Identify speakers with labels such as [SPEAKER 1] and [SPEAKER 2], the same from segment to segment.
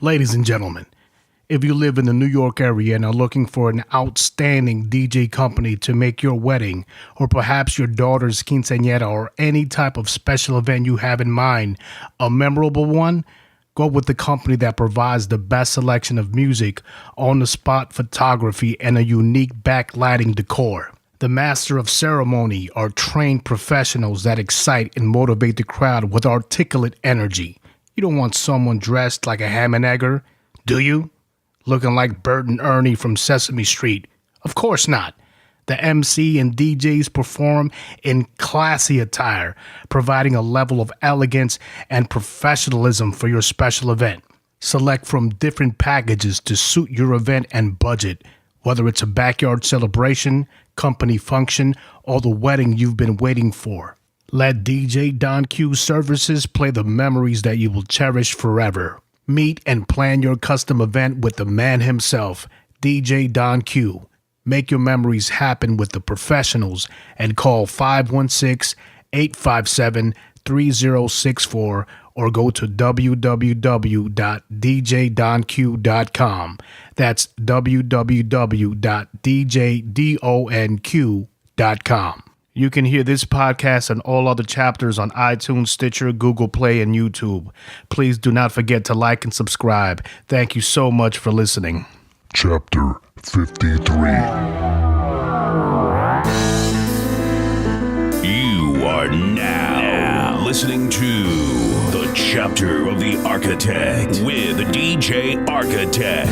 [SPEAKER 1] Ladies and gentlemen, if you live in the New York area and are looking for an outstanding DJ company to make your wedding or perhaps your daughter's quinceañera or any type of special event you have in mind, a memorable one, go with the company that provides the best selection of music, on-the-spot photography, and a unique backlighting decor. The Master of Ceremony are trained professionals that excite and motivate the crowd with articulate energy. You don't want someone dressed like a ham and egger, do you? Looking like Bert and Ernie from Sesame Street. Of course not. The MC and DJs perform in classy attire, providing a level of elegance and professionalism for your special event. Select from different packages to suit your event and budget, whether it's a backyard celebration, company function, or the wedding you've been waiting for. Let DJ Don Q's services play the memories that you will cherish forever. Meet and plan your custom event with the man himself, DJ Don Q. Make your memories happen with the professionals and call 516-857-3064 or go to www.djdonq.com. That's www.djdonq.com. You can hear this podcast and all other chapters on iTunes, Stitcher, Google Play, and YouTube. Please do not forget to like and subscribe. Thank you so much for listening.
[SPEAKER 2] Chapter 53.
[SPEAKER 3] You are now listening to the Chapter of the Architect with DJ Architect.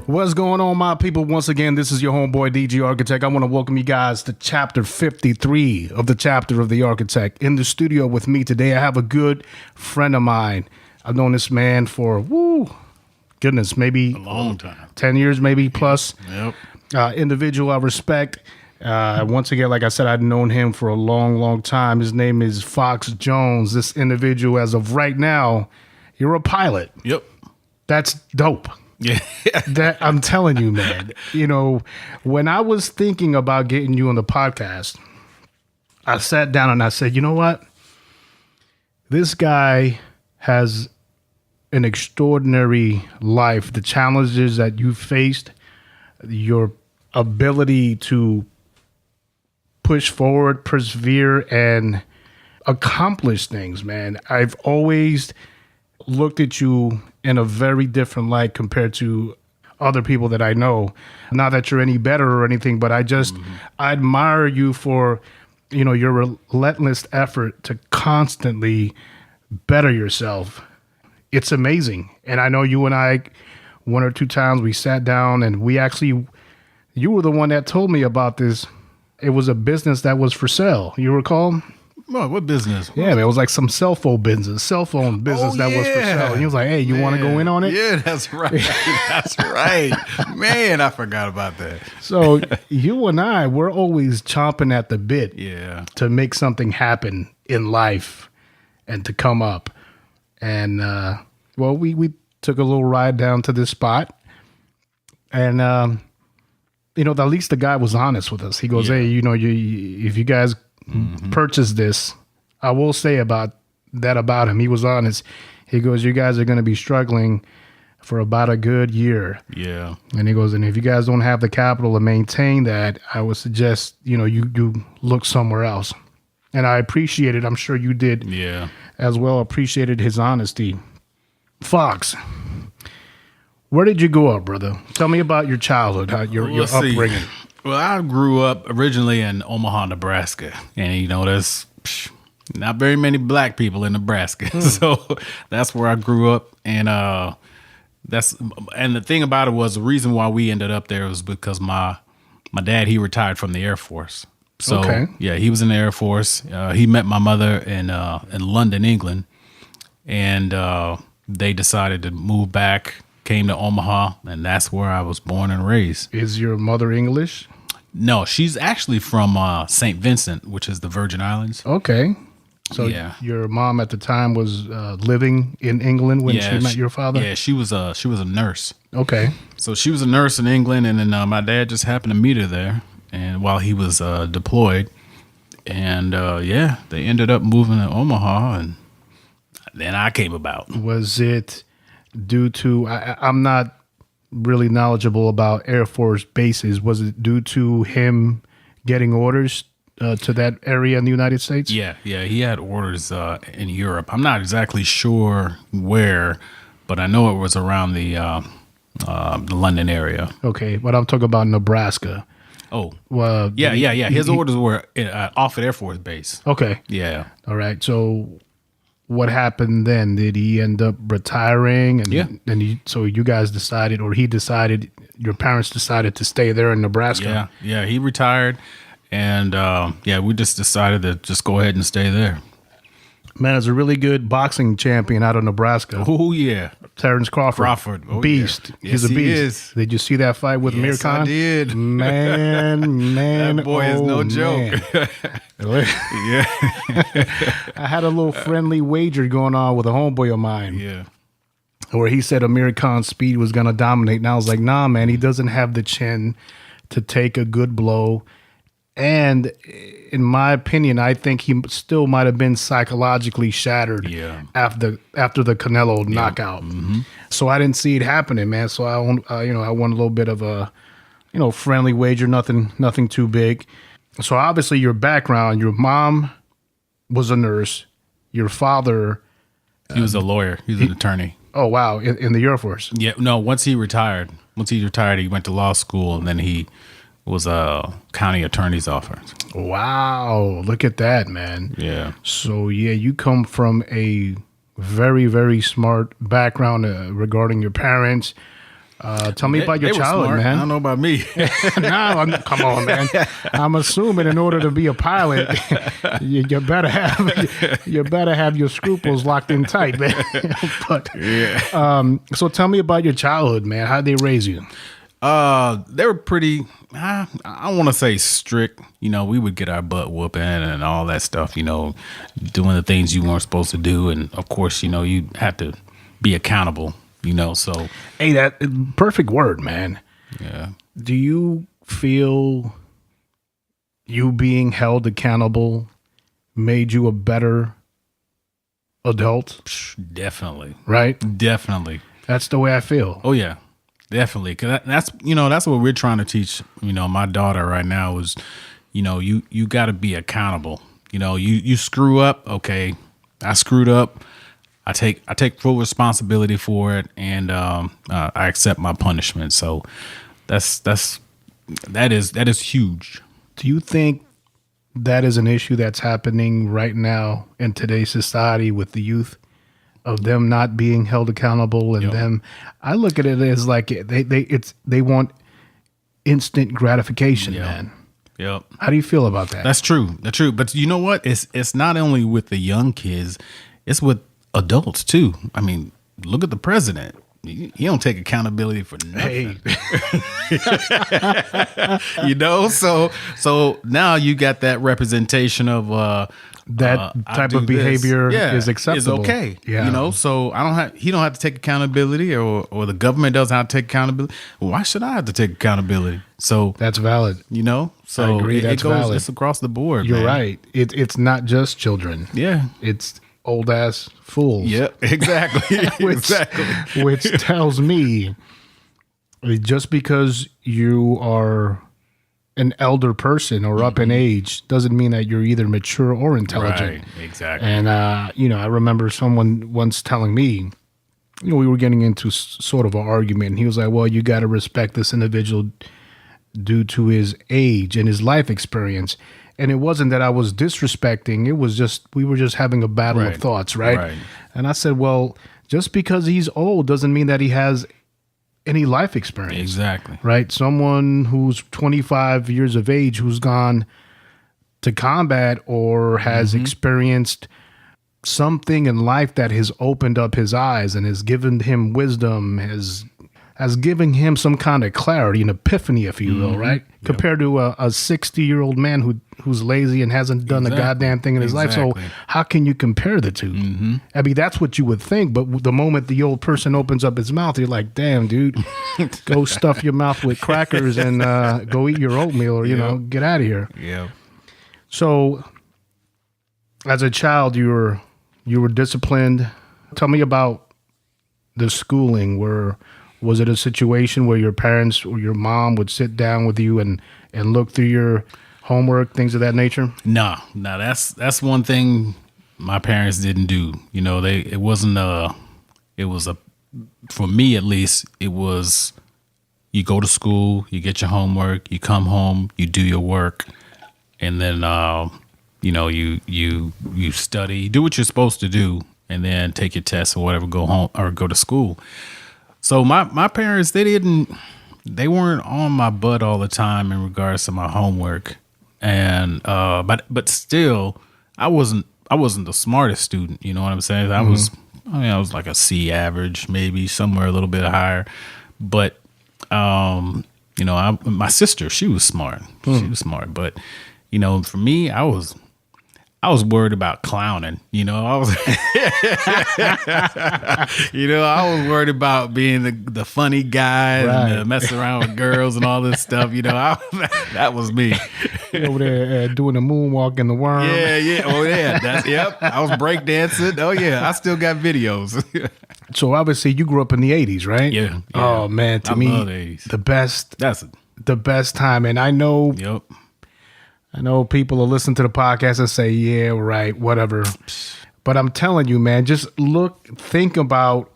[SPEAKER 1] What's going on, my people? Once again, this is your homeboy, DJ Architect. I want to welcome you guys to Chapter 53 of the Chapter of the Architect. In the studio with me today, I have a good friend of mine. I've known this man for, maybe
[SPEAKER 4] a long time.
[SPEAKER 1] 10 years, maybe plus.
[SPEAKER 4] Yep.
[SPEAKER 1] Individual I respect. Once again, like I said, I've known him for a long, long time. His name is Fox Jones. This individual, as of right now, you're a pilot.
[SPEAKER 4] Yep.
[SPEAKER 1] That's dope.
[SPEAKER 4] Yeah.
[SPEAKER 1] That I'm telling you, man. You know, when I was thinking about getting you on the podcast, I sat down and I said, you know what? This guy has an extraordinary life. The challenges that you faced, your ability to push forward, persevere, and accomplish things, man. I've always looked at you in a very different light compared to other people that I know. Not that you're any better or anything, but I admire you for, your relentless effort to constantly better yourself. It's amazing. And I know you and I, one or two times we sat down and you were the one that told me about this. It was a business that was for sale. You recall?
[SPEAKER 4] What business?
[SPEAKER 1] Yeah, man, it was like some cell phone business that was for sale. And he was like, hey, you want to go in on it?
[SPEAKER 4] Yeah, that's right. That's right. Man, I forgot about that.
[SPEAKER 1] So you and I, we're always chomping at the bit
[SPEAKER 4] Yeah.
[SPEAKER 1] to make something happen in life and to come up. And, we took a little ride down to this spot. And, at least the guy was honest with us. He goes, hey, if you guys purchase this, I will say about him. He was honest. He goes, you guys are going to be struggling for about a good year.
[SPEAKER 4] Yeah.
[SPEAKER 1] And he goes, and if you guys don't have the capital to maintain that, I would suggest, you look somewhere else. And I appreciate it. I'm sure you did as well. Appreciated his honesty. Fox, where did you grow up, brother? Tell me about your childhood, your upbringing.
[SPEAKER 4] Well, I grew up originally in Omaha, Nebraska. And, there's not very many black people in Nebraska. So that's where I grew up. And the thing about it was the reason why we ended up there was because my dad, he retired from the Air Force. So, yeah, he was in the Air Force. He met my mother in London, England. And they decided to move back, came to Omaha, and that's where I was born and raised.
[SPEAKER 1] Is your mother English?
[SPEAKER 4] No, she's actually from St. Vincent, which is the Virgin Islands.
[SPEAKER 1] Okay. So your mom at the time was living in England when she met your father?
[SPEAKER 4] Yeah, she was a nurse.
[SPEAKER 1] Okay.
[SPEAKER 4] So she was a nurse in England, and then my dad just happened to meet her there and while he was deployed. And, they ended up moving to Omaha, and then I came about.
[SPEAKER 1] Was it due to, I'm not really knowledgeable about Air Force bases. Was it due to him getting orders to that area in the United States?
[SPEAKER 4] Yeah, he had orders in Europe. I'm not exactly sure where, but I know it was around the London area.
[SPEAKER 1] Okay, but I'm talking about Nebraska.
[SPEAKER 4] Oh,
[SPEAKER 1] Well,
[SPEAKER 4] yeah. His orders were off at Air Force Base.
[SPEAKER 1] Okay.
[SPEAKER 4] Yeah.
[SPEAKER 1] All right. So what happened then? Did he end up retiring? And,
[SPEAKER 4] Yeah.
[SPEAKER 1] So you guys decided, or he decided, your parents decided to stay there in Nebraska?
[SPEAKER 4] Yeah. He retired, and we just decided to just go ahead and stay there.
[SPEAKER 1] Man, is a really good boxing champion out of Nebraska.
[SPEAKER 4] Oh yeah,
[SPEAKER 1] Terrence Crawford.
[SPEAKER 4] Oh,
[SPEAKER 1] Beast.
[SPEAKER 4] Yeah.
[SPEAKER 1] He's
[SPEAKER 4] Yes,
[SPEAKER 1] a beast.
[SPEAKER 4] he is.
[SPEAKER 1] Did you see that fight with Amir
[SPEAKER 4] Yes,
[SPEAKER 1] Khan?
[SPEAKER 4] I did.
[SPEAKER 1] Man.
[SPEAKER 4] That boy is no joke. Yeah.
[SPEAKER 1] I had a little friendly wager going on with a homeboy of mine.
[SPEAKER 4] Yeah.
[SPEAKER 1] Where he said Amir Khan's speed was going to dominate. And I was like, nah, man, he doesn't have the chin to take a good blow. And in my opinion, I think he still might have been psychologically shattered after the Canelo knockout. Mm-hmm. So I didn't see it happening, man. So I won a little bit of a, friendly wager, nothing too big. So obviously your background, your mom was a nurse, your father,
[SPEAKER 4] he was a lawyer. He was an attorney.
[SPEAKER 1] Oh wow, in the Air Force.
[SPEAKER 4] Yeah, no. Once he retired, he went to law school, and then he was a county attorney's office.
[SPEAKER 1] Wow, look at that, man.
[SPEAKER 4] Yeah.
[SPEAKER 1] So yeah, you come from a very, very smart background regarding your parents. Tell me about your childhood, man.
[SPEAKER 4] I don't know about me.
[SPEAKER 1] Come on, man. I'm assuming in order to be a pilot, you better have your scruples locked in tight, man. But so tell me about your childhood, man. How'd they raise you?
[SPEAKER 4] They were pretty. I don't want to say strict. We would get our butt whooping and all that stuff. Doing the things you weren't supposed to do, and of course, you had to be accountable. So
[SPEAKER 1] hey, that perfect word, man.
[SPEAKER 4] Yeah.
[SPEAKER 1] Do you feel you being held accountable made you a better adult?
[SPEAKER 4] Definitely.
[SPEAKER 1] Right?
[SPEAKER 4] Definitely.
[SPEAKER 1] That's the way I feel.
[SPEAKER 4] Oh yeah, definitely. Cause that's what we're trying to teach. My daughter right now is, you got to be accountable. You screw up. Okay, I screwed up. I take full responsibility for it, and I accept my punishment. So that is huge.
[SPEAKER 1] Do you think that is an issue that's happening right now in today's society with the youth, of them not being held accountable and them? I look at it as like they want instant gratification, man.
[SPEAKER 4] Yep.
[SPEAKER 1] How do you feel about that?
[SPEAKER 4] That's true. That's true. But you know what? It's not only with the young kids, it's with adults too. I mean, look at the president. He don't take accountability for nothing.
[SPEAKER 1] Hey.
[SPEAKER 4] So now you got that representation of
[SPEAKER 1] that type of behavior is acceptable.
[SPEAKER 4] Is okay.
[SPEAKER 1] Yeah.
[SPEAKER 4] So he don't have to take accountability, or the government doesn't have to take accountability. Well, why should I have to take accountability? So
[SPEAKER 1] that's valid.
[SPEAKER 4] So
[SPEAKER 1] I agree, that's valid.
[SPEAKER 4] It's across the board.
[SPEAKER 1] You're
[SPEAKER 4] man.
[SPEAKER 1] right. It's not just children.
[SPEAKER 4] Yeah.
[SPEAKER 1] It's old ass fools.
[SPEAKER 4] Yep, exactly.
[SPEAKER 1] Which tells me just because you are an elder person or up in age doesn't mean that you're either mature or intelligent.
[SPEAKER 4] Right, exactly.
[SPEAKER 1] And I remember someone once telling me, we were getting into sort of an argument, and he was like, well, you got to respect this individual due to his age and his life experience. And it wasn't that I was disrespecting. It was just, we were just having a battle of thoughts, right? And I said, well, just because he's old doesn't mean that he has any life experience.
[SPEAKER 4] Exactly.
[SPEAKER 1] Right? Someone who's 25 years of age who's gone to combat or has experienced something in life that has opened up his eyes and has given him wisdom, has given him some kind of clarity, an epiphany, if you will, right? Yep. Compared to a 60-year-old man who's lazy and hasn't done a goddamn thing in his life. So how can you compare the two? I mean, that's what you would think. But the moment the old person opens up his mouth, you're like, damn, dude, go stuff your mouth with crackers and go eat your oatmeal, or, get out of here.
[SPEAKER 4] Yeah.
[SPEAKER 1] So as a child, you were disciplined. Tell me about the schooling. Was it a situation where your parents or your mom would sit down with you and look through your homework, things of that nature?
[SPEAKER 4] No, that's one thing my parents didn't do. You know, it was for me at least, it was, you go to school, you get your homework, you come home, you do your work, and then you know, you study, do what you're supposed to do, and then take your tests or whatever, go home or go to school. So my parents, they weren't on my butt all the time in regards to my homework. And but still, I wasn't the smartest student, you know what I'm saying? I was like a C average, maybe somewhere a little bit higher. But you know, my sister, she was smart. She was smart, but you know, for me, I was worried about clowning. You know, I was worried about being the funny guy,
[SPEAKER 1] right,
[SPEAKER 4] and messing around with girls and all this stuff. You know, that was me.
[SPEAKER 1] Over there doing the moonwalk in the worm.
[SPEAKER 4] Yeah. Oh yeah. Yep. I was breakdancing. Oh yeah. I still got videos.
[SPEAKER 1] So obviously you grew up in the 80s, right?
[SPEAKER 4] Yeah.
[SPEAKER 1] Oh man, to
[SPEAKER 4] I
[SPEAKER 1] me,
[SPEAKER 4] love the 80s.
[SPEAKER 1] the best.
[SPEAKER 4] That's it.
[SPEAKER 1] The best time. And I know.
[SPEAKER 4] Yep.
[SPEAKER 1] I know people will listen to the podcast and say, yeah, right, whatever. But I'm telling you, man, just think about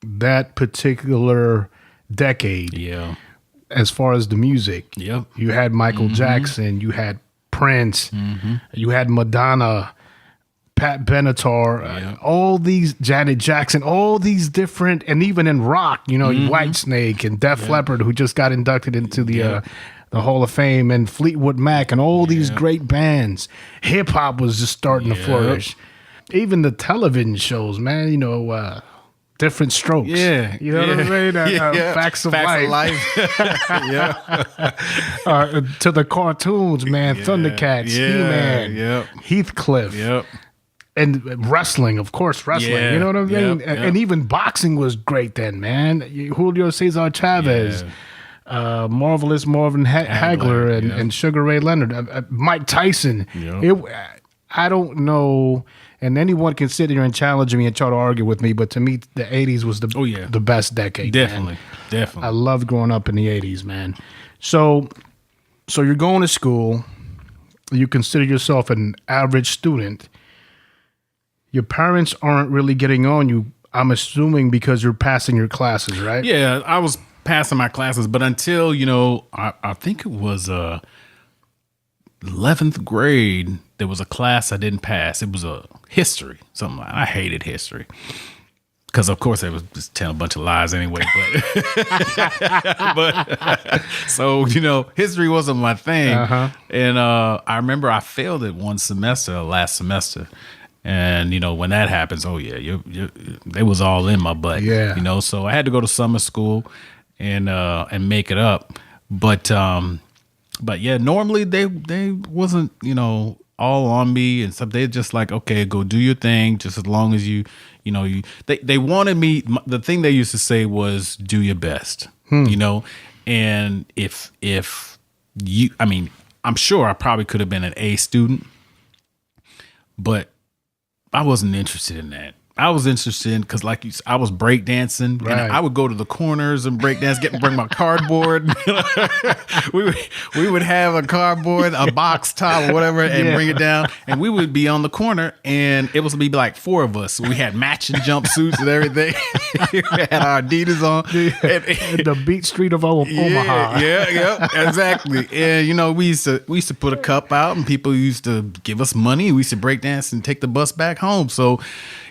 [SPEAKER 1] that particular decade.
[SPEAKER 4] Yeah.
[SPEAKER 1] As far as the music.
[SPEAKER 4] Yep.
[SPEAKER 1] You had Michael Jackson, you had Prince, you had Madonna, Pat Benatar, all these, Janet Jackson, all these different, and even in rock, you know, Whitesnake and Def Leppard, who just got inducted into the Hall of Fame, and Fleetwood Mac, and all these great bands. Hip hop was just starting to flourish. Even the television shows, man, you know, Different Strokes.
[SPEAKER 4] Yeah.
[SPEAKER 1] You know what I'm saying? Facts of Life. To the cartoons, man. Thundercats, He-Man, Heathcliff.
[SPEAKER 4] Yep.
[SPEAKER 1] And wrestling, of course, wrestling.
[SPEAKER 4] Yeah.
[SPEAKER 1] You know what I mean?
[SPEAKER 4] Yep.
[SPEAKER 1] And even boxing was great then, man. Julio Cesar Chavez. Marvelous Marvin Hagler and Sugar Ray Leonard, Mike Tyson. I don't know, and anyone can sit here and challenge me and try to argue with me, but to me, the 80s was the best decade.
[SPEAKER 4] Definitely,
[SPEAKER 1] man.
[SPEAKER 4] definitely.
[SPEAKER 1] I loved growing up in the 80s, man. So you're going to school. You consider yourself an average student. Your parents aren't really getting on you, I'm assuming, because you're passing your classes, right?
[SPEAKER 4] Yeah, I was passing my classes, but until, you know, I think it was 11th grade, there was a class I didn't pass. It was a history, something like that. I hated history because, of course, they was just telling a bunch of lies anyway. But so, you know, history wasn't my thing. And I remember I failed it one semester, last semester. And, you know, when that happens, they was all in my butt.
[SPEAKER 1] Yeah.
[SPEAKER 4] You know, so I had to go to summer school and make it up. But yeah, normally they wasn't, you know, all on me and stuff. They're just like, okay, go do your thing, just as long as you they wanted me. The thing they used to say was, do your best, you know. And if you, I mean, I'm sure I probably could have been an A student, but I wasn't interested in that. I was interested in, because like I was breakdancing,
[SPEAKER 1] right,
[SPEAKER 4] and I would go to the corners and breakdance, bring my cardboard. we would have a cardboard, a box top or whatever, and bring it down. And we would be on the corner, and it was be like four of us. We had matching jumpsuits and everything. We had our Adidas on.
[SPEAKER 1] And the beat street of Omaha.
[SPEAKER 4] Yeah, exactly. And you know, we used to put a cup out, and people used to give us money. We used to breakdance and take the bus back home. So,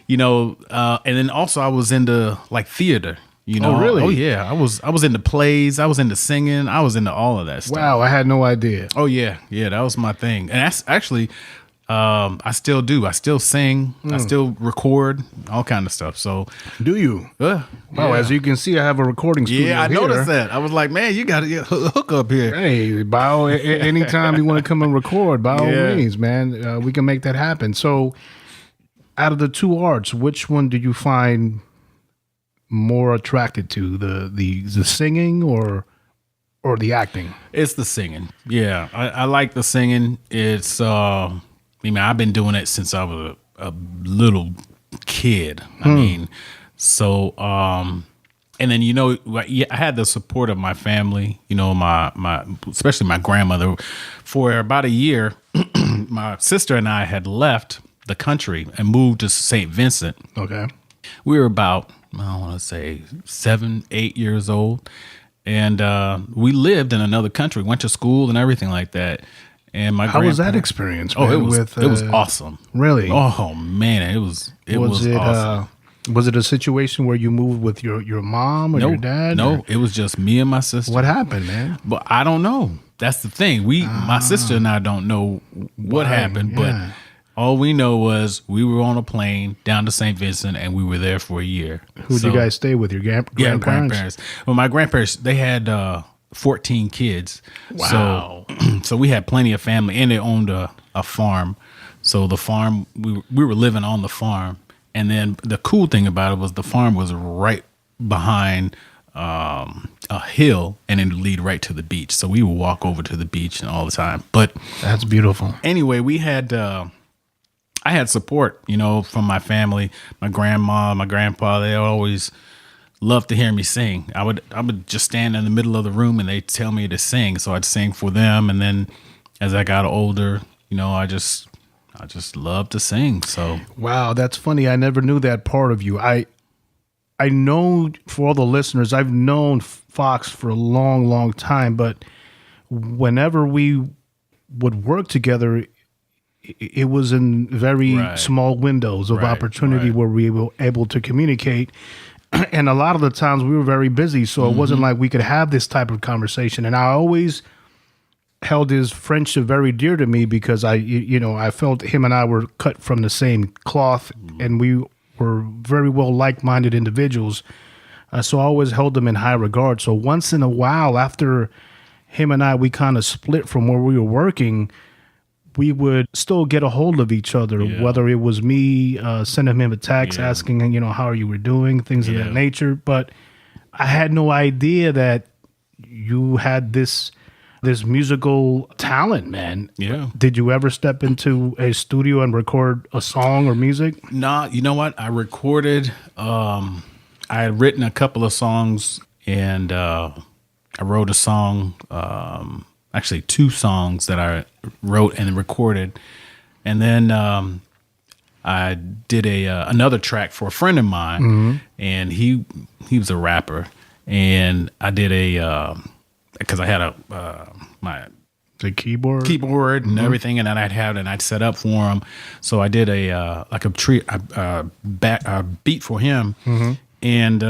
[SPEAKER 4] you know, and then also I was into like theater, you know.
[SPEAKER 1] Oh, really?
[SPEAKER 4] Oh, yeah. I was into plays. I was into singing. I was into all of that stuff.
[SPEAKER 1] Wow, I had no idea.
[SPEAKER 4] Oh, yeah. Yeah, that was my thing. And that's actually, I still do. I still sing. I still record, all kind of stuff. So,
[SPEAKER 1] do you?
[SPEAKER 4] Wow,
[SPEAKER 1] as you can see, I have a recording studio.
[SPEAKER 4] Yeah, I
[SPEAKER 1] here.
[SPEAKER 4] noticed that. I was like, man, you got to get hook up here.
[SPEAKER 1] Hey, anytime you want to come and record, by all means, man, we can make that happen. So, out of the two arts, which one do you find more attracted to, the singing or the acting?
[SPEAKER 4] It's the singing. Yeah, I like the singing. It's I mean, I've been doing it since I was a little kid. I mean, so and then I had the support of my family. My especially my grandmother. For about a year, my sister and I had left the country and moved to St. Vincent.
[SPEAKER 1] Okay.
[SPEAKER 4] We were about, I want to say 7, 8 years old. And we lived in another country, went to school and everything like that. And
[SPEAKER 1] How was that experience?
[SPEAKER 4] Oh,
[SPEAKER 1] man,
[SPEAKER 4] it was awesome.
[SPEAKER 1] Really?
[SPEAKER 4] Oh man, it was awesome.
[SPEAKER 1] Was it a situation where you moved with your mom or your dad?
[SPEAKER 4] No,
[SPEAKER 1] or-
[SPEAKER 4] it was just me and my sister.
[SPEAKER 1] What happened, man?
[SPEAKER 4] But I don't know. That's the thing. My sister and I don't know what happened,
[SPEAKER 1] yeah.
[SPEAKER 4] but all we know was we were on a plane down to St. Vincent and we were there for a year.
[SPEAKER 1] Who'd you guys stay with? Your grandparents?
[SPEAKER 4] Well, my grandparents, they had 14 kids.
[SPEAKER 1] Wow.
[SPEAKER 4] So we had plenty of family, and they owned a farm. So the farm, we were living on the farm. And then the cool thing about it was the farm was right behind a hill, and it would lead right to the beach. So we would walk over to the beach and all the time. But
[SPEAKER 1] That's beautiful.
[SPEAKER 4] anyway, we had I had support, from my family, my grandma, my grandpa. They always loved to hear me sing. I would just stand in the middle of the room and they'd tell me to sing, so I'd sing for them. And then as I got older, I just loved to sing. So
[SPEAKER 1] Wow, that's funny. I never knew that part of you. I know, for all the listeners, I've known Fox for a long, long time, but whenever we would work together, it was in very
[SPEAKER 4] Right.
[SPEAKER 1] small windows of
[SPEAKER 4] Right,
[SPEAKER 1] opportunity
[SPEAKER 4] right.
[SPEAKER 1] where we were able to communicate. And a lot of the times we were very busy, so it wasn't like we could have this type of conversation. And I always held his friendship very dear to me because I felt him and I were cut from the same cloth, and we were very well like-minded individuals. So I always held him in high regard. So once in a while, after him and we kind of split from where we were working, we would still get a hold of each other,
[SPEAKER 4] Yeah.
[SPEAKER 1] whether it was me sending him a text
[SPEAKER 4] Yeah.
[SPEAKER 1] asking, how you were doing, things of
[SPEAKER 4] Yeah.
[SPEAKER 1] that nature. But I had no idea that you had this musical talent, man.
[SPEAKER 4] Yeah.
[SPEAKER 1] Did you ever step into a studio and record a song or music?
[SPEAKER 4] nah, you know what? I recorded. I had written a couple of songs, and I wrote a song. Actually, 2 songs that I wrote and recorded, and then I did another track for a friend of mine, and he was a rapper, and I did because I had my
[SPEAKER 1] The keyboard?
[SPEAKER 4] and everything, and then I'd set up for him. So I did a beat for him, and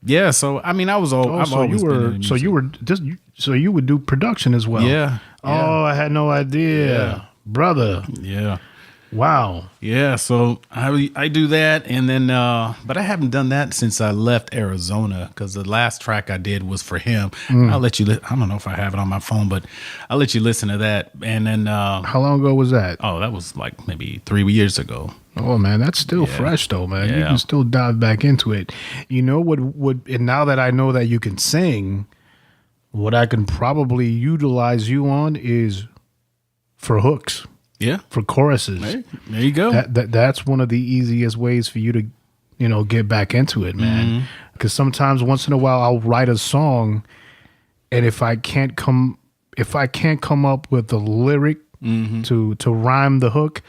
[SPEAKER 4] yeah. So I mean, I've always been in music.
[SPEAKER 1] So you would do production as well?
[SPEAKER 4] Yeah.
[SPEAKER 1] Oh, I had no idea,
[SPEAKER 4] Yeah.
[SPEAKER 1] brother.
[SPEAKER 4] Yeah.
[SPEAKER 1] Wow.
[SPEAKER 4] Yeah, so I do that, and then but I haven't done that since I left Arizona, because the last track I did was for him. I'll let you. I don't know if I have it on my phone, but I'll let you listen to that. And then
[SPEAKER 1] How long ago was that?
[SPEAKER 4] that was like maybe 3 years ago.
[SPEAKER 1] Oh man, that's still fresh though, man. You
[SPEAKER 4] Yeah.
[SPEAKER 1] can still dive back into it. You know what would, and now that I know that you can sing, what I can probably utilize you on is for hooks,
[SPEAKER 4] Yeah,
[SPEAKER 1] for choruses.
[SPEAKER 4] hey, there you go.
[SPEAKER 1] That's one of the easiest ways for you to get back into it, man. Because sometimes once in a while I'll write a song, and if I can't come up with the lyric to rhyme the hook,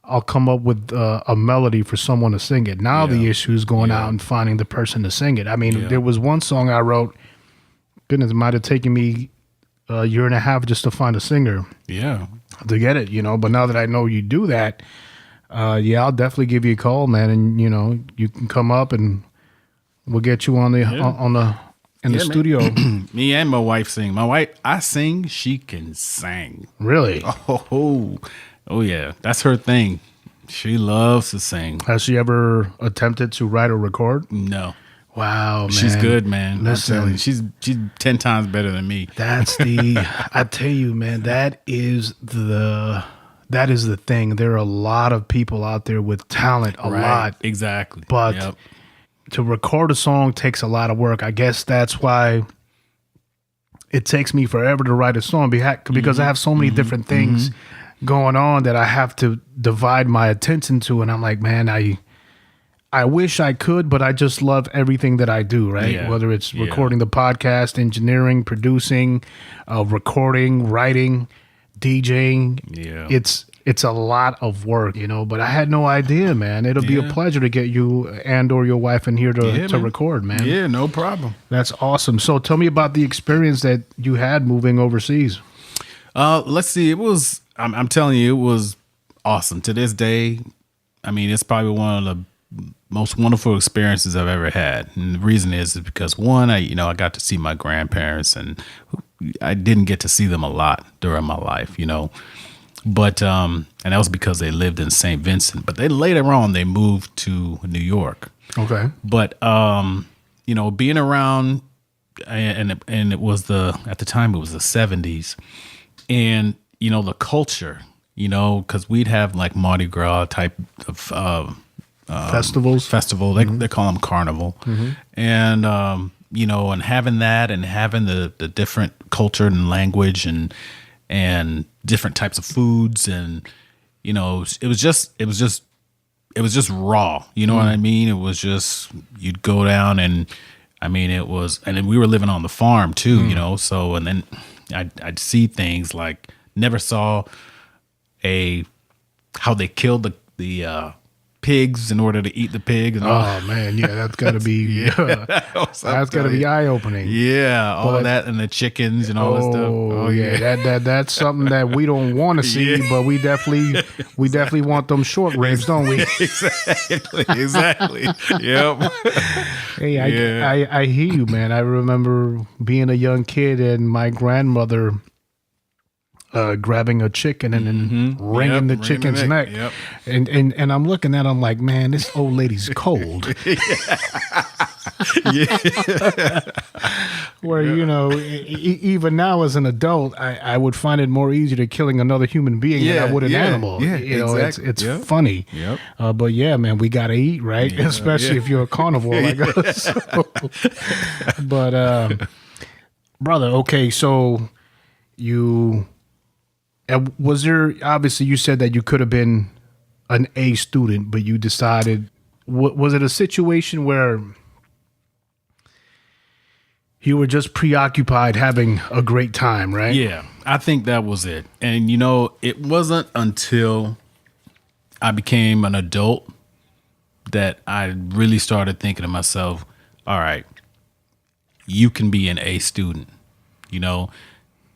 [SPEAKER 1] I'll come up with a melody for someone to sing it. Now the issue is going out and finding the person to sing it. I mean, there was one song I wrote. Goodness, it might have taken me a year and a half just to find a singer
[SPEAKER 4] Yeah,
[SPEAKER 1] to get it, But now that I know you do that, I'll definitely give you a call, man, and you can come up and we'll get you on the in the
[SPEAKER 4] man.
[SPEAKER 1] studio.
[SPEAKER 4] me and my wife sing. My wife, I sing, she can sing.
[SPEAKER 1] Really?
[SPEAKER 4] Oh yeah, that's her thing. She loves to sing.
[SPEAKER 1] Has she ever attempted to write or record?
[SPEAKER 4] No,
[SPEAKER 1] Wow, man.
[SPEAKER 4] she's good, man. I'm
[SPEAKER 1] Listen.
[SPEAKER 4] telling you, she's 10 times better than me.
[SPEAKER 1] That's I tell you, man, that is the thing. There are a lot of people out there with talent, a lot.
[SPEAKER 4] Exactly.
[SPEAKER 1] But
[SPEAKER 4] Yep.
[SPEAKER 1] to record a song takes a lot of work. I guess that's why it takes me forever to write a song because I have so many different things going on that I have to divide my attention to. And I'm like, man, I wish I could, but I just love everything that I do, right?
[SPEAKER 4] Yeah.
[SPEAKER 1] Whether it's
[SPEAKER 4] Yeah.
[SPEAKER 1] recording the podcast, engineering, producing, recording, writing, DJing.
[SPEAKER 4] Yeah.
[SPEAKER 1] It's a lot of work, but I had no idea, man. It'll be a
[SPEAKER 4] Yeah.
[SPEAKER 1] pleasure to get you and or your wife in here to
[SPEAKER 4] man.
[SPEAKER 1] record, man.
[SPEAKER 4] Yeah, no problem.
[SPEAKER 1] That's awesome. So tell me about the experience that you had moving overseas.
[SPEAKER 4] Let's see. It was. I'm telling you, it was awesome. To this day, I mean, it's probably one of the most wonderful experiences I've ever had. And the reason is because one, I got to see my grandparents, and I didn't get to see them a lot during my life, But and that was because they lived in St. Vincent. But later on they moved to New York.
[SPEAKER 1] Okay.
[SPEAKER 4] But being around, and it was at the time it was the 70s, and the culture, because we'd have like Mardi Gras type of festival. They call them carnival, and and having that, and having the different culture and language and different types of foods, and it was just raw. You know what I mean? It was just, you'd go down, and I mean, and then we were living on the farm too, so, and then I'd see things like, never saw how they killed the pigs in order to eat the pig. And
[SPEAKER 1] Oh man, yeah, that's got to be that's got to be eye opening.
[SPEAKER 4] Yeah, all of that, and the chickens and all that stuff.
[SPEAKER 1] Oh yeah, that's something that we don't want to see, but we definitely want them short ribs, don't we?
[SPEAKER 4] Exactly. Yep.
[SPEAKER 1] Hey, I hear you, man. I remember being a young kid and my grandmother grabbing a chicken and then wringing the chicken's neck.
[SPEAKER 4] Yep.
[SPEAKER 1] And I'm looking at him like, man, this old lady's cold. Where, even now as an adult, I would find it more easy to killing another human being than I would an animal.
[SPEAKER 4] Yeah,
[SPEAKER 1] exactly. It's funny.
[SPEAKER 4] Yep.
[SPEAKER 1] But yeah, man, we got to eat, right?
[SPEAKER 4] Yeah,
[SPEAKER 1] especially if you're a carnivore like us. But, brother, okay, so was there, obviously you said that you could have been an A student, but you decided, was it a situation where you were just preoccupied having a great time, right?
[SPEAKER 4] Yeah, I think that was it. And, it wasn't until I became an adult that I really started thinking to myself, all right, you can be an A student,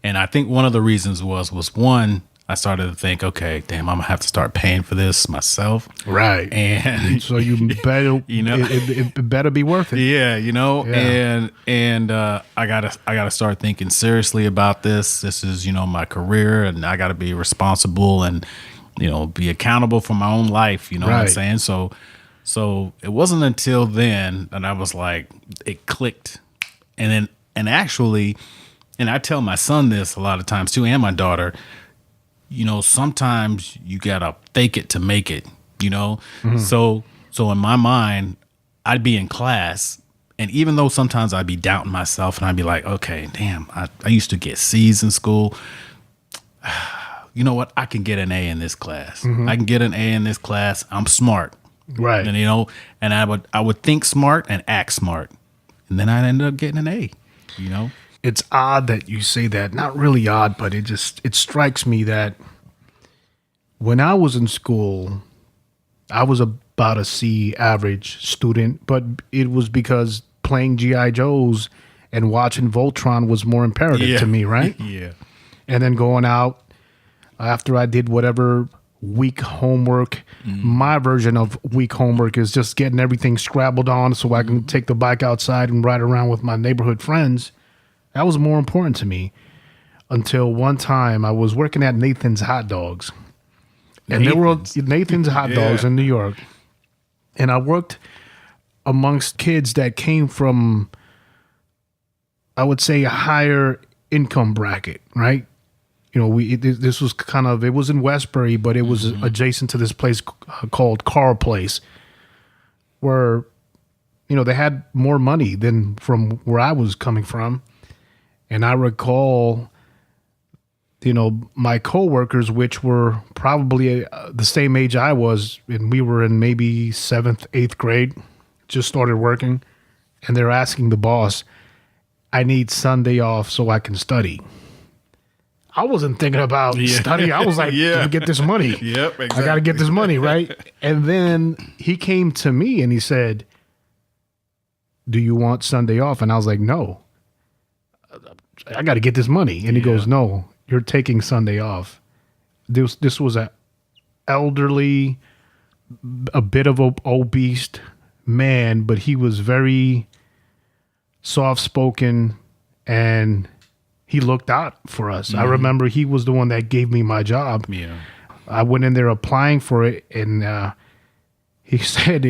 [SPEAKER 4] And I think one of the reasons was one, I started to think, okay, damn, I'm gonna have to start paying for this myself,
[SPEAKER 1] right?
[SPEAKER 4] And
[SPEAKER 1] so you better, it better be worth it.
[SPEAKER 4] Yeah, and I gotta start thinking seriously about this. This is my career, and I gotta be responsible and be accountable for my own life. You know what I'm saying? So it wasn't until then that I was like, it clicked, and actually. And I tell my son this a lot of times too, and my daughter, sometimes you gotta fake it to make it, So in my mind, I'd be in class, and even though sometimes I'd be doubting myself, and I'd be like, okay, damn, I used to get C's in school. You know what? I can get an A in this class. I can get an A in this class. I'm smart,
[SPEAKER 1] right?
[SPEAKER 4] And and I would think smart and act smart, and then I'd end up getting an A,
[SPEAKER 1] It's odd that you say that. Not really odd, but it strikes me that when I was in school, I was about a C average student, but it was because playing G.I. Joes and watching Voltron was more imperative to me, right?
[SPEAKER 4] Yeah.
[SPEAKER 1] And then going out after I did whatever week homework. My version of week homework is just getting everything scrabbled on so I can take the bike outside and ride around with my neighborhood friends. That was more important to me until one time I was working at Nathan's Hot Dogs. And there were Nathan's Hot Dogs in New York. And I worked amongst kids that came from, I would say, a higher income bracket, right? This was it was in Westbury, but it was adjacent to this place called Carl Place, where, they had more money than from where I was coming from. And I recall my coworkers, which were probably the same age I was, and we were in maybe 7th, 8th grade, just started working, and they're asking the boss, I need Sunday off so I can study. I wasn't thinking about study. I was like, let me get this money.
[SPEAKER 4] Yep, exactly.
[SPEAKER 1] I got to get this money, right? And then he came to me and he said, do you want Sunday off? And I was like, no. I got to get this money. And he goes, no, you're taking Sunday off. This was a elderly, a bit of a obese man, but he was very soft-spoken, and he looked out for us. I remember he was the one that gave me my job.
[SPEAKER 4] Yeah.
[SPEAKER 1] I went in there applying for it, and he said,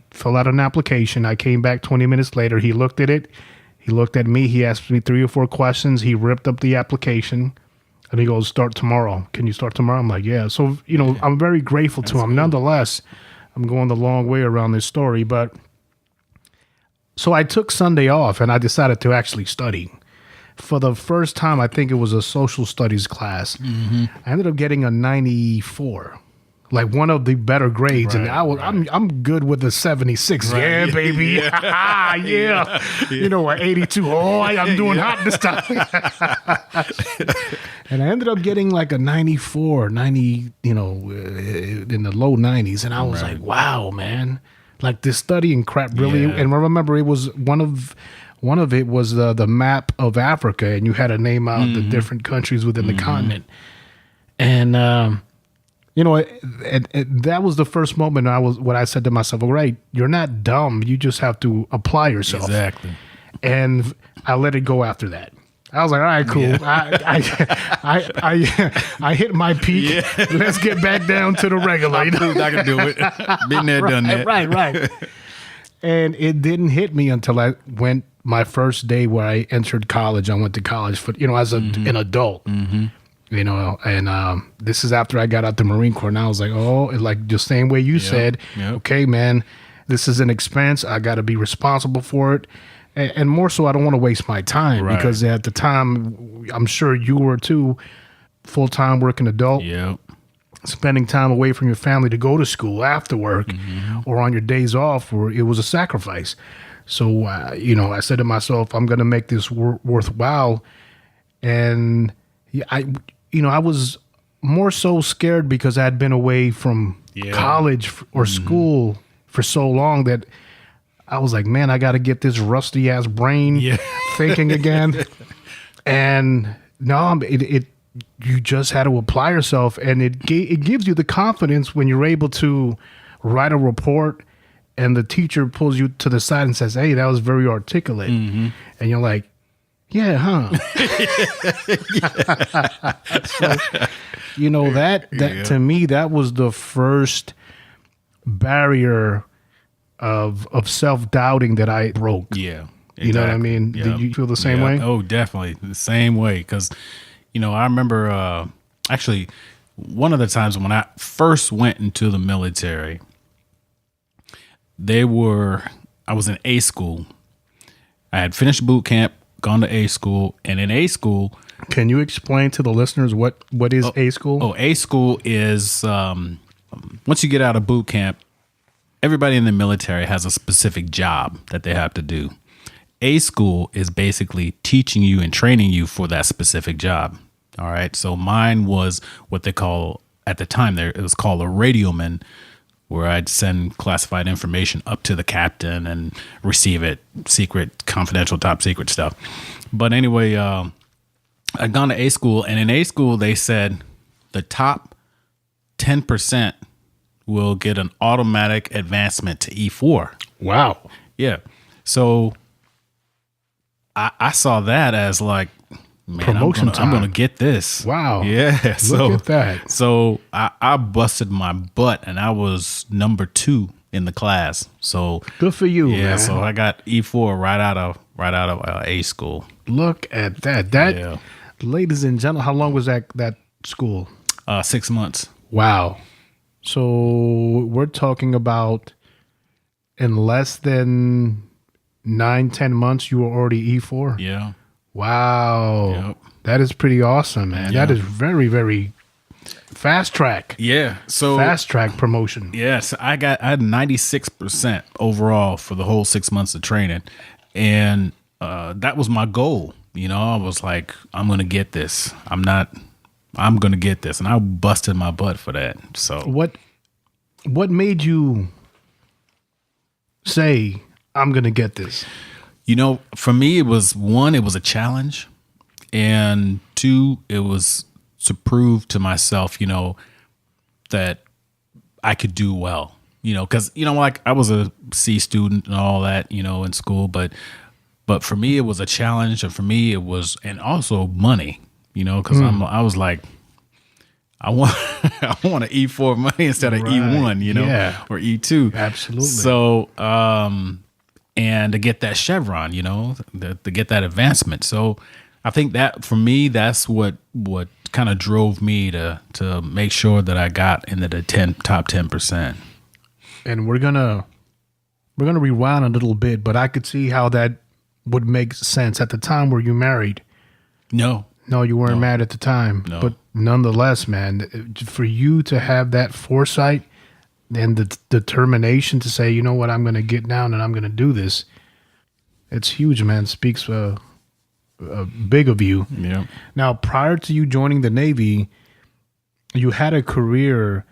[SPEAKER 1] fill out an application. I came back 20 minutes later. He looked at it. He looked at me. He asked me 3 or 4 questions. He ripped up the application, and he goes, start tomorrow. Can you start tomorrow? I'm like, yeah. So, I'm very grateful to him. Cool. Nonetheless, I'm going the long way around this story. But so I took Sunday off, and I decided to actually study. For the first time, I think it was a social studies class. Mm-hmm. I ended up getting a 94, like one of the better grades. Right, and I'm good with the 76. Right. Yeah, baby. Yeah. Yeah. 82. Oh, I'm doing hot this time. And I ended up getting like a 94, 90, in the low 90s. And I was like, wow, man. Like this studying crap really. Yeah. And I remember it was one of it was the map of Africa, and you had to name out the different countries within the continent. And, that was the first moment when I said to myself, all right, you're not dumb. You just have to apply yourself.
[SPEAKER 4] Exactly.
[SPEAKER 1] And I let it go after that. I was like, all right, cool. Yeah. I hit my peak. Yeah. Let's get back down to the regular.
[SPEAKER 4] I can do it. Been there, done that.
[SPEAKER 1] Right. And it didn't hit me until I went my first day where I entered college. I went to college for, as an adult, and this is after I got out the Marine Corps. And I was like, like the same way you said, okay, man, this is an expense. I got to be responsible for it. And more so, I don't want to waste my time because at the time, I'm sure you were too, full-time working adult.
[SPEAKER 4] Yep.
[SPEAKER 1] Spending time away from your family to go to school after work or on your days off, or it was a sacrifice. So, I said to myself, I'm going to make this worthwhile. And I was more so scared because I had been away from college or school for so long that I was like, man, I got to get this rusty ass brain thinking again. And no, you just had to apply yourself, and it gives you the confidence when you're able to write a report and the teacher pulls you to the side and says, hey, that was very articulate. And you're like, yeah, huh? So, that to me, that was the first barrier of self-doubting that I broke.
[SPEAKER 4] Yeah. Exactly.
[SPEAKER 1] You know what I mean? Yep. Did you feel the same way?
[SPEAKER 4] Oh, definitely. The same way. Because, I remember actually one of the times when I first went into the military, I was in A school. I had finished boot camp, gone to A school, and in A school.
[SPEAKER 1] Can you explain to the listeners what is A school?
[SPEAKER 4] Oh, A school is once you get out of boot camp, everybody in the military has a specific job that they have to do. A school is basically teaching you and training you for that specific job. All right. So mine was what they call, at the time there, it was called a radioman, where I'd send classified information up to the captain and receive it, secret, confidential, top secret stuff. But anyway, I'd gone to A school, and in A school, they said the top 10% will get an automatic advancement to E4.
[SPEAKER 1] Wow.
[SPEAKER 4] Yeah. So I saw that as like, man,
[SPEAKER 1] promotion
[SPEAKER 4] I'm going to get this.
[SPEAKER 1] Wow.
[SPEAKER 4] Yeah.
[SPEAKER 1] Look at that.
[SPEAKER 4] So I busted my butt, and I was number 2 in the class. So
[SPEAKER 1] good for you, man.
[SPEAKER 4] So I got E4 right out of A school.
[SPEAKER 1] Look at that. Ladies and gentlemen, how long was that school?
[SPEAKER 4] 6 months.
[SPEAKER 1] Wow. So we're talking about in less than 9-10 months, you were already E4?
[SPEAKER 4] Yeah.
[SPEAKER 1] Wow.
[SPEAKER 4] Yep.
[SPEAKER 1] That is pretty awesome, man.
[SPEAKER 4] Yeah.
[SPEAKER 1] That is very, very fast track.
[SPEAKER 4] Yeah. So
[SPEAKER 1] Fast track promotion.
[SPEAKER 4] yes, I had 96% overall for the whole 6 months of training, and that was my goal. I was like, I'm gonna get this. I'm gonna get this, and I busted my butt for that. So
[SPEAKER 1] What made you say I'm gonna get this?
[SPEAKER 4] For me, it was one, it was a challenge, and two, it was to prove to myself, that I could do well. Because like I was a C student and all that, in school, but for me it was a challenge, and for me it was, and also money, because I was like, I want I want an E4 money instead of
[SPEAKER 1] Right.
[SPEAKER 4] E1,
[SPEAKER 1] Yeah.
[SPEAKER 4] or E2.
[SPEAKER 1] Absolutely.
[SPEAKER 4] So, and to get that chevron, to get that advancement. So, I think that for me, that's what kind of drove me to make sure that I got into the top 10%.
[SPEAKER 1] And we're gonna rewind a little bit, but I could see how that would make sense. At the time, were you married?
[SPEAKER 4] No,
[SPEAKER 1] No, you weren't married at the time.
[SPEAKER 4] No.
[SPEAKER 1] But nonetheless, man, for you to have that foresight and the determination to say, you know what, I'm going to get down and I'm going to do this, it's huge, man. Speaks big of you.
[SPEAKER 4] yeah.
[SPEAKER 1] Now, prior to you joining the Navy, you had a career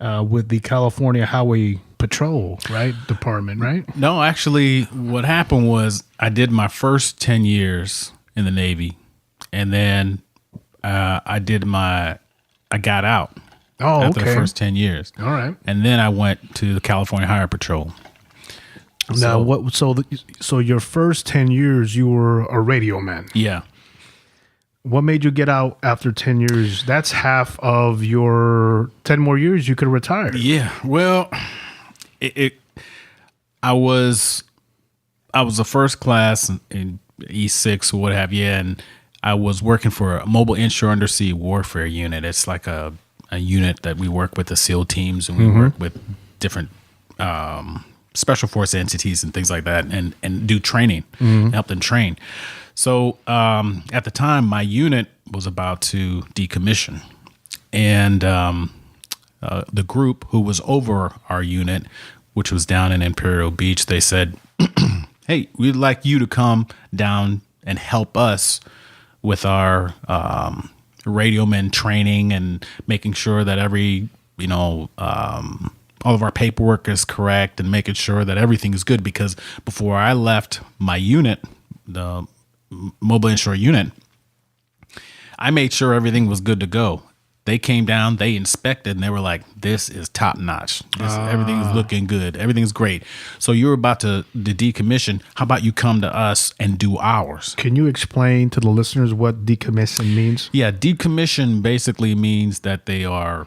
[SPEAKER 1] with the California Highway Patrol, right? Department, right?
[SPEAKER 4] No, actually, what happened was I did my first 10 years in the Navy, and then I got out
[SPEAKER 1] Oh,
[SPEAKER 4] after
[SPEAKER 1] okay.
[SPEAKER 4] the first 10 years.
[SPEAKER 1] All right.
[SPEAKER 4] And then I went to the California Highway Patrol.
[SPEAKER 1] Now, so your first 10 years, you were a radio man.
[SPEAKER 4] Yeah.
[SPEAKER 1] What made you get out after 10 years? That's half of your 10 more years you could retire.
[SPEAKER 4] Yeah. Well, I was a first class in E6 or what have you, and I was working for a mobile inshore undersea warfare unit. It's like a unit that we work with the SEAL teams, and we work with different special force entities and things like that, and do training, help them train. So at the time, my unit was about to decommission, and the group who was over our unit, which was down in Imperial Beach, they said, hey, we'd like you to come down and help us with our radioman training and making sure that all of our paperwork is correct and making sure that everything is good. Because before I left my unit, the mobile inshore unit, I made sure everything was good to go. They came down, they inspected, and they were like, this is top notch. Everything is looking good. Everything's great. So you're about to decommission. How about you come to us and do ours?
[SPEAKER 1] Can you explain to the listeners what decommission means?
[SPEAKER 4] Yeah, decommission basically means that they are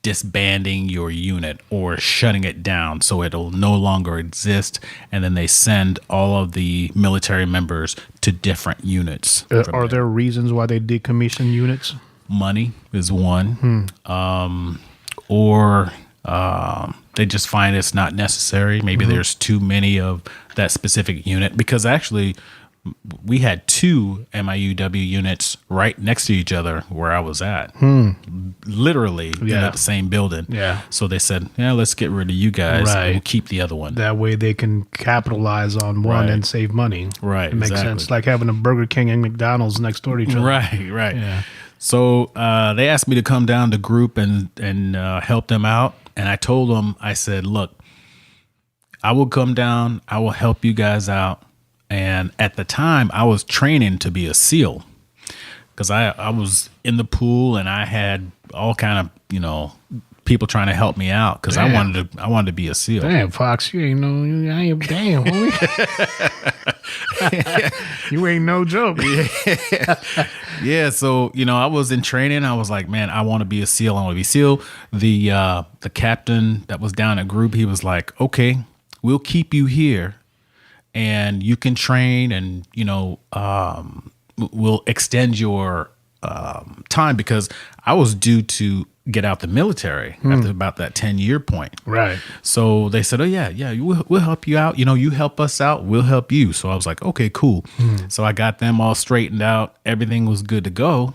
[SPEAKER 4] disbanding your unit or shutting it down so it'll no longer exist, and then they send all of the military members to different units.
[SPEAKER 1] Are there reasons why they decommission units?
[SPEAKER 4] Money is one, or they just find it's not necessary. Maybe there's too many of that specific unit, because actually we had two MIUW units right next to each other where I was at, literally in the same building.
[SPEAKER 1] Yeah.
[SPEAKER 4] So they said, yeah, let's get rid of you guys
[SPEAKER 1] Right.
[SPEAKER 4] and we'll keep the other one.
[SPEAKER 1] That way they can capitalize on one
[SPEAKER 4] Right.
[SPEAKER 1] and save money.
[SPEAKER 4] Right,
[SPEAKER 1] It makes
[SPEAKER 4] exactly.
[SPEAKER 1] sense. Like having a Burger King and McDonald's next door to each other.
[SPEAKER 4] Right.
[SPEAKER 1] Yeah.
[SPEAKER 4] So they asked me to come down to group and help them out. And I told them, I said, look, I will come down. I will help you guys out. And at the time, I was training to be a SEAL, because I was in the pool and I had all kind of, people trying to help me out, because I wanted to be a SEAL.
[SPEAKER 1] Damn, Fox, you ain't damn, homie. You ain't no joke.
[SPEAKER 4] Yeah, so I was in training. I was like, man, I want to be a SEAL. I want to be SEAL. The captain that was down at group, he was like, okay, we'll keep you here, and you can train, and we'll extend your time, because I was due to get out the military after about that 10-year point.
[SPEAKER 1] Right.
[SPEAKER 4] So they said, oh, yeah, we'll help you out. You help us out, we'll help you. So I was like, okay, cool. So I got them all straightened out. Everything was good to go.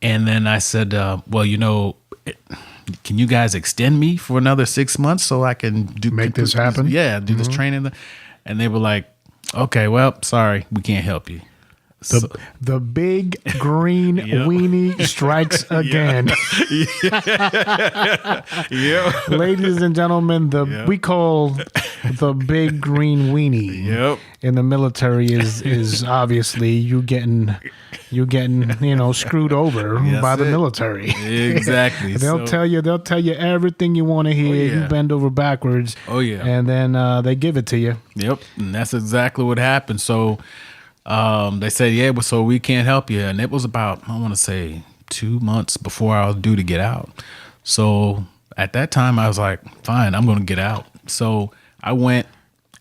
[SPEAKER 4] And then I said, well, can you guys extend me for another 6 months so I can
[SPEAKER 1] Make this happen?
[SPEAKER 4] Do this training. And they were like, okay, well, sorry, we can't help you.
[SPEAKER 1] The big green weenie strikes again.
[SPEAKER 4] Yeah.
[SPEAKER 1] Ladies and gentlemen, we call the big green weenie in the military is obviously you getting screwed over by the military.
[SPEAKER 4] Exactly.
[SPEAKER 1] They'll tell you everything you want to hear. You bend over backwards.
[SPEAKER 4] Oh yeah.
[SPEAKER 1] And then they give it to you.
[SPEAKER 4] Yep. And that's exactly what happened. So they said, so we can't help you. And it was about, I want to say 2 months before I was due to get out. So at that time I was like, fine, I'm going to get out. So I went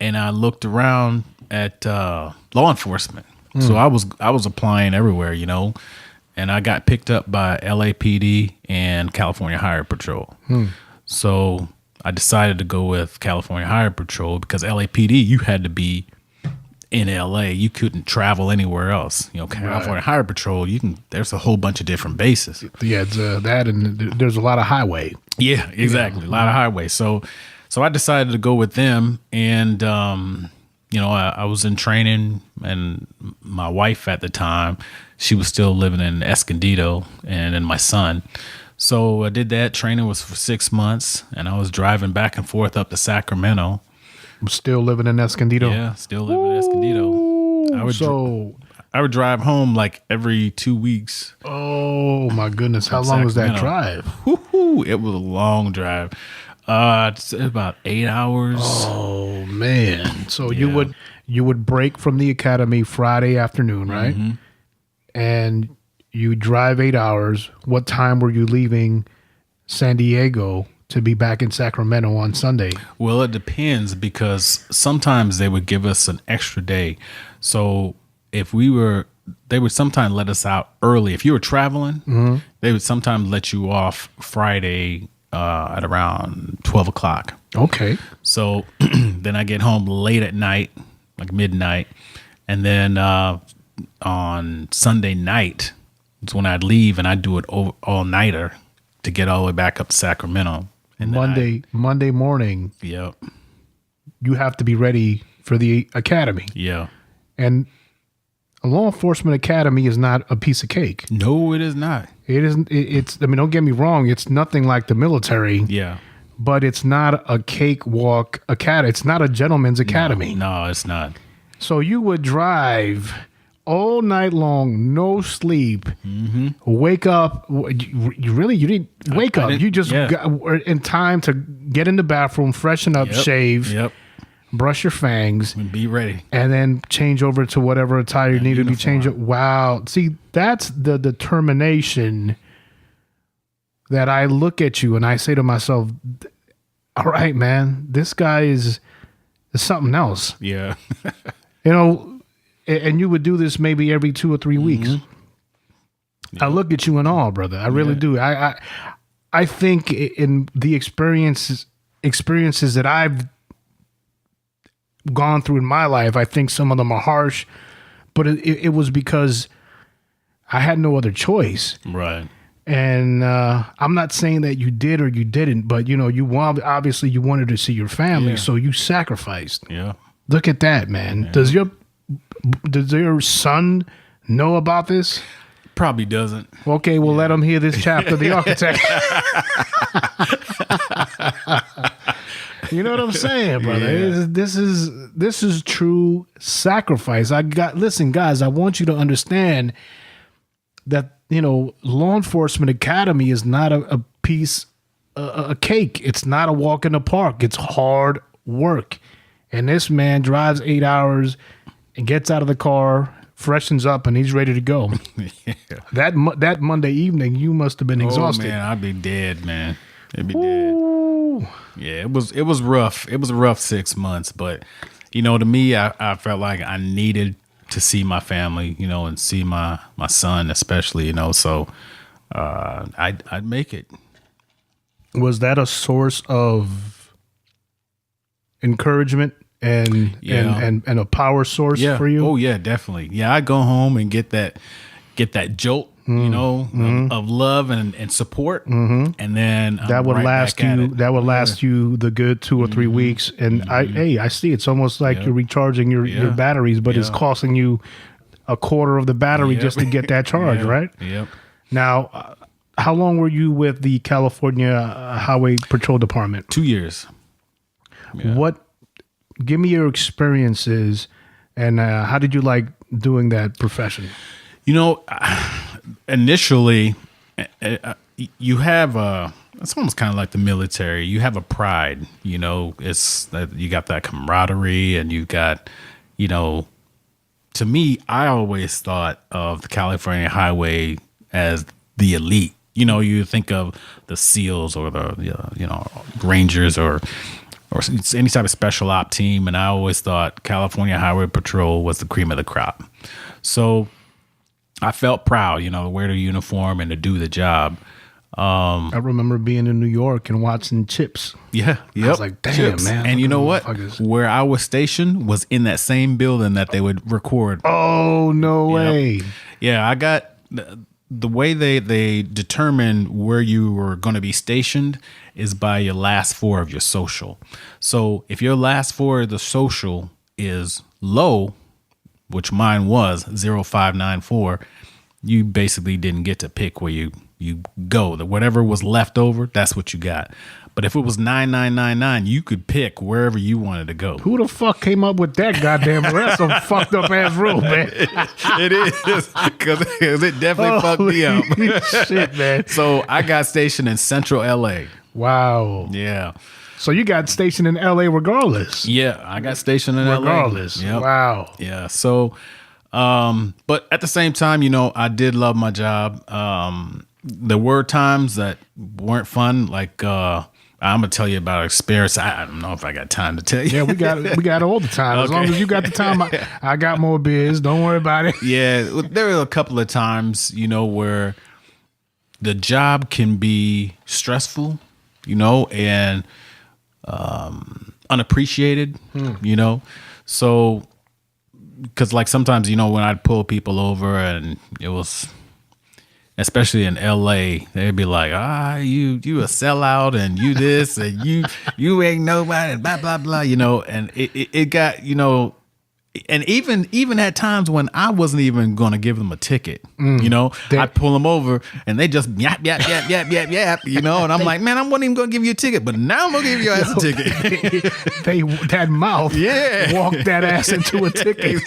[SPEAKER 4] and I looked around at law enforcement. So I was applying everywhere, and I got picked up by LAPD and California Highway Patrol. So I decided to go with California Highway Patrol because LAPD, you had to be in LA. You couldn't travel anywhere else. California Highway Patrol, there's a whole bunch of different bases.
[SPEAKER 1] Yeah, it's that, and there's a lot of highway.
[SPEAKER 4] Yeah, exactly. A lot of highway. So I decided to go with them, and I was in training, and my wife at the time, she was still living in Escondido, and then my son. So I did that. Training was for 6 months, and I was driving back and forth up to Sacramento.
[SPEAKER 1] Still living in Escondido?
[SPEAKER 4] Yeah, still living in Escondido. I would drive home like every 2 weeks.
[SPEAKER 1] Oh my goodness! How long was that drive?
[SPEAKER 4] It was a long drive. It's about 8 hours.
[SPEAKER 1] Oh man! So you would break from the academy Friday afternoon, right? Mm-hmm. And you drive 8 hours. What time were you leaving San Diego to be back in Sacramento on Sunday?
[SPEAKER 4] Well, it depends because sometimes they would give us an extra day. So if they would sometimes let us out early. If you were traveling, they would sometimes let you off Friday at around 12 o'clock.
[SPEAKER 1] Okay.
[SPEAKER 4] So then I get home late at night, like midnight. And then on Sunday night is when I'd leave and I'd do it all-nighter to get all the way back up to Sacramento. And Monday morning,
[SPEAKER 1] you have to be ready for the academy.
[SPEAKER 4] Yeah.
[SPEAKER 1] And a law enforcement academy is not a piece of cake.
[SPEAKER 4] No, it is not.
[SPEAKER 1] It isn't. Don't get me wrong. It's nothing like the military.
[SPEAKER 4] Yeah.
[SPEAKER 1] But it's not a cakewalk academy. It's not a gentleman's academy.
[SPEAKER 4] No, it's not.
[SPEAKER 1] So you would drive all night long, no sleep, wake up. You didn't wake up. You just got in time to get in the bathroom, freshen up, shave, brush your fangs,
[SPEAKER 4] and be ready.
[SPEAKER 1] And then change over to whatever attire you need to be changed. Wow. See, that's the determination that I look at you and I say to myself, all right, man, this guy is something else.
[SPEAKER 4] Yeah.
[SPEAKER 1] And you would do this maybe every 2 or 3 weeks. Yeah. I look at you in awe, brother. I really do. I think in the experiences that I've gone through in my life, I think some of them are harsh, but it was because I had no other choice.
[SPEAKER 4] Right.
[SPEAKER 1] And I'm not saying that you did or you didn't, but obviously you wanted to see your family, so you sacrificed.
[SPEAKER 4] Yeah.
[SPEAKER 1] Look at that, man. Yeah. Does your son know about this?
[SPEAKER 4] Probably doesn't.
[SPEAKER 1] Okay, we'll let him hear this chapter of the Architect. You know what I'm saying, brother? Yeah. This is true sacrifice. Listen, guys, I want you to understand that, law enforcement academy is not a piece, a cake. It's not a walk in the park. It's hard work. And this man drives 8 hours and gets out of the car, freshens up, and he's ready to go. That Monday evening, you must have been exhausted.
[SPEAKER 4] Oh man, I'd be dead, man. I'd be dead. Yeah, it was rough. It was a rough 6 months, but to me, I felt like I needed to see my family, and see my son especially, So I'd make it.
[SPEAKER 1] Was that a source of encouragement and a power source for you?
[SPEAKER 4] Oh yeah, definitely. Yeah, I go home and get that jolt, of love and support, and then
[SPEAKER 1] That would last you. That would last you the good 2 or 3 weeks. And I see. It's almost like you're recharging your batteries, but it's costing you a quarter of the battery just to get that charge, right?
[SPEAKER 4] Yep.
[SPEAKER 1] Now, how long were you with the California Highway Patrol Department?
[SPEAKER 4] 2 years. Yeah.
[SPEAKER 1] Give me your experiences, and how did you like doing that profession?
[SPEAKER 4] Initially, you have it's almost kind of like the military. You have a pride, it's that you got that camaraderie, and you got, to me, I always thought of the California Highway as the elite. You think of the SEALs or the Rangers or any type of special op team, and I always thought California Highway Patrol was the cream of the crop. So I felt proud, to wear the uniform and to do the job.
[SPEAKER 1] I remember being in New York and watching Chips.
[SPEAKER 4] Yeah,
[SPEAKER 1] I was like, damn,
[SPEAKER 4] Chips.
[SPEAKER 1] man.
[SPEAKER 4] And you know what? Where I was stationed was in that same building that they would record.
[SPEAKER 1] Oh, no way.
[SPEAKER 4] Yeah, I got the way they determine where you were going to be stationed is by your last 4 of your social. So if your last 4 of the social is low, which mine was 0594, you basically didn't get to pick where you go. Whatever was left over, that's what you got. But if it was 9999, you could pick wherever you wanted to go.
[SPEAKER 1] Who the fuck came up with that goddamn rule? That's some fucked up ass rule, man.
[SPEAKER 4] It is, because it definitely fucked me up.
[SPEAKER 1] Shit, man.
[SPEAKER 4] So I got stationed in Central LA.
[SPEAKER 1] Wow.
[SPEAKER 4] Yeah.
[SPEAKER 1] So you got stationed in LA regardless.
[SPEAKER 4] Yeah, I got stationed in
[SPEAKER 1] regardless.
[SPEAKER 4] LA. Yep.
[SPEAKER 1] Wow.
[SPEAKER 4] Yeah. So, but at the same time, I did love my job. There were times that weren't fun. Like, I'm gonna tell you about an experience. I don't know if I got time to tell you.
[SPEAKER 1] Yeah, we got all the time. As long as you got the time, I got more biz. Don't worry about it.
[SPEAKER 4] Yeah, there were a couple of times, where the job can be stressful, and unappreciated, So, because like sometimes, when I'd pull people over and it was, especially in LA, they'd be like, you a sellout and you this and you ain't nobody, blah, blah, blah, and it got, and even at times when I wasn't even going to give them a ticket, I'd pull them over and they just yap, yap, yap, yap, yap, yap, and I'm like, man, I wasn't even going to give you a ticket, but now I'm going to give your ass a ticket.
[SPEAKER 1] That mouth walked that ass into a ticket.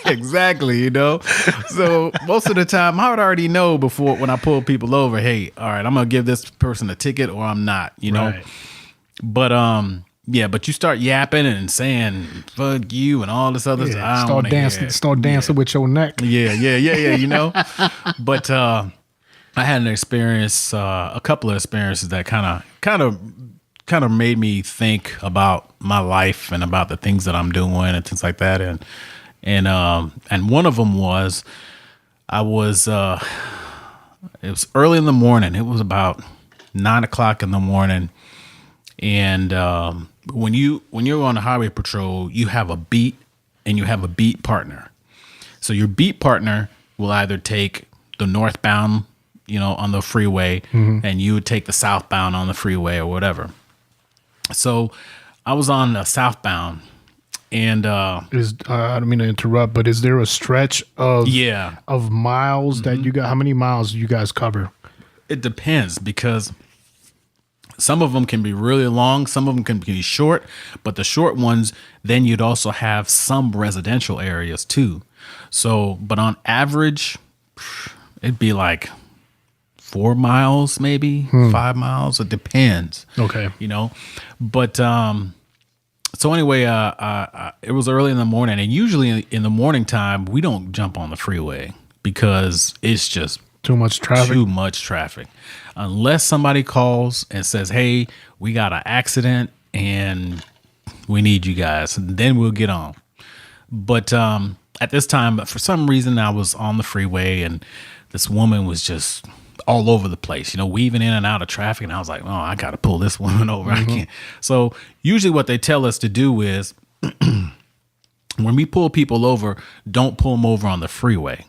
[SPEAKER 4] Exactly, So most of the time I would already know before when I pull people over, hey, all right, I'm going to give this person a ticket or I'm not,
[SPEAKER 1] Right.
[SPEAKER 4] But, yeah, but you start yapping and saying "fuck you" and all this other stuff.
[SPEAKER 1] Start dancing with your neck.
[SPEAKER 4] Yeah. But I had an experience, a couple of experiences that kind of made me think about my life and about the things that I'm doing and things like that. And one of them was it was early in the morning. It was about 9:00 in the morning, and when you're on the highway patrol, you have a beat and you have a beat partner. So your beat partner will either take the northbound, on the freeway, and you would take the southbound on the freeway or whatever. So I was on the southbound, and I
[SPEAKER 1] don't mean to interrupt, but is there a stretch of miles that you got? How many miles do you guys cover?
[SPEAKER 4] It depends, because some of them can be really long. Some of them can be short, but the short ones, then you'd also have some residential areas too. So, but on average, it'd be like 4 miles, maybe 5 miles. It depends.
[SPEAKER 1] Okay.
[SPEAKER 4] But, so anyway, it was early in the morning, and usually in the morning time, we don't jump on the freeway because it's just
[SPEAKER 1] too much
[SPEAKER 4] traffic. Unless somebody calls and says, hey, we got an accident and we need you guys, and then we'll get on. But at this time, for some reason, I was on the freeway, and this woman was just all over the place, weaving in and out of traffic. And I was like, oh, I got to pull this woman over. I can't. So usually what they tell us to do is when we pull people over, don't pull them over on the freeway,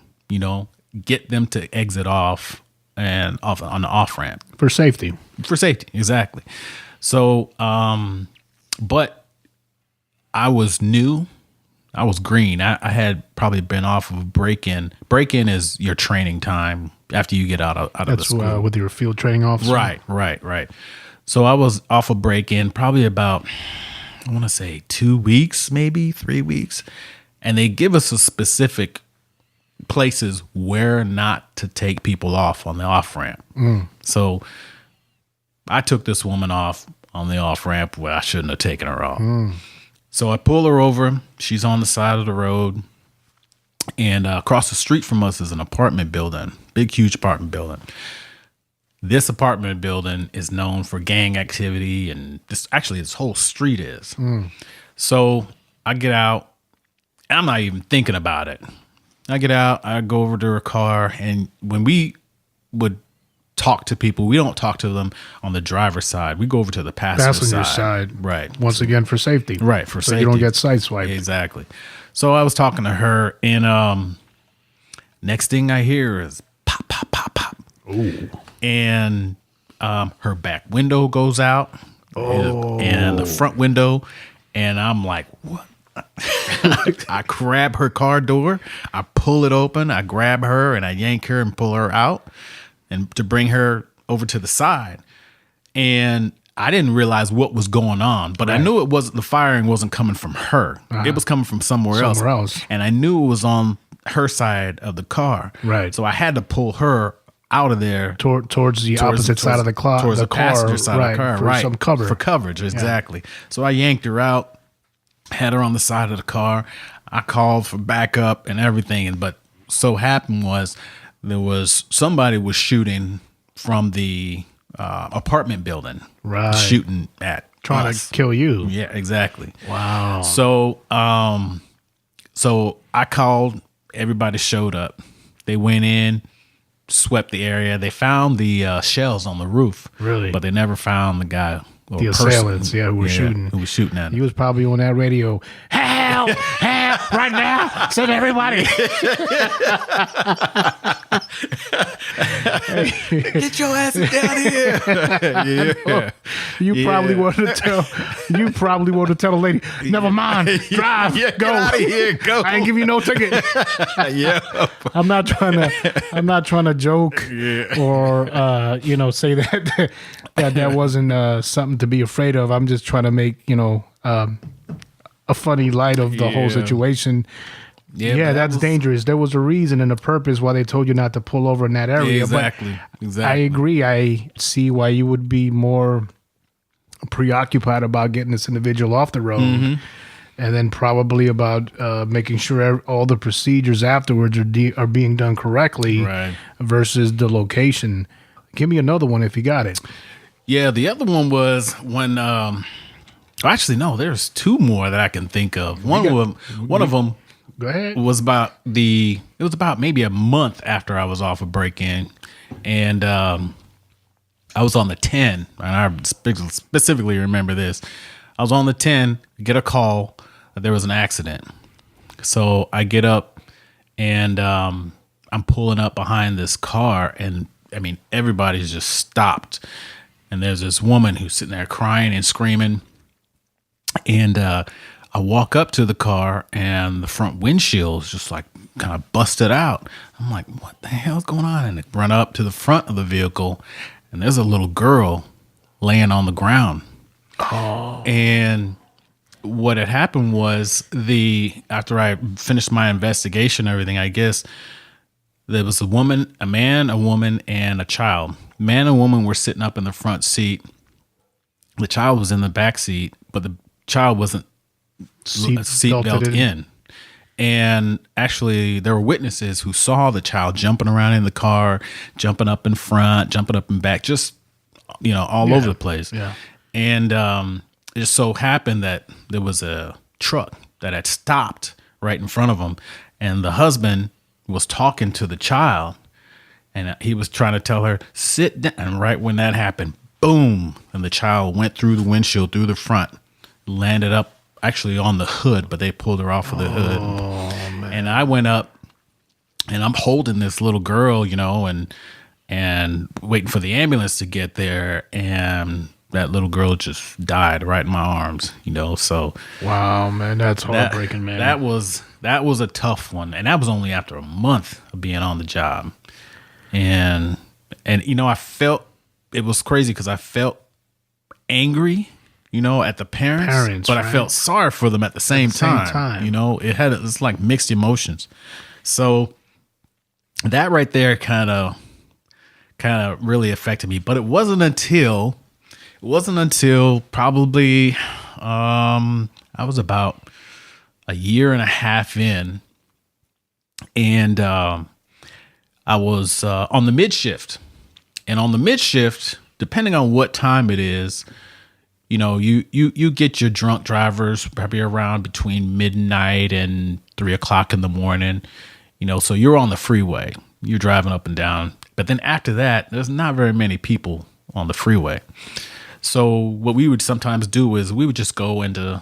[SPEAKER 4] get them to exit off and off on the off ramp.
[SPEAKER 1] For safety.
[SPEAKER 4] For safety. Exactly. So, but I was new. I was green. I had probably been off of break-in. Break-in is your training time after you get out of the school.
[SPEAKER 1] That's with your field training officer?
[SPEAKER 4] Right. So I was off of break-in probably about, I want to say 2 weeks, maybe 3 weeks. And they give us a specific places where not to take people off on the off-ramp. So I took this woman off on the off-ramp where I shouldn't have taken her off. So I pull her over. She's on the side of the road. And across the street from us is an apartment building, big, huge apartment building. This apartment building is known for gang activity, and this whole street is. So I get out. I'm not even thinking about it. I get out. I go over to her car, and when we would talk to people, we don't talk to them on the driver's side. We go over to the passenger side. Right.
[SPEAKER 1] Once again, for safety.
[SPEAKER 4] Right, for
[SPEAKER 1] so
[SPEAKER 4] safety.
[SPEAKER 1] You don't get sideswiped.
[SPEAKER 4] Exactly. So I was talking to her, and next thing I hear is pop, pop, pop, pop.
[SPEAKER 1] Ooh.
[SPEAKER 4] And her back window goes out, and the front window, and I'm like, what? I grab her car door, I pull it open, I grab her, and I yank her and pull her out, and to bring her over to the side. And I didn't realize what was going on, but I knew the firing wasn't coming from her. It was coming from somewhere else. And I knew it was on her side of the car.
[SPEAKER 1] Right.
[SPEAKER 4] So I had to pull her out of there
[SPEAKER 1] towards the opposite side of the car,
[SPEAKER 4] towards the passenger side of the car,
[SPEAKER 1] for some cover.
[SPEAKER 4] For coverage, exactly. So I yanked her out, had her on the side of the car. I called for backup and everything, but so happened was there was somebody was shooting from the apartment building, shooting at
[SPEAKER 1] trying
[SPEAKER 4] us.
[SPEAKER 1] to kill you.
[SPEAKER 4] Yeah, exactly.
[SPEAKER 1] Wow.
[SPEAKER 4] So, so I called. Everybody showed up. They went in, swept the area. They found the shells on the roof.
[SPEAKER 1] Really?
[SPEAKER 4] But they never found the guy.
[SPEAKER 1] The assailants, who were shooting.
[SPEAKER 4] Who was shooting at him.
[SPEAKER 1] He was probably on that radio. Help! Help! Right now! Send everybody!
[SPEAKER 4] Get your ass down here! Yeah.
[SPEAKER 1] You probably want to tell. You probably want to tell the lady. Never mind. Drive.
[SPEAKER 4] Yeah,
[SPEAKER 1] go.
[SPEAKER 4] Get out of here. Go.
[SPEAKER 1] I ain't give you no ticket.
[SPEAKER 4] Yeah.
[SPEAKER 1] I'm not trying to joke or say that wasn't something to be afraid of. I'm just trying to make a funny light of the whole situation. Yeah, that's dangerous. There was a reason and a purpose why they told you not to pull over in that area.
[SPEAKER 4] Exactly.
[SPEAKER 1] I agree. I see why you would be more preoccupied about getting this individual off the road. Mm-hmm. And then probably about making sure all the procedures afterwards are being done correctly versus the location. Give me another one if you got it.
[SPEAKER 4] Yeah, the other one was when actually no, there's two more that I can think of. One of them
[SPEAKER 1] go ahead.
[SPEAKER 4] Was about maybe a month after I was off of break-in, and I was on the 10, and I specifically remember this. I was on the 10, get a call that there was an accident. So I get up and I'm pulling up behind this car, and I mean everybody's just stopped. And there's this woman who's sitting there crying and screaming. And I walk up to the car, and the front windshield is just like kind of busted out. I'm like, what the hell's going on? And I run up to the front of the vehicle, and there's a little girl laying on the ground. Oh. And what had happened was after I finished my investigation and everything, I guess there was a man, a woman, and a child. Man and woman were sitting up in the front seat. The child was in the back seat, but the child wasn't seat belted in. And actually, there were witnesses who saw the child jumping around in the car, jumping up in front, jumping up and back, just all over the place. Yeah. And it just so happened that there was a truck that had stopped right in front of them, and the husband was talking to the child, And he was trying to tell her, sit down. And right when that happened, boom. And the child went through the windshield, through the front, landed up actually on the hood, but they pulled her off of the hood. Man. And I went up and I'm holding this little girl, you know, and waiting for the ambulance to get there. And that little girl just died right in my arms, you know. So
[SPEAKER 1] wow, man, that's heartbreaking, man.
[SPEAKER 4] That was a tough one. And that was only after a month of being on the job. And you know, I felt, it was crazy because I felt angry, you know, at the parents, but right? I felt sorry for them at the same time. You know, it's like mixed emotions. So that right there kind of really affected me. But it wasn't until probably I was about a year and a half in, and I was on the mid shift. And on the mid shift, depending on what time it is, you know, you get your drunk drivers probably around between midnight and 3 o'clock in the morning, you know, so you're on the freeway, you're driving up and down. But then after that, there's not very many people on the freeway. So what we would sometimes do is we would just go into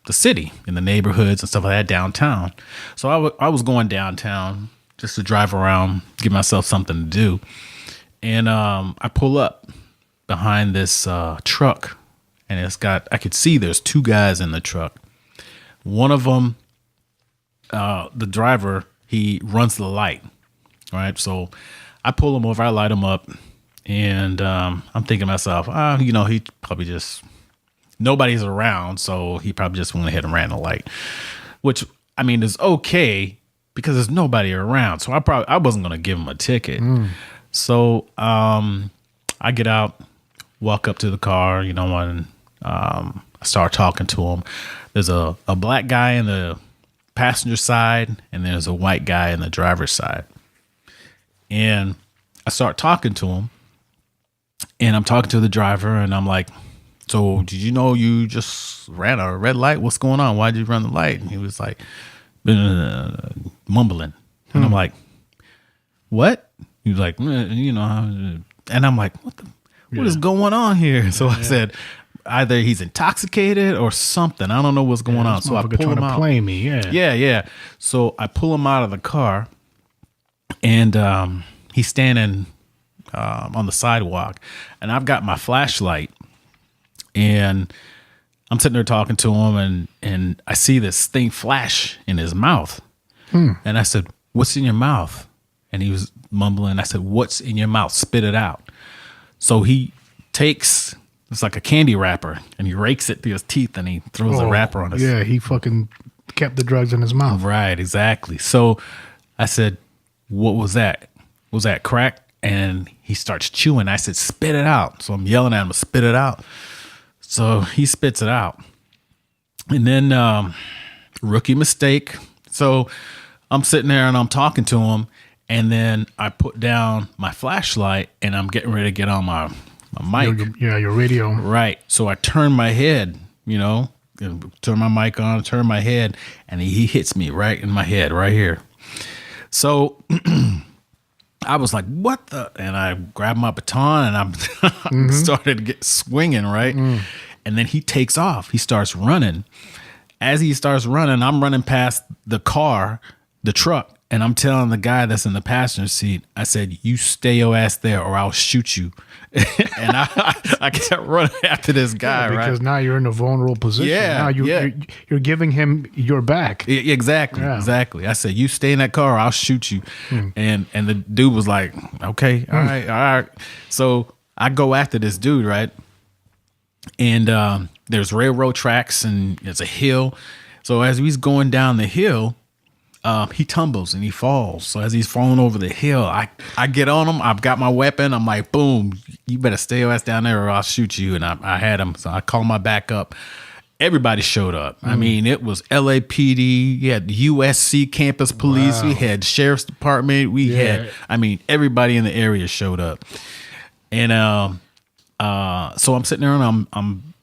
[SPEAKER 4] the city, in the neighborhoods and stuff like that, downtown. So I was going downtown just to drive around, give myself something to do. And I pull up behind this truck, and I could see there's two guys in the truck. One of them, the driver, he runs the light, right? So I pull him over, I light him up, and I'm thinking to myself, you know, he probably just, nobody's around, so he probably just went ahead and ran the light, which, I mean, is okay because there's nobody around. So I wasn't going to give him a ticket. So I get out, walk up to the car, you know, and I start talking to him. There's a black guy in the passenger side, and there's a white guy in the driver's side. And I start talking to him, and I'm talking to the driver, and I'm like, so did you know you just ran a red light? What's going on? Why did you run the light? And he was like, mumbling. And I'm like, what? He was like, you know, and I'm like, what is going on here? So I said, either he's intoxicated or something. I don't know what's going on. So I pull him out.
[SPEAKER 1] Play me,
[SPEAKER 4] yeah. So I pull him out of the car, and he's standing on the sidewalk, and I've got my flashlight, and I'm sitting there talking to him, and I see this thing flash in his mouth, and I said, "What's in your mouth?" And he was mumbling. I said, "What's in your mouth? Spit it out." So he takes, it's like a candy wrapper, and he rakes it through his teeth, and he throws the wrapper on his.
[SPEAKER 1] Yeah, he fucking kept the drugs in his mouth.
[SPEAKER 4] Right, exactly. So I said, "What was that? Was that crack?" And he starts chewing. I said, "Spit it out." So I'm yelling at him to spit it out. So he spits it out. And then rookie mistake. So I'm sitting there and I'm talking to him. And then I put down my flashlight, and I'm getting ready to get on my mic.
[SPEAKER 1] Your radio.
[SPEAKER 4] Right. So I turn my head, you know, turn my mic on, turn my head, and he hits me right in my head, right here. So I was like, what the? And I grabbed my baton, and I started to get swinging, right? And then he takes off. He starts running. As he starts running, I'm running past the car, the truck. And I'm telling the guy that's in the passenger seat, I said, "You stay your ass there or I'll shoot you." And I kept running after this guy, right?
[SPEAKER 1] Because now you're in a vulnerable position.
[SPEAKER 4] Yeah,
[SPEAKER 1] now you're giving him your back.
[SPEAKER 4] Exactly. I said, "You stay in that car or I'll shoot you." And the dude was like, "Okay, all right." So I go after this dude, right? And there's railroad tracks, and there's a hill. So as he's going down the hill, he tumbles and he falls. So as he's falling over the hill, I get on him. I've got my weapon. I'm like, boom, you better stay your ass down there or I'll shoot you. And I had him. So I called my backup. Everybody showed up. I mean, it was LAPD. You had USC campus police. Wow. We had sheriff's department. We had, I mean, everybody in the area showed up. And so I'm sitting there and I'm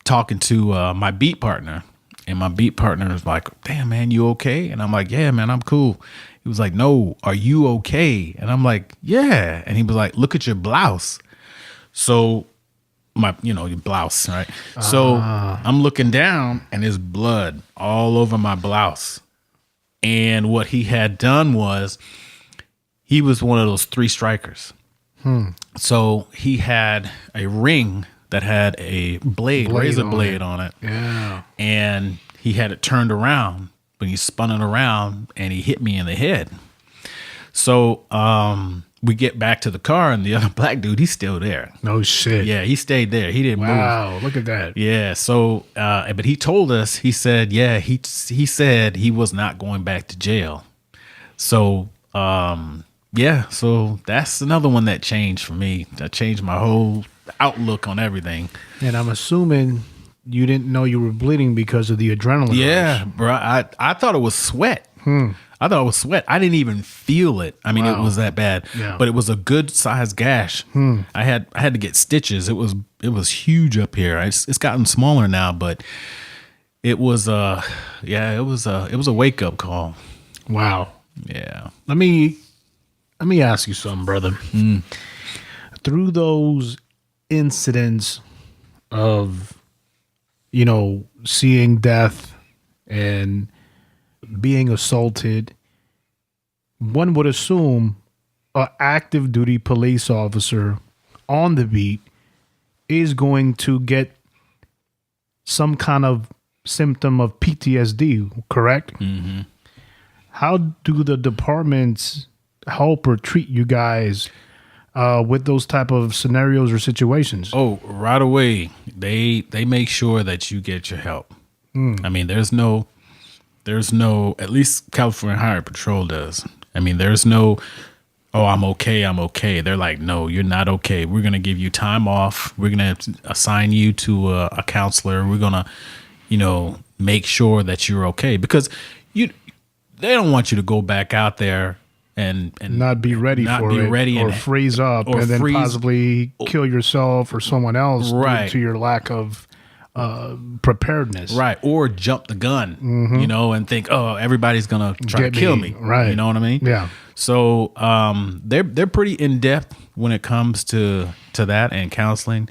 [SPEAKER 4] talking to my beat partner. And my beat partner was like, damn, man, you okay? And I'm like, yeah, man, I'm cool. He was like, no, are you okay? And I'm like, yeah. And he was like, look at your blouse. So your blouse, right? So I'm looking down and there's blood all over my blouse. And what he had done was he was one of those 3 strikers. So he had a ring that had a razor blade on it.
[SPEAKER 1] Yeah.
[SPEAKER 4] And he had it turned around, but he spun it around and he hit me in the head. So we get back to the car and the other black dude, he's still there.
[SPEAKER 1] No shit.
[SPEAKER 4] Yeah, he stayed there. He didn't move.
[SPEAKER 1] Wow, look at that.
[SPEAKER 4] Yeah. So, but he told us, he said, yeah, he said he was not going back to jail. So, yeah, so that's another one that changed for me. That changed my whole outlook on everything.
[SPEAKER 1] And I'm assuming you didn't know you were bleeding because of the adrenaline
[SPEAKER 4] Yeah,
[SPEAKER 1] rush.
[SPEAKER 4] bro. I thought it was sweat. I thought it was sweat. I didn't even feel it. I mean, It was that bad.
[SPEAKER 1] Yeah.
[SPEAKER 4] But it was a good sized gash. I had to get stitches. It was huge up here. It's gotten smaller now, but it was it was a wake up call.
[SPEAKER 1] Wow.
[SPEAKER 4] Yeah.
[SPEAKER 1] Let me ask you something, brother. Through those incidents of, seeing death and being assaulted, one would assume an active duty police officer on the beat is going to get some kind of symptom of PTSD, correct? Mm-hmm. How do the departments help or treat you guys with those type of scenarios or situations?
[SPEAKER 4] Oh, right away. They make sure that you get your help. I mean, there's no, at least California Highway Patrol does. I mean, there's no, oh, I'm okay. They're like, no, you're not okay. We're going to give you time off. We're going to assign you to a counselor. We're going to, make sure that you're okay, because they don't want you to go back out there and
[SPEAKER 1] not be ready for it, or freeze up and then possibly kill yourself or someone else due to your lack of preparedness.
[SPEAKER 4] Right. Or jump the gun, and think, oh, everybody's going to try to kill me.
[SPEAKER 1] Right.
[SPEAKER 4] You know what I mean?
[SPEAKER 1] Yeah.
[SPEAKER 4] So they're pretty in depth when it comes to that and counseling.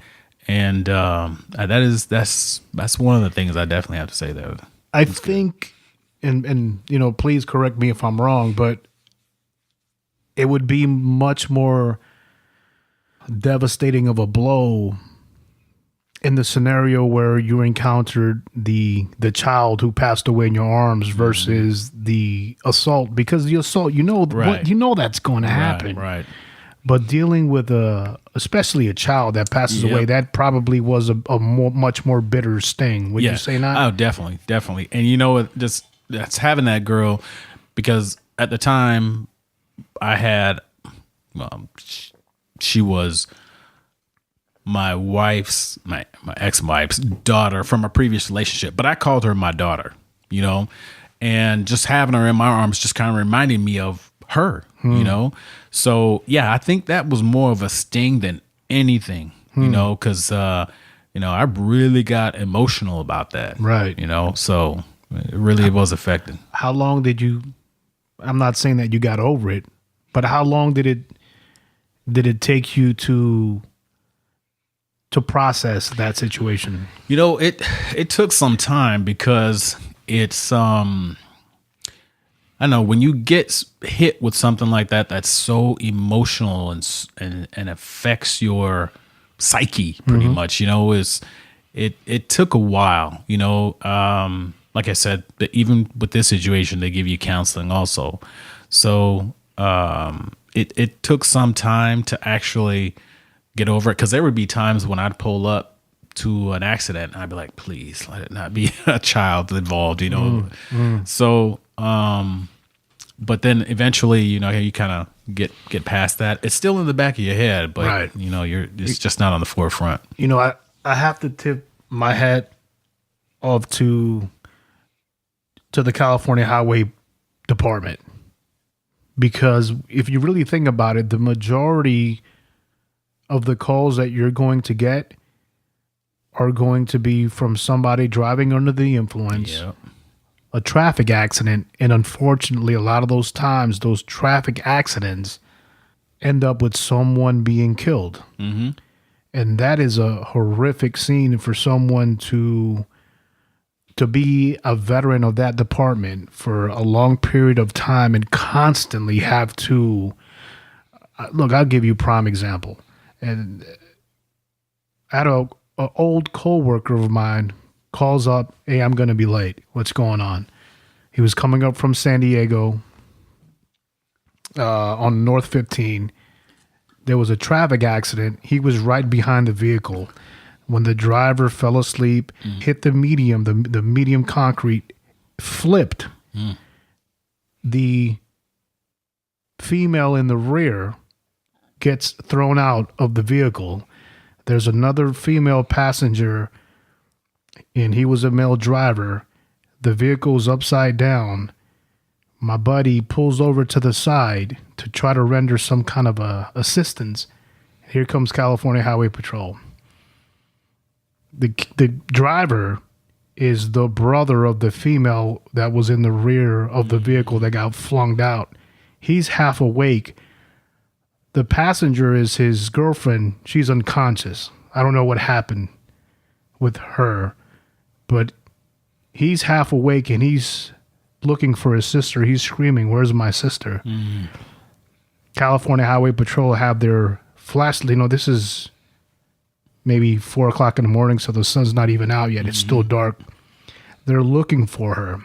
[SPEAKER 4] And that's one of the things I definitely have to say there.
[SPEAKER 1] I think, and please correct me if I'm wrong, but it would be much more devastating of a blow in the scenario where you encountered the child who passed away in your arms versus the assault, because the assault, that's going to happen.
[SPEAKER 4] Right.
[SPEAKER 1] But dealing with especially a child that passes away, that probably was a much more bitter sting. Would you say not?
[SPEAKER 4] Oh, definitely. And that's having that girl, because at the time I had, she was my ex-wife's daughter from a previous relationship, but I called her my daughter, and just having her in my arms just kind of reminded me of her, So yeah, I think that was more of a sting than anything, because I really got emotional about that,
[SPEAKER 1] right?
[SPEAKER 4] So it really was affecting.
[SPEAKER 1] How long did you? I'm not saying that you got over it, but how long did it take you to process that situation?
[SPEAKER 4] It took some time, because it's I know when you get hit with something like that, that's so emotional and affects your psyche pretty much, it took a while, like I said, even with this situation, they give you counseling also. So, it took some time to actually get over it. 'Cause there would be times when I'd pull up to an accident and I'd be like, please let it not be a child involved, So, but then eventually, you kind of get past that. It's still in the back of your head, but
[SPEAKER 1] right.
[SPEAKER 4] It's just not on the forefront.
[SPEAKER 1] I have to tip my hat off to the California Highway Department, because if you really think about it, the majority of the calls that you're going to get are going to be from somebody driving under the influence,
[SPEAKER 4] Yep.
[SPEAKER 1] a traffic accident, and unfortunately, a lot of those times, those traffic accidents end up with someone being killed.
[SPEAKER 4] Mm-hmm.
[SPEAKER 1] And that is a horrific scene for someone to be a veteran of that department for a long period of time and constantly have to look. I'll give you a prime example. And I had a old coworker of mine calls up, "Hey, I'm going to be late. What's going on?" He was coming up from San Diego on North 15. There was a traffic accident. He was right behind the vehicle. When the driver fell asleep, hit the medium, the medium concrete, flipped. The female in the rear gets thrown out of the vehicle. There's another female passenger, and he was a male driver. The vehicle's upside down. My buddy pulls over to the side to try to render some kind of assistance. Here comes California Highway Patrol. The driver is the brother of the female that was in the rear of the vehicle that got flung out. He's half awake. The passenger is his girlfriend. She's unconscious. I don't know what happened with her, but he's half awake and he's looking for his sister. He's screaming, "Where's my sister?" California Highway Patrol have their flash. This is maybe 4 o'clock in the morning, so the sun's not even out yet. It's still dark. They're looking for her.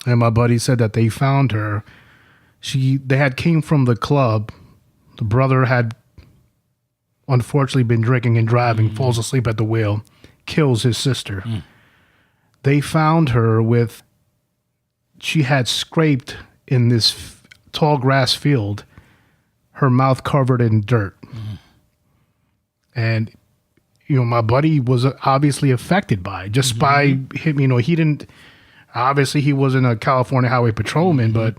[SPEAKER 1] And my buddy said that they found her. They had came from the club. The brother had unfortunately been drinking and driving, falls asleep at the wheel, kills his sister. They found her she had scraped in this tall grass field, her mouth covered in dirt. And, my buddy was obviously affected by it, just by him. He didn't, obviously he wasn't a California Highway Patrolman, but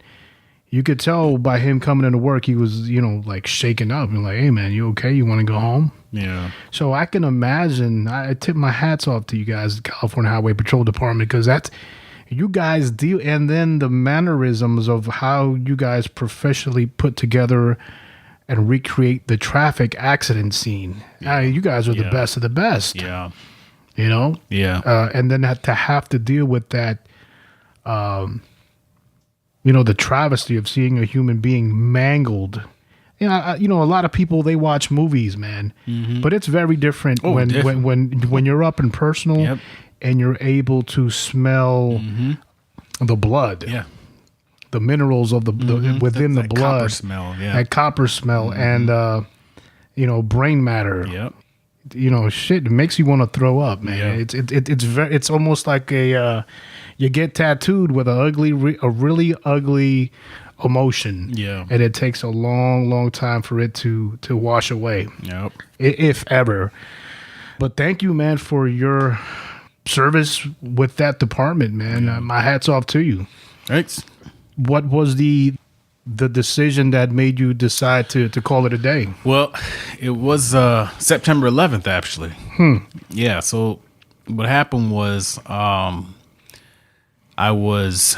[SPEAKER 1] you could tell by him coming into work, he was, like shaken up and like, "Hey man, you okay? You want to go home?"
[SPEAKER 4] Yeah.
[SPEAKER 1] So I can imagine, I tip my hats off to you guys, the California Highway Patrol Department, because that's, you guys deal, and then the mannerisms of how you guys professionally put together and recreate the traffic accident scene. You guys are the best of the best.
[SPEAKER 4] Yeah.
[SPEAKER 1] Yeah. And then to have to deal with that, the travesty of seeing a human being mangled. A lot of people, they watch movies, man, but it's very different when you're up and personal and you're able to smell the blood. Yeah. The minerals of within the blood,
[SPEAKER 4] copper smell,
[SPEAKER 1] that copper smell, and brain matter.
[SPEAKER 4] Yep.
[SPEAKER 1] Shit, it makes you want to throw up, man. Yeah. It's almost like you get tattooed with a really ugly emotion.
[SPEAKER 4] Yeah.
[SPEAKER 1] And it takes a long, long time for it to wash away.
[SPEAKER 4] Yep.
[SPEAKER 1] If ever. But thank you, man, for your service with that department, man. My hat's off to you.
[SPEAKER 4] Thanks.
[SPEAKER 1] What was the decision that made you decide to call it a day?
[SPEAKER 4] Well, it was September 11th, actually. Yeah. So what happened was, I was,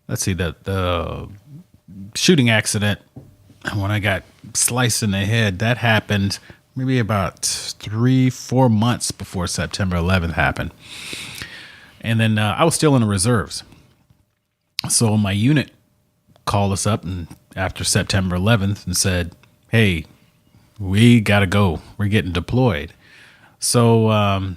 [SPEAKER 4] the shooting accident when I got sliced in the head, that happened maybe about 3-4 months before September 11th happened. And then I was still in the reserves. So my unit called us up and after September 11th and said, "Hey, we got to go. We're getting deployed." So, I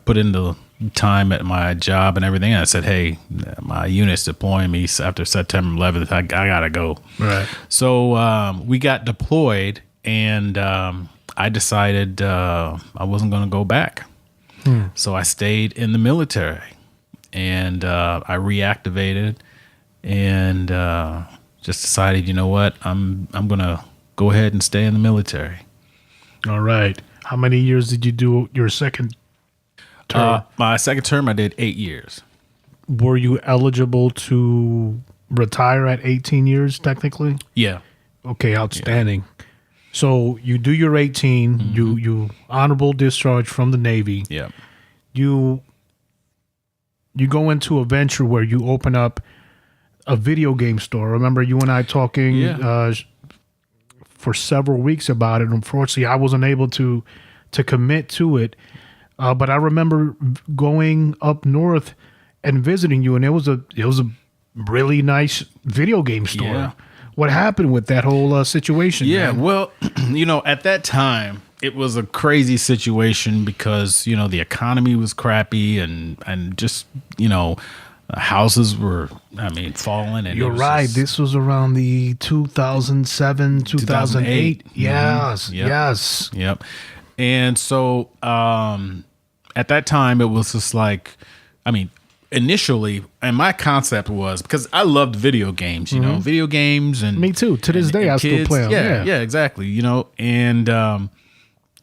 [SPEAKER 4] put in the time at my job and everything. And I said, "Hey, my unit's deploying me after September 11th. I got to go."
[SPEAKER 1] Right.
[SPEAKER 4] So we got deployed and I decided I wasn't going to go back. So I stayed in the military. And I reactivated and just decided, you know what, I'm gonna go ahead and stay in the military.
[SPEAKER 1] All right. How many years did you do your second term?
[SPEAKER 4] My second term, I did 8 years.
[SPEAKER 1] Were you eligible to retire at 18 years, technically?
[SPEAKER 4] Yeah.
[SPEAKER 1] Okay, outstanding. So you do your 18,
[SPEAKER 4] Mm-hmm.
[SPEAKER 1] you honorable discharge from the Navy.
[SPEAKER 4] Yeah.
[SPEAKER 1] You go into a venture where you open up a video game store. Remember you and I talking
[SPEAKER 4] Yeah.
[SPEAKER 1] For several weeks about it. Unfortunately, I wasn't able to commit to it. But I remember going up north and visiting you, and it was a really nice video game store.
[SPEAKER 4] Yeah.
[SPEAKER 1] What happened with that whole situation?
[SPEAKER 4] Yeah,
[SPEAKER 1] man?
[SPEAKER 4] well, at that time, it was a crazy situation because, the economy was crappy and just, houses were, falling. And
[SPEAKER 1] You're right. This was around the 2007, 2008. Yes,
[SPEAKER 4] Yep.
[SPEAKER 1] yes.
[SPEAKER 4] Yep. And so at that time, it was just like, initially, and my concept was because I loved video games, video games, and
[SPEAKER 1] Me too. To this day,
[SPEAKER 4] and
[SPEAKER 1] I still
[SPEAKER 4] kids.
[SPEAKER 1] play 'em.
[SPEAKER 4] Yeah,
[SPEAKER 1] Yeah.
[SPEAKER 4] exactly.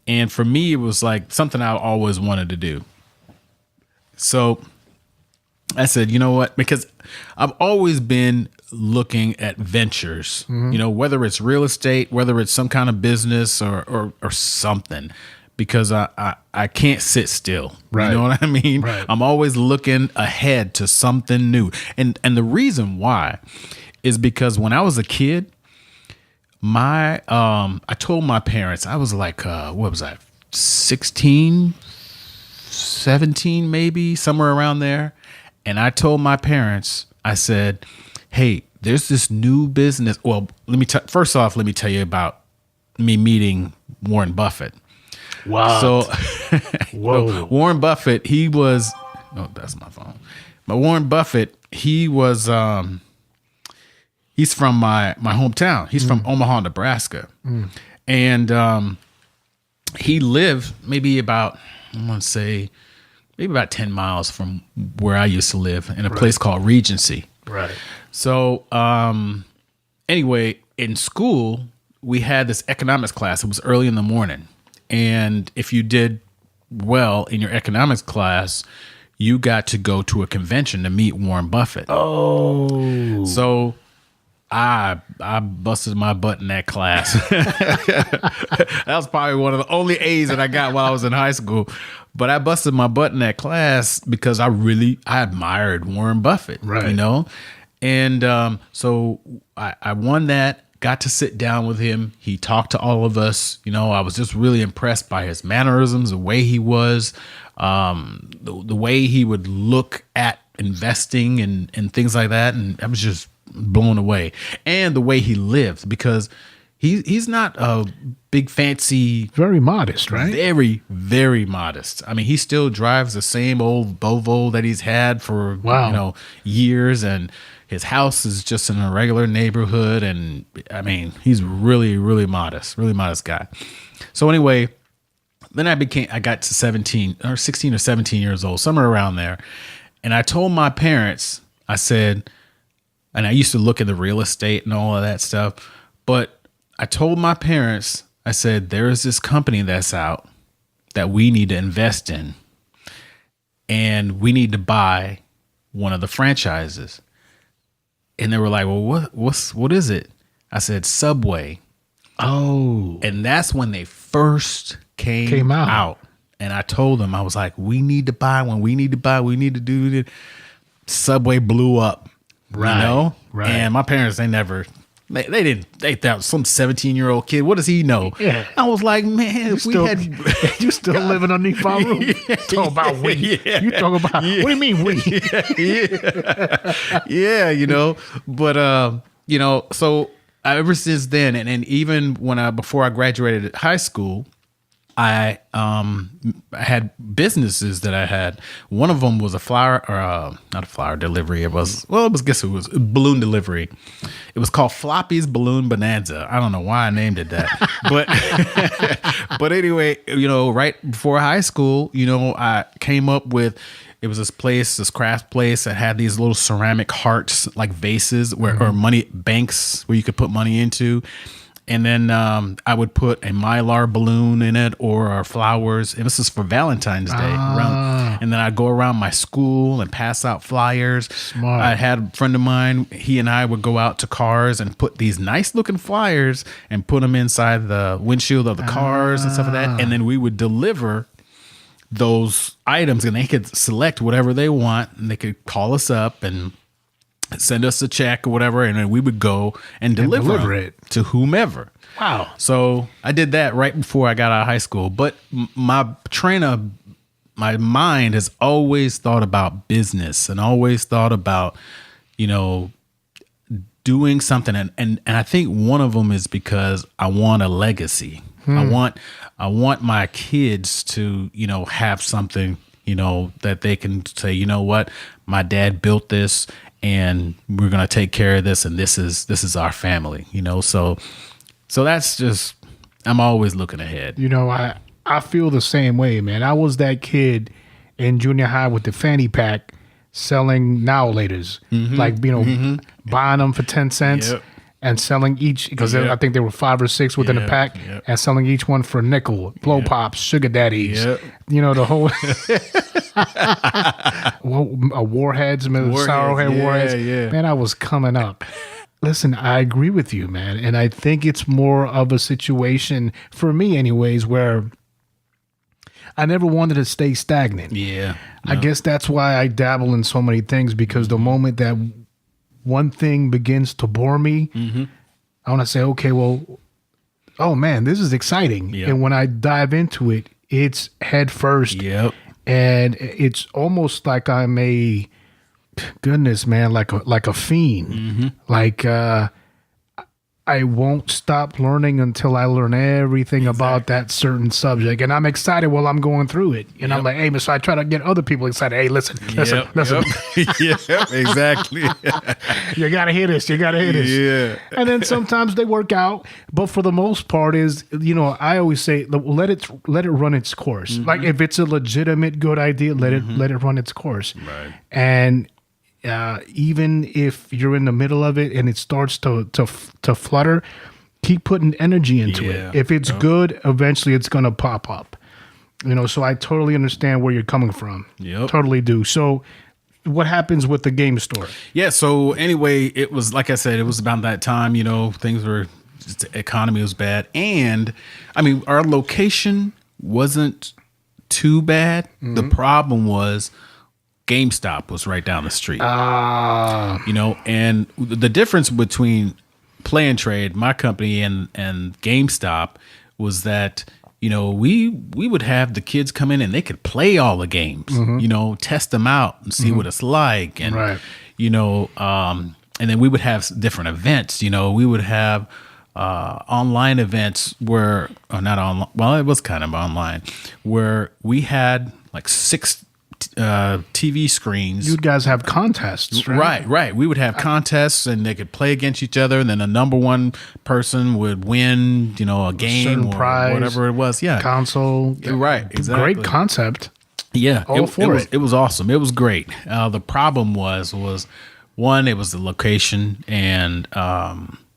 [SPEAKER 4] And for me, it was like something I always wanted to do. So I said, you know what? Because I've always been looking at ventures, whether it's real estate, whether it's some kind of business or something, because I can't sit still.
[SPEAKER 1] Right.
[SPEAKER 4] You know what I mean?
[SPEAKER 1] Right.
[SPEAKER 4] I'm always looking ahead to something new. And the reason why is because when I was a kid, I told my parents, I was like, what was I, 16, 17, maybe somewhere around there. And I told my parents, I said, hey, there's this new business. Well, first off, let me tell you about me meeting Warren Buffett.
[SPEAKER 1] Wow.
[SPEAKER 4] So,
[SPEAKER 1] Whoa.
[SPEAKER 4] Warren Buffett, he was, oh, that's my phone. But Warren Buffett, he was, he's from my hometown. He's from Omaha, Nebraska. And he lived maybe about, I want to say, maybe about 10 miles from where I used to live in a place called Regency.
[SPEAKER 1] Right.
[SPEAKER 4] So, anyway, in school, we had this economics class. It was early in the morning. And if you did well in your economics class, you got to go to a convention to meet Warren Buffett.
[SPEAKER 1] Oh.
[SPEAKER 4] So I busted my butt in that class. That was probably one of the only A's that I got while I was in high school. But I busted my butt in that class because I admired Warren Buffett,
[SPEAKER 1] Right.
[SPEAKER 4] And so I won that, got to sit down with him. He talked to all of us. I was just really impressed by his mannerisms, the way he was, the way he would look at investing and things like that. And I was just blown away. And the way he lived, because he's not a big fancy,
[SPEAKER 1] Very modest, right?
[SPEAKER 4] very, very modest. He still drives the same old Volvo that he's had for years, and his house is just in a regular neighborhood. And he's really, really modest guy. So anyway, then I got to 16 or 17 years old, somewhere around there. And I told my parents, I said, and I used to look at the real estate and all of that stuff, but I told my parents, I said, there is this company that's out that we need to invest in, and we need to buy one of the franchises. And they were like, well, what is it? I said, Subway.
[SPEAKER 1] Oh.
[SPEAKER 4] And that's when they first came out. And I told them, I was like, we need to buy one. We need to do it. Subway blew up.
[SPEAKER 1] Right. Right.
[SPEAKER 4] And my parents, they thought some 17-year-old kid, what does he know?
[SPEAKER 1] Yeah.
[SPEAKER 4] I was like, man,
[SPEAKER 1] you still living underneath our roof? Talk about we.
[SPEAKER 4] Yeah.
[SPEAKER 1] You talk about, what do you mean we?
[SPEAKER 4] Yeah, but, so ever since then, and even before I graduated high school, I had businesses that I had. One of them was not a flower delivery. It was balloon delivery. It was called Floppy's Balloon Bonanza. I don't know why I named it that, but anyway, right before high school, I came up with. It was this craft place that had these little ceramic hearts, like vases or money banks where you could put money into. And then I would put a Mylar balloon in it or flowers. And this is for Valentine's Day. And then I'd go around my school and pass out flyers.
[SPEAKER 1] Smart.
[SPEAKER 4] I had a friend of mine, he and I would go out to cars and put these nice looking flyers and put them inside the windshield of the cars and stuff like that. And then we would deliver those items and they could select whatever they want and they could call us up and send us a check or whatever, and then we would go and deliver it to whomever.
[SPEAKER 1] Wow.
[SPEAKER 4] So I did that right before I got out of high school. But my mind has always thought about business and always thought about, doing something. And I think one of them is because I want a legacy. I want my kids to, have something, that they can say, you know what, my dad built this and we're going to take care of this. And this is our family, so that's just, I'm always looking ahead.
[SPEAKER 1] I feel the same way, man. I was that kid in junior high with the fanny pack selling now laters, buying them for 10 cents. Yep. And selling each, because I think there were 5 or 6 within a pack, and selling each one for a nickel. Blow pops, sugar daddies, the whole warheads, sourhead warheads. Yeah. Man, I was coming up. Listen, I agree with you, man, and I think it's more of a situation for me, anyways, where I never wanted to stay stagnant.
[SPEAKER 4] Yeah,
[SPEAKER 1] I guess that's why I dabble in so many things, because the moment that one thing begins to bore me, I want to say, okay, well, oh man, this is exciting. Yep. And when I dive into it, it's head first.
[SPEAKER 4] Yep.
[SPEAKER 1] And it's almost like I'm a, goodness, man, like a fiend. Like, I won't stop learning until I learn everything about that certain subject. And I'm excited while I'm going through it. And I'm like, hey, so I try to get other people excited. Hey, listen.
[SPEAKER 4] Yep, exactly.
[SPEAKER 1] You got to hear this.
[SPEAKER 4] Yeah.
[SPEAKER 1] And then sometimes they work out. But for the most part is, I always say, let it run its course. Like if it's a legitimate good idea, let it run its course.
[SPEAKER 4] Right.
[SPEAKER 1] And even if you're in the middle of it and it starts to flutter, keep putting energy into it. If it's good, eventually it's going to pop up. So I totally understand where you're coming from.
[SPEAKER 4] Yep.
[SPEAKER 1] Totally do. So what happens with the game store?
[SPEAKER 4] Yeah. So anyway, it was, like I said, it was about that time, things were, the economy was bad. And I mean, our location wasn't too bad. The problem was GameStop was right down the street. And the difference between Play and Trade, my company, and GameStop was that, we would have the kids come in and they could play all the games, test them out and see what it's like. And, and then we would have different events, we would have online events where, or not online, well, it was kind of online, where we had like 6 TV screens.
[SPEAKER 1] You guys have contests, right?
[SPEAKER 4] Right. We would have contests and they could play against each other, and then the number one person would win, a game or
[SPEAKER 1] prize,
[SPEAKER 4] whatever it was. Yeah.
[SPEAKER 1] Console.
[SPEAKER 4] Right. Exactly.
[SPEAKER 1] Great concept.
[SPEAKER 4] Yeah.
[SPEAKER 1] It
[SPEAKER 4] was awesome. It was great. The problem was one, it was the location, and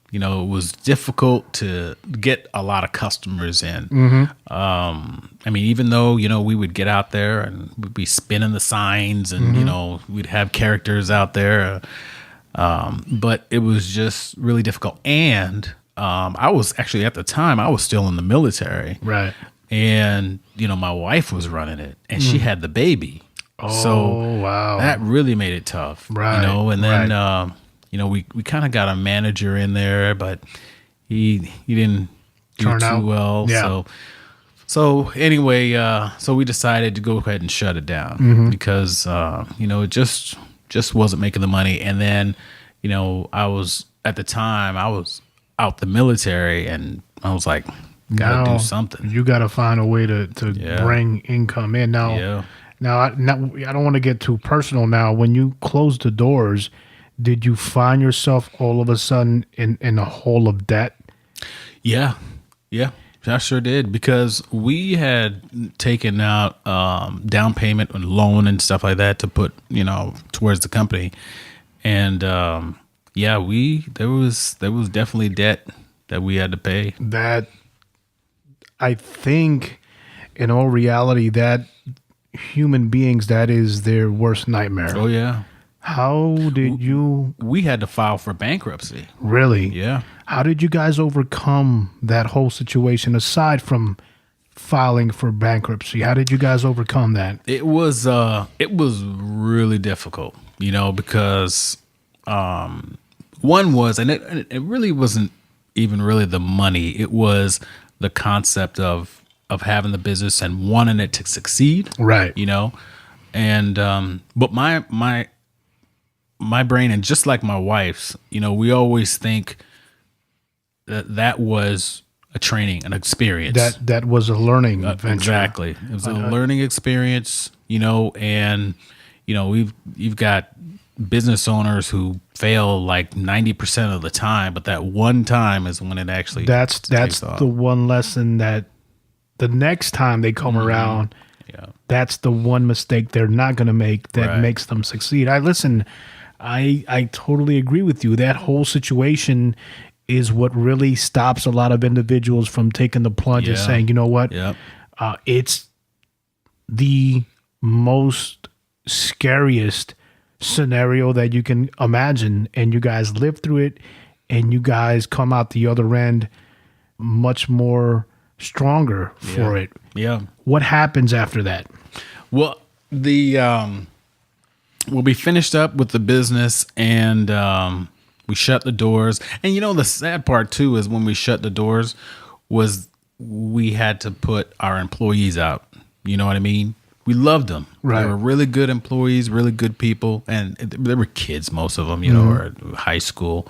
[SPEAKER 4] it was difficult to get a lot of customers in. I mean, even though, we would get out there and we'd be spinning the signs and, we'd have characters out there. But it was just really difficult. And I was actually, at the time, I was still in the military.
[SPEAKER 1] Right.
[SPEAKER 4] And, my wife was running it and she had the baby.
[SPEAKER 1] Oh, wow.
[SPEAKER 4] That really made it tough.
[SPEAKER 1] Right.
[SPEAKER 4] And then, we kind of got a manager in there, but he didn't do too well.
[SPEAKER 1] Yeah.
[SPEAKER 4] So anyway, so we decided to go ahead and shut it down because it just wasn't making the money. And then, I was out the military, and I was like, gotta do something.
[SPEAKER 1] You gotta find a way to bring income in. Now I don't want to get too personal. Now, when you closed the doors, did you find yourself all of a sudden in a hole of debt?
[SPEAKER 4] Yeah, I sure did, because we had taken out down payment and loan and stuff like that to put, towards the company, and there was definitely debt that we had to pay.
[SPEAKER 1] That, I think, in all reality, that human beings, that is their worst nightmare.
[SPEAKER 4] Oh yeah.
[SPEAKER 1] How did you
[SPEAKER 4] We had to file for bankruptcy.
[SPEAKER 1] really?
[SPEAKER 4] Yeah.
[SPEAKER 1] How did you guys overcome that whole situation aside from filing for bankruptcy? How did you guys overcome that?
[SPEAKER 4] It was really difficult, because one was, and it really wasn't even really the money. It was the concept of having the business and wanting it to succeed.
[SPEAKER 1] Right.
[SPEAKER 4] And but my brain, and just like my wife's, we always think that was a training, an experience.
[SPEAKER 1] That was a learning venture.
[SPEAKER 4] Exactly. It was a learning experience, and you've got business owners who fail like 90% of the time, but that one time is when it actually
[SPEAKER 1] That's
[SPEAKER 4] takes off.
[SPEAKER 1] the one lesson that the next time they come around, that's the one mistake they're not going to make that
[SPEAKER 4] Right.
[SPEAKER 1] makes them succeed. I totally agree with you. That whole situation is what really stops a lot of individuals from taking the plunge and
[SPEAKER 4] Yeah.
[SPEAKER 1] saying, you know what,
[SPEAKER 4] Yep.
[SPEAKER 1] it's the most scariest scenario that you can imagine, and you guys live through it, and you guys come out the other end much more stronger for it.
[SPEAKER 4] Yeah.
[SPEAKER 1] What happens after that?
[SPEAKER 4] Well, we finished up with the business, and we shut the doors. And the sad part too is when we shut the doors was we had to put our employees out. You know what I mean? We loved them.
[SPEAKER 1] Right.
[SPEAKER 4] They were really good employees, really good people, and they were kids, most of them, or high school.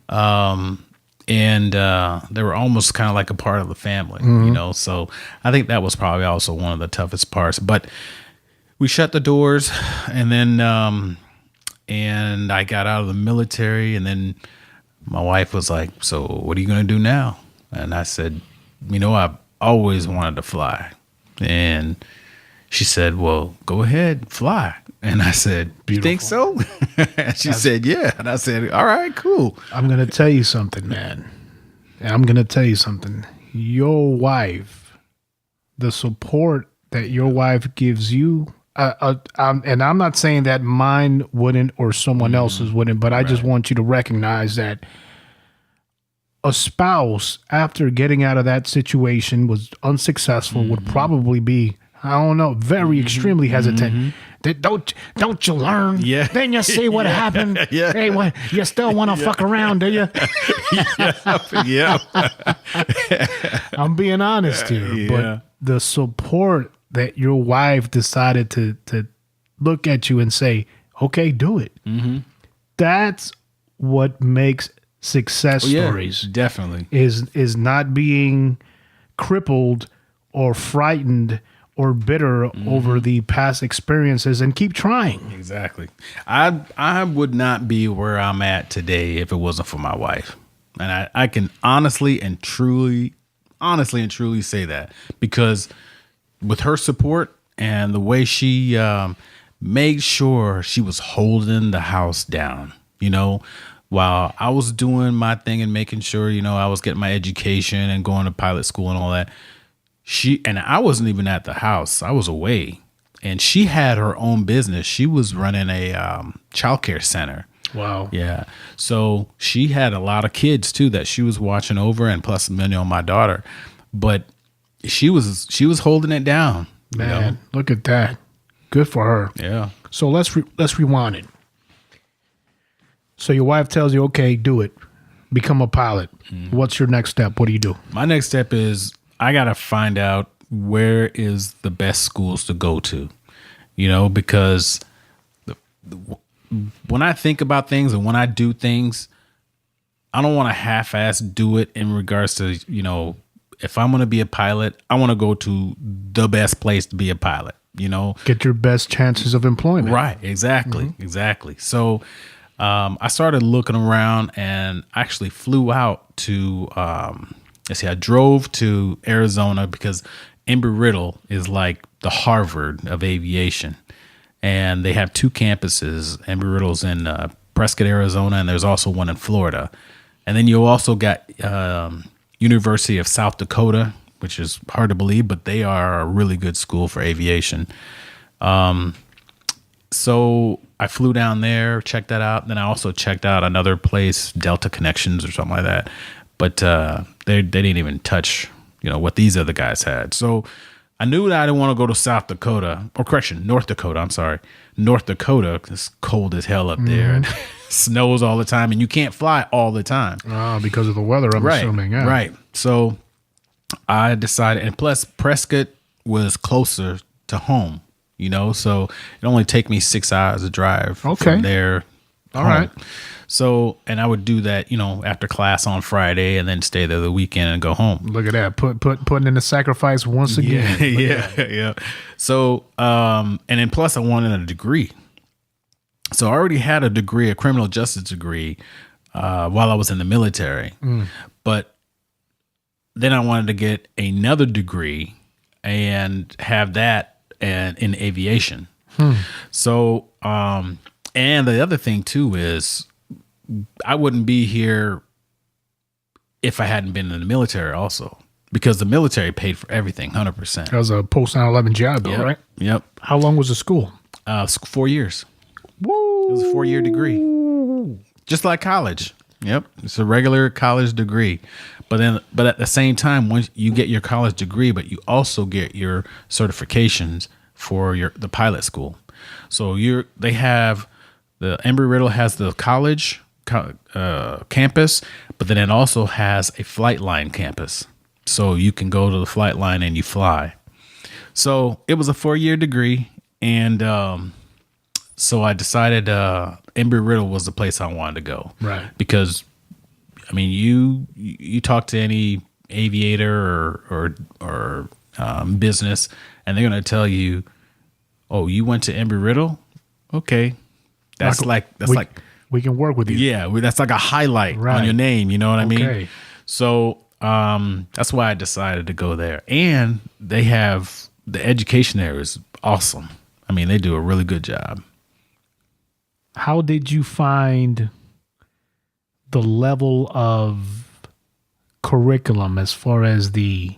[SPEAKER 4] And they were almost kind of like a part of the family, So I think that was probably also one of the toughest parts. But we shut the doors, and then and I got out of the military, and then my wife was like, "So what are you going to do now?" And I said, "I've always wanted to fly." And she said, "Well, go ahead, fly." And I said, "You think so?" And she said, "Yeah." And I said, "All right, cool."
[SPEAKER 1] I'm going to tell you something, man. And I'm going to tell you something. Your wife, the support that your wife gives you, and I'm not saying that mine wouldn't or someone else's wouldn't, but I just want you to recognize that a spouse, after getting out of that situation, was unsuccessful, would probably be, I don't know, very extremely hesitant. Don't you learn?
[SPEAKER 4] Yeah.
[SPEAKER 1] Then you see what happened.
[SPEAKER 4] Yeah.
[SPEAKER 1] Hey, what, you still want to fuck around, do you?
[SPEAKER 4] Yeah.
[SPEAKER 1] I'm being honest here,
[SPEAKER 4] Yeah.
[SPEAKER 1] but the support that your wife decided to look at you and say, "Okay, do it." That's what makes success stories.
[SPEAKER 4] Definitely.
[SPEAKER 1] Is not being crippled or frightened or bitter over the past experiences, and keep trying.
[SPEAKER 4] Exactly. I would not be where I'm at today if it wasn't for my wife. And I can honestly and truly say that, because with her support and the way she made sure she was holding the house down, while I was doing my thing and making sure, I was getting my education and going to pilot school and all that. I wasn't even at the house. I was away, and she had her own business. She was running a childcare center.
[SPEAKER 1] Wow.
[SPEAKER 4] Yeah. So she had a lot of kids too that she was watching over, and plus, my daughter. But she was holding it down.
[SPEAKER 1] Man, look at that. Good for her.
[SPEAKER 4] Yeah.
[SPEAKER 1] So let's rewind it. So your wife tells you, "Okay, do it. Become a pilot." What's your next step? What do you do?
[SPEAKER 4] My next step is I got to find out where is the best schools to go to, because when I think about things and when I do things, I don't want to half-ass do it in regards to, if I'm going to be a pilot, I want to go to the best place to be a pilot,
[SPEAKER 1] Get your best chances of employment.
[SPEAKER 4] Right. Exactly. Exactly. So I started looking around and actually flew out to, I drove to Arizona because Embry-Riddle is like the Harvard of aviation. And they have two campuses. Embry-Riddle's in Prescott, Arizona, and there's also one in Florida. And then you also got University of South Dakota, which is hard to believe, but they are a really good school for aviation. So I flew down there, checked that out. Then I also checked out another place, Delta Connections or something like that. But they didn't even touch, what these other guys had. So I knew that I didn't want to go to South Dakota, or correction, North Dakota. I'm sorry. North Dakota, it's cold as hell up there. And snows all the time, and you can't fly all the time.
[SPEAKER 1] Because of the weather, I'm assuming. Yeah.
[SPEAKER 4] Right. So I decided, and plus Prescott was closer to home, so it only take me 6 hours to drive from there.
[SPEAKER 1] All right.
[SPEAKER 4] So, and I would do that, after class on Friday and then stay there the weekend and go home.
[SPEAKER 1] Look at that. Putting in the sacrifice once again.
[SPEAKER 4] Yeah. So, and then plus I wanted a degree. So I already had a degree, a criminal justice degree, while I was in the military. But then I wanted to get another degree and have that in aviation. So, and the other thing too is I wouldn't be here if I hadn't been in the military also, because the military paid for everything 100%.
[SPEAKER 1] That was a post 9/11 job though, right?
[SPEAKER 4] Yep.
[SPEAKER 1] How long was the school?
[SPEAKER 4] 4 years.
[SPEAKER 1] Woo!
[SPEAKER 4] It was a 4-year degree, just like college. Yep, it's a regular college degree, but at the same time, once you get your college degree, but you also get your certifications for the pilot school. So they have the Embry-Riddle has the college campus, but then it also has a flight line campus. So you can go to the flight line and you fly. So it was a 4-year degree, and so I decided Embry-Riddle was the place I wanted to go.
[SPEAKER 1] Right.
[SPEAKER 4] Because, I mean, you talk to any aviator or business, and they're going to tell you, oh, you went to Embry-Riddle? Okay.
[SPEAKER 1] We can work with you.
[SPEAKER 4] Yeah, that's like a highlight on your name. You know what I mean? So that's why I decided to go there. And they have the education there is awesome. I mean, they do a really good job.
[SPEAKER 1] How did you find the level of curriculum as far as the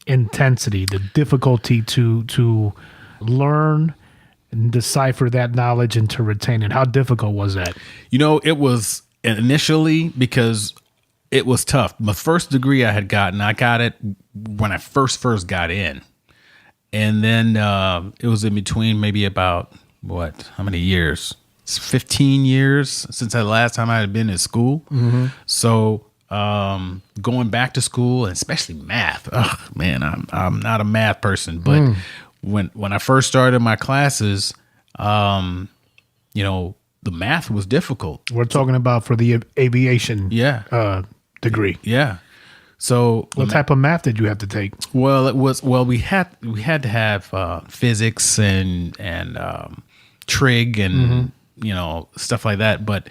[SPEAKER 1] intensity, the difficulty to learn and decipher that knowledge and to retain it? How difficult was that?
[SPEAKER 4] It was initially because it was tough. My first degree I got it when I first got in. And then it was in between maybe about, how many years? It's 15 years since the last time I had been in school. Mm-hmm. So going back to school, and especially math, I'm not a math person, but when I first started my classes, the math was difficult.
[SPEAKER 1] We're talking about for the aviation degree.
[SPEAKER 4] Yeah. So
[SPEAKER 1] what type of math did you have to take?
[SPEAKER 4] Well, we had to have physics and trig and stuff like that, but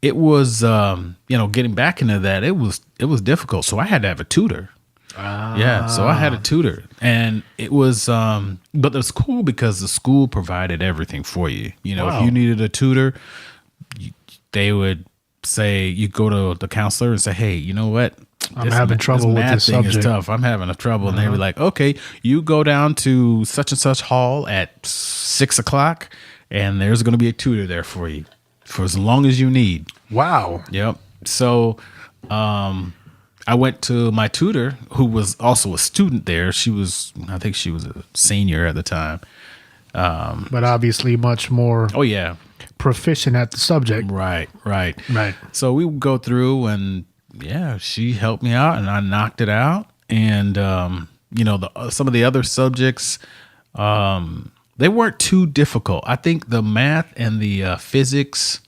[SPEAKER 4] it was getting back into that, it was difficult. So I had to have a tutor. Yeah, so I had a tutor, and it was but it was cool because the school provided everything for you. If you needed a tutor, they would say, you go to the counselor and say, hey, you know what?
[SPEAKER 1] I'm having trouble with this subject.
[SPEAKER 4] Is tough. I'm having a trouble. And they were like, okay, you go down to such and such hall at 6:00 and there's going to be a tutor there for you for as long as you need.
[SPEAKER 1] Wow.
[SPEAKER 4] Yep. So, I went to my tutor, who was also a student there. I think she was a senior at the time.
[SPEAKER 1] But obviously much more proficient at the subject.
[SPEAKER 4] Right. So we would go through, and she helped me out, and I knocked it out. And, some of the other subjects, they weren't too difficult. I think the math and the physics,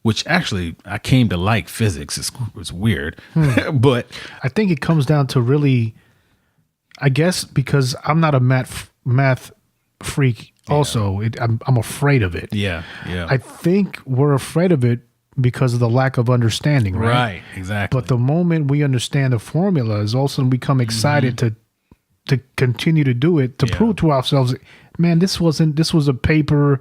[SPEAKER 4] which actually I came to like physics. It's weird, but
[SPEAKER 1] I think it comes down to really, I guess, because I'm not a math freak. Also, I'm afraid of it.
[SPEAKER 4] Yeah.
[SPEAKER 1] I think we're afraid of it because of the lack of understanding, right?
[SPEAKER 4] Right, exactly.
[SPEAKER 1] But the moment we understand the formulas, also become excited to continue to do it, to prove to ourselves, man, this was a paper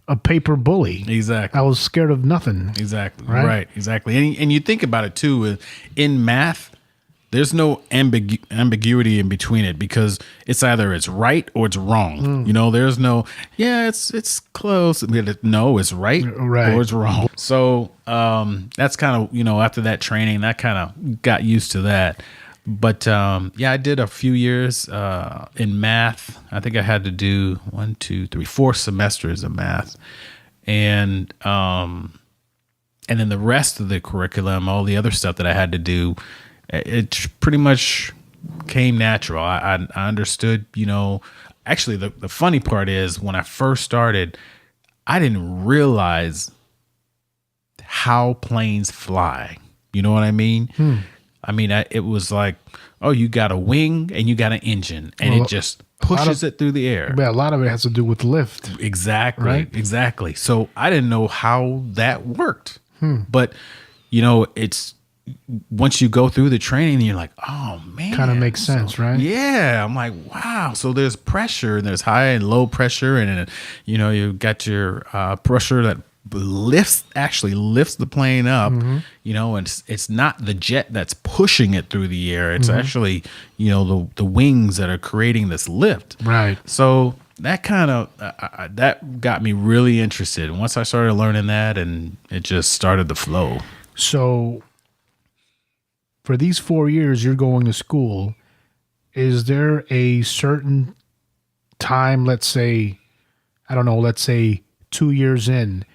[SPEAKER 1] a paper bully.
[SPEAKER 4] Exactly.
[SPEAKER 1] I was scared of nothing.
[SPEAKER 4] Exactly.
[SPEAKER 1] Right?
[SPEAKER 4] Right. Exactly. And you think about it too, in math, there's no ambiguity in between it because it's either it's right or it's wrong. You know, there's no, it's close. No, it's right, or it's wrong. So that's kind of, after that training, that kind of got used to that. But I did a few years in math. I think I had to do 4 semesters of math. And then the rest of the curriculum, all the other stuff that I had to do, it pretty much came natural. I understood, actually the funny part is when I first started, I didn't realize how planes fly. You know what I mean? I mean, it was like, oh, you got a wing and you got an engine and it just pushes it through the air.
[SPEAKER 1] Yeah, a lot of it has to do with lift.
[SPEAKER 4] Exactly.
[SPEAKER 1] Right?
[SPEAKER 4] Exactly. So I didn't know how that worked. But, it's once you go through the training, you're like, oh, man.
[SPEAKER 1] Kind of makes sense, right?
[SPEAKER 4] Yeah. I'm like, wow. So there's pressure and there's high and low pressure. And, you got your pressure that actually lifts the plane up, and it's not the jet that's pushing it through the air. It's actually, the wings that are creating this lift.
[SPEAKER 1] Right.
[SPEAKER 4] So that kind of, that got me really interested. And once I started learning that, and it just started to flow.
[SPEAKER 1] So for these 4 years you're going to school, is there a certain time, let's say 2 years in,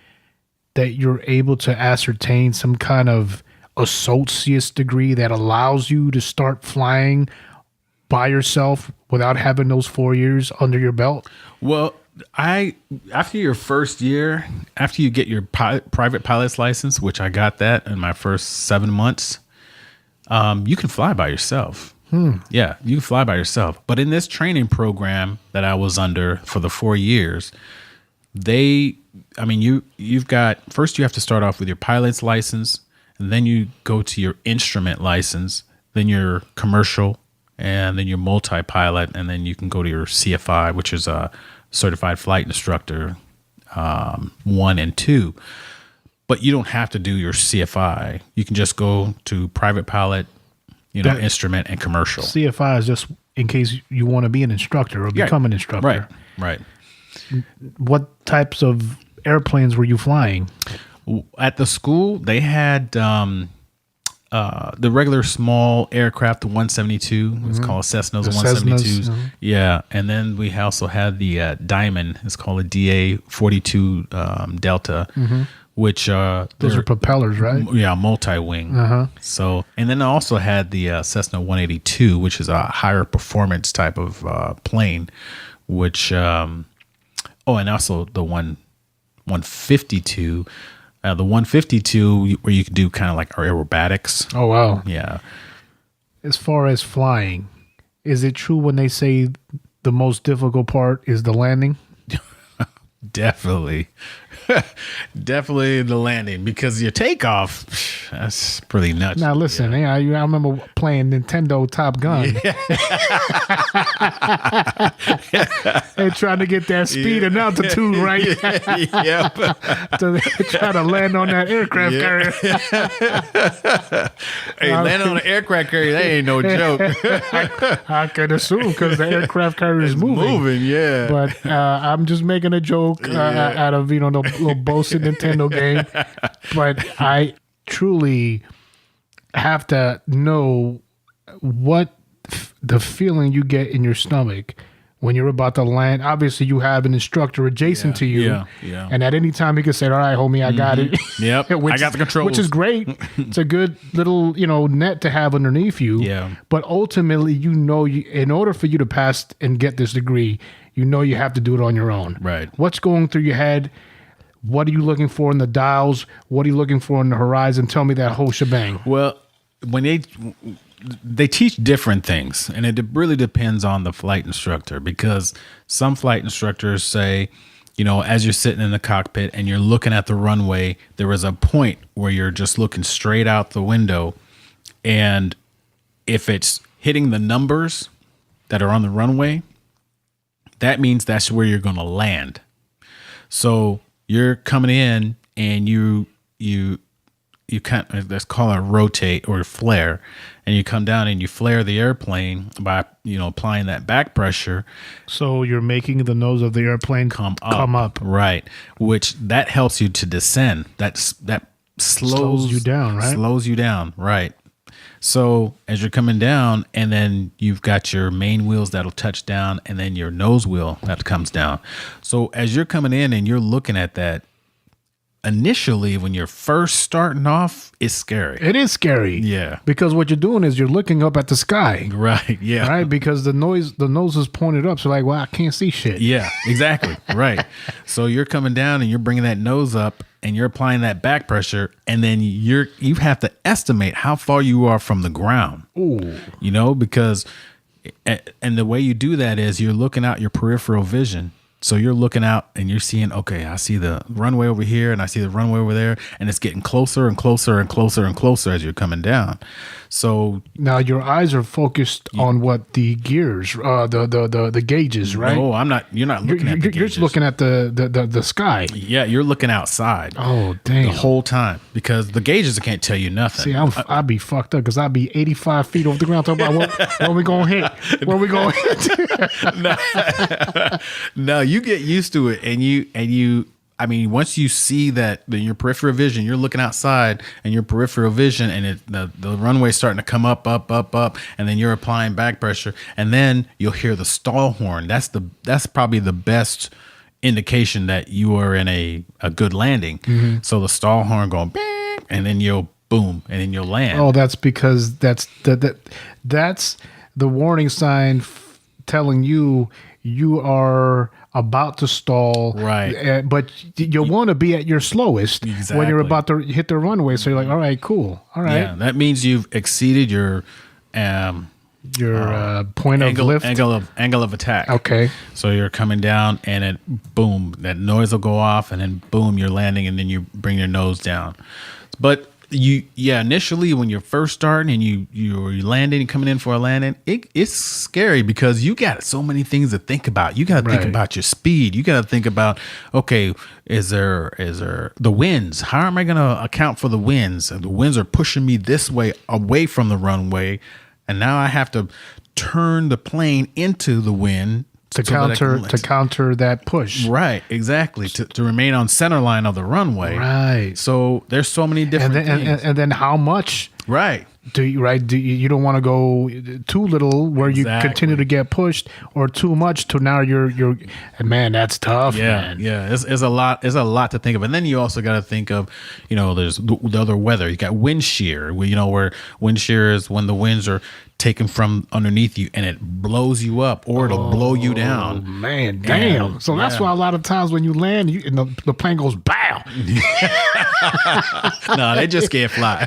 [SPEAKER 1] that you're able to ascertain some kind of associate's degree that allows you to start flying by yourself without having those 4 years under your belt?
[SPEAKER 4] Well, after your first year, after you get your private pilot's license, which I got that in my first 7 months, you can fly by yourself. Yeah, you can fly by yourself. But in this training program that I was under for the 4 years, you've got, first you have to start off with your pilot's license, and then you go to your instrument license, then your commercial, and then your multi-pilot, and then you can go to your CFI, which is a certified flight instructor 1 and 2. But you don't have to do your CFI. You can just go to private pilot, instrument, and commercial.
[SPEAKER 1] CFI is just in case you want to be an instructor or become an instructor.
[SPEAKER 4] Right.
[SPEAKER 1] What types of airplanes were you flying?
[SPEAKER 4] At the school, they had the regular small aircraft, the 172. It's called Cessna's, the 172s. Yeah, and then we also had the Diamond. It's called a DA-42 Delta, which
[SPEAKER 1] those are propellers, right?
[SPEAKER 4] Yeah, multi-wing. So, and then I also had the Cessna 182, which is a higher performance type of plane, which and also the 152. The 152 where you can do kind of like aerobatics.
[SPEAKER 1] Oh, wow.
[SPEAKER 4] Yeah.
[SPEAKER 1] As far as flying, is it true when they say the most difficult part is the landing?
[SPEAKER 4] Definitely. Definitely the landing, because your takeoff, that's pretty nuts.
[SPEAKER 1] Now, listen, I remember playing Nintendo Top Gun. And trying to get that speed and altitude right.
[SPEAKER 4] Yep.
[SPEAKER 1] To try to land on that aircraft carrier.
[SPEAKER 4] Hey, landing on an aircraft carrier, that ain't no joke.
[SPEAKER 1] I could assume because the aircraft carrier is moving.
[SPEAKER 4] Yeah.
[SPEAKER 1] But I'm just making a joke out of, the little boasted Nintendo game. But I truly have to know what the feeling you get in your stomach when you're about to land. Obviously, you have an instructor adjacent to you.
[SPEAKER 4] Yeah.
[SPEAKER 1] And at any time, he can say, all right, homie, I got it.
[SPEAKER 4] Yep. I got the controls.
[SPEAKER 1] Which is great. It's a good little, net to have underneath you.
[SPEAKER 4] Yeah.
[SPEAKER 1] But ultimately, in order for you to pass and get this degree, you have to do it on your own.
[SPEAKER 4] Right.
[SPEAKER 1] What's going through your head? What are you looking for in the dials? What are you looking for in the horizon? Tell me that whole shebang.
[SPEAKER 4] Well, when they teach different things, and it really depends on the flight instructor, because some flight instructors say, as you're sitting in the cockpit and you're looking at the runway, there is a point where you're just looking straight out the window, and if it's hitting the numbers that are on the runway, that means that's where you're going to land. So you're coming in and you kind of, let's call it rotate or flare, and you come down and you flare the airplane by, applying that back pressure.
[SPEAKER 1] So you're making the nose of the airplane come up.
[SPEAKER 4] Right. Which that helps you to descend. That slows
[SPEAKER 1] you down, right?
[SPEAKER 4] Slows you down. Right. So as you're coming down, and then you've got your main wheels that'll touch down, and then your nose wheel that comes down. So as you're coming in and you're looking at that, initially, when you're first starting off, it's scary.
[SPEAKER 1] It is scary.
[SPEAKER 4] Yeah.
[SPEAKER 1] Because what you're doing is you're looking up at the sky.
[SPEAKER 4] Right. Yeah.
[SPEAKER 1] Right? Because the nose is pointed up. So like, well, I can't see shit.
[SPEAKER 4] Yeah, exactly. Right. So you're coming down and you're bringing that nose up and you're applying that back pressure, and then you have to estimate how far you are from the ground.
[SPEAKER 1] Ooh.
[SPEAKER 4] Because and the way you do that is you're looking out your peripheral vision. So you're looking out and you're seeing, okay, I see the runway over here and I see the runway over there, and it's getting closer and closer and closer and closer as you're coming down. So
[SPEAKER 1] now your eyes are focused on what the gears, the gauges, right?
[SPEAKER 4] No, I'm not. You're not looking at the gauges.
[SPEAKER 1] You're just looking at the sky.
[SPEAKER 4] Yeah, you're looking outside.
[SPEAKER 1] Oh, damn.
[SPEAKER 4] The whole time, because the gauges can't tell you nothing.
[SPEAKER 1] See, I'd be fucked up because I'd be 85 feet off the ground talking about where we going to hit. Where we going to hit.
[SPEAKER 4] No, you get used to it, and you. I mean, once you see that in your peripheral vision, you're looking outside and your peripheral vision, and the runway's starting to come up, and then you're applying back pressure, and then you'll hear the stall horn. That's probably the best indication that you are in a good landing. Mm-hmm. So the stall horn going, bing, and then you'll boom, and then you'll land.
[SPEAKER 1] Oh, that's because that's the warning sign telling you are about to stall,
[SPEAKER 4] right?
[SPEAKER 1] But you want to be at your slowest when you're about to hit the runway. So you're like, all right, cool, all right.
[SPEAKER 4] Yeah, that means you've exceeded your
[SPEAKER 1] point of lift,
[SPEAKER 4] angle of attack.
[SPEAKER 1] Okay,
[SPEAKER 4] so you're coming down, and it boom, that noise will go off, and then boom, you're landing, and then you bring your nose down. But initially when you're first starting and you're landing, coming in for a landing, it's scary because you got so many things to think about. You got to think about your speed. You got to think about, okay, is there the winds? How am I going to account for the winds? The winds are pushing me this way away from the runway, and now I have to turn the plane into the wind
[SPEAKER 1] to counter that push.
[SPEAKER 4] Right, exactly. To remain on center line of the runway.
[SPEAKER 1] Right.
[SPEAKER 4] So there's so many different things.
[SPEAKER 1] And then how much?
[SPEAKER 4] Right.
[SPEAKER 1] You don't want to go too little where you continue to get pushed, or too much to now you're man, that's tough.
[SPEAKER 4] Yeah,
[SPEAKER 1] man.
[SPEAKER 4] Yeah. It's a lot to think of. And then you also got to think of, there's the other weather. You got wind shear, where wind shear is when the winds are taken from underneath you and it blows you up, or it'll blow you down.
[SPEAKER 1] Man, damn. So that's why a lot of times when you land, and the plane goes bow.
[SPEAKER 4] No, they just can't fly.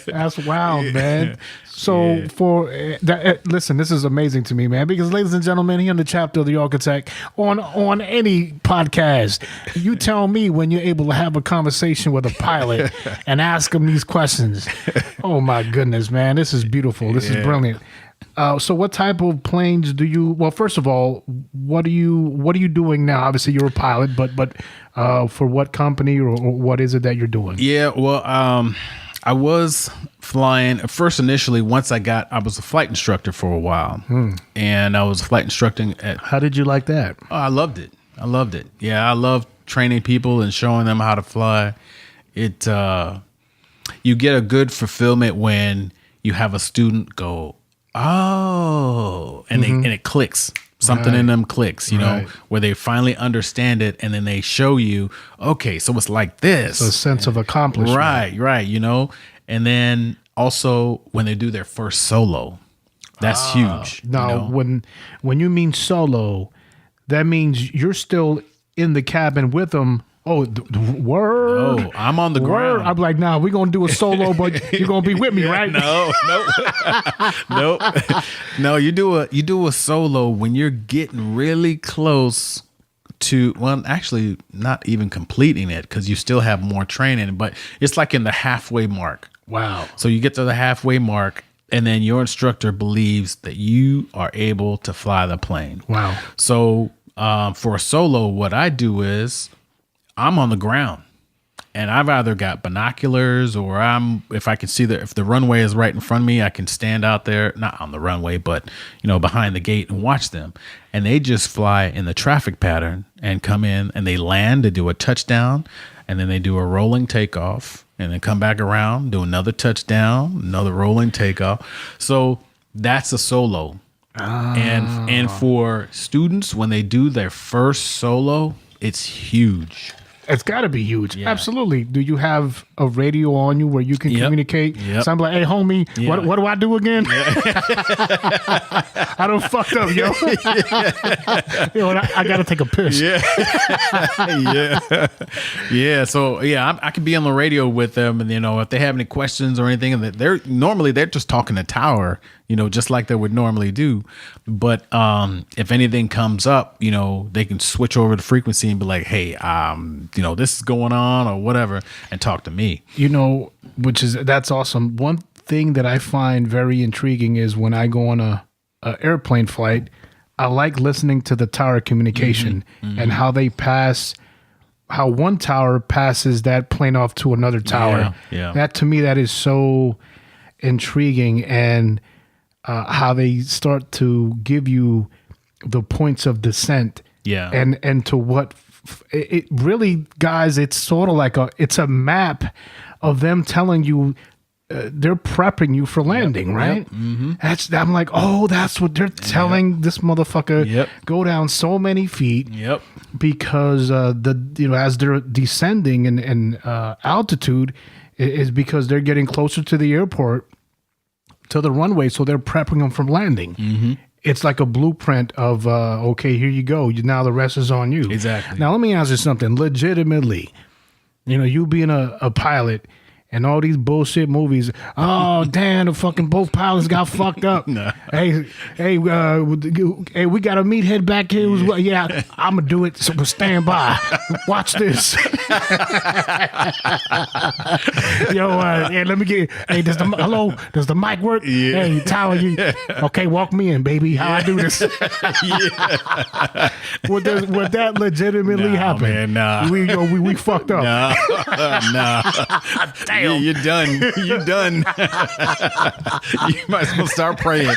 [SPEAKER 1] That's wild, man. So for that, listen, this is amazing to me, man, because ladies and gentlemen, here in the chapter of the Architect on any podcast, you tell me when you're able to have a conversation with a pilot and ask them these questions. Oh my goodness, man, this is beautiful. This is brilliant. So what type of planes do you, well, first of all, what are you doing now? Obviously you're a pilot, but for what company or what is it that you're doing?
[SPEAKER 4] Yeah, well, I was flying first initially. Once I was a flight instructor for a while, and I was flight instructing at.
[SPEAKER 1] How did you like that?
[SPEAKER 4] Oh, I loved it. Yeah, I love training people and showing them how to fly. It you get a good fulfillment when you have a student go, oh, and it clicks. Something in them clicks, where they finally understand it, and then they show you, okay, so it's like this.
[SPEAKER 1] So a sense of accomplishment.
[SPEAKER 4] Right. And then also when they do their first solo, that's huge.
[SPEAKER 1] Now, when you mean solo, that means you're still in the cabin with them. Oh, word!
[SPEAKER 4] Oh, I'm on the ground.
[SPEAKER 1] I'm like, nah, we're gonna do a solo, but you're gonna be with me, right?
[SPEAKER 4] No. You do a solo when you're getting really close to. Well, actually, not even completing it because you still have more training. But it's like in the halfway mark.
[SPEAKER 1] Wow!
[SPEAKER 4] So you get to the halfway mark, and then your instructor believes that you are able to fly the plane.
[SPEAKER 1] Wow!
[SPEAKER 4] So For a solo, what I do is I'm on the ground. And I've either got binoculars or if I can see if the runway is right in front of me, I can stand out there, not on the runway, but, behind the gate and watch them. And they just fly in the traffic pattern and come in and they land to do a touchdown. And then they do a rolling takeoff and then come back around, do another touchdown, another rolling takeoff. So that's a solo. And for students, when they do their first solo, it's huge.
[SPEAKER 1] It's got to be huge.
[SPEAKER 4] Yeah.
[SPEAKER 1] Absolutely. Do you have a radio on you where you can communicate?
[SPEAKER 4] Yep.
[SPEAKER 1] So I'm like, hey, homie, what do I do again? I done fucked up, yo. I got to take a piss.
[SPEAKER 4] Yeah. Yeah. So, I can be on the radio with them. And, if they have any questions or anything, and they're just talking to tower, just like they would normally do. But if anything comes up, they can switch over the frequency and be like, hey, this is going on or whatever, and talk to me.
[SPEAKER 1] That's awesome. One thing that I find very intriguing is when I go on a airplane flight, I like listening to the tower communication and how they pass, how one tower passes that plane off to another tower.
[SPEAKER 4] Yeah.
[SPEAKER 1] That to me, that is so intriguing, and how they start to give you the points of descent.
[SPEAKER 4] Yeah.
[SPEAKER 1] And to what it really, guys, it's sort of like it's a map of them telling you they're prepping you for landing, right?
[SPEAKER 4] Yep. Mm-hmm.
[SPEAKER 1] I'm like, oh, that's what they're telling this motherfucker.
[SPEAKER 4] Yep.
[SPEAKER 1] Go down so many feet.
[SPEAKER 4] Yep.
[SPEAKER 1] Because as they're descending in altitude is because they're getting closer to the airport, to the runway, so they're prepping them for landing. Mm-hmm. It's like a blueprint of, okay, here you go. Now the rest is on you.
[SPEAKER 4] Exactly.
[SPEAKER 1] Now, let me ask you something. Legitimately, you being a pilot and all these bullshit movies, oh, damn, the fucking both pilots got fucked up.
[SPEAKER 4] No.
[SPEAKER 1] Hey, we got a meathead back here. Yeah, I'm going to do it, so stand by. Watch this. Hey, let me get, hey, does the mic work?
[SPEAKER 4] Yeah.
[SPEAKER 1] Hey, Tyler, okay, walk me in, baby. How I do this? Would that legitimately happen?
[SPEAKER 4] Man, nah.
[SPEAKER 1] We fucked up.
[SPEAKER 4] Nah.
[SPEAKER 1] Damn.
[SPEAKER 4] Yeah, you're done. You're done. You might as well start praying.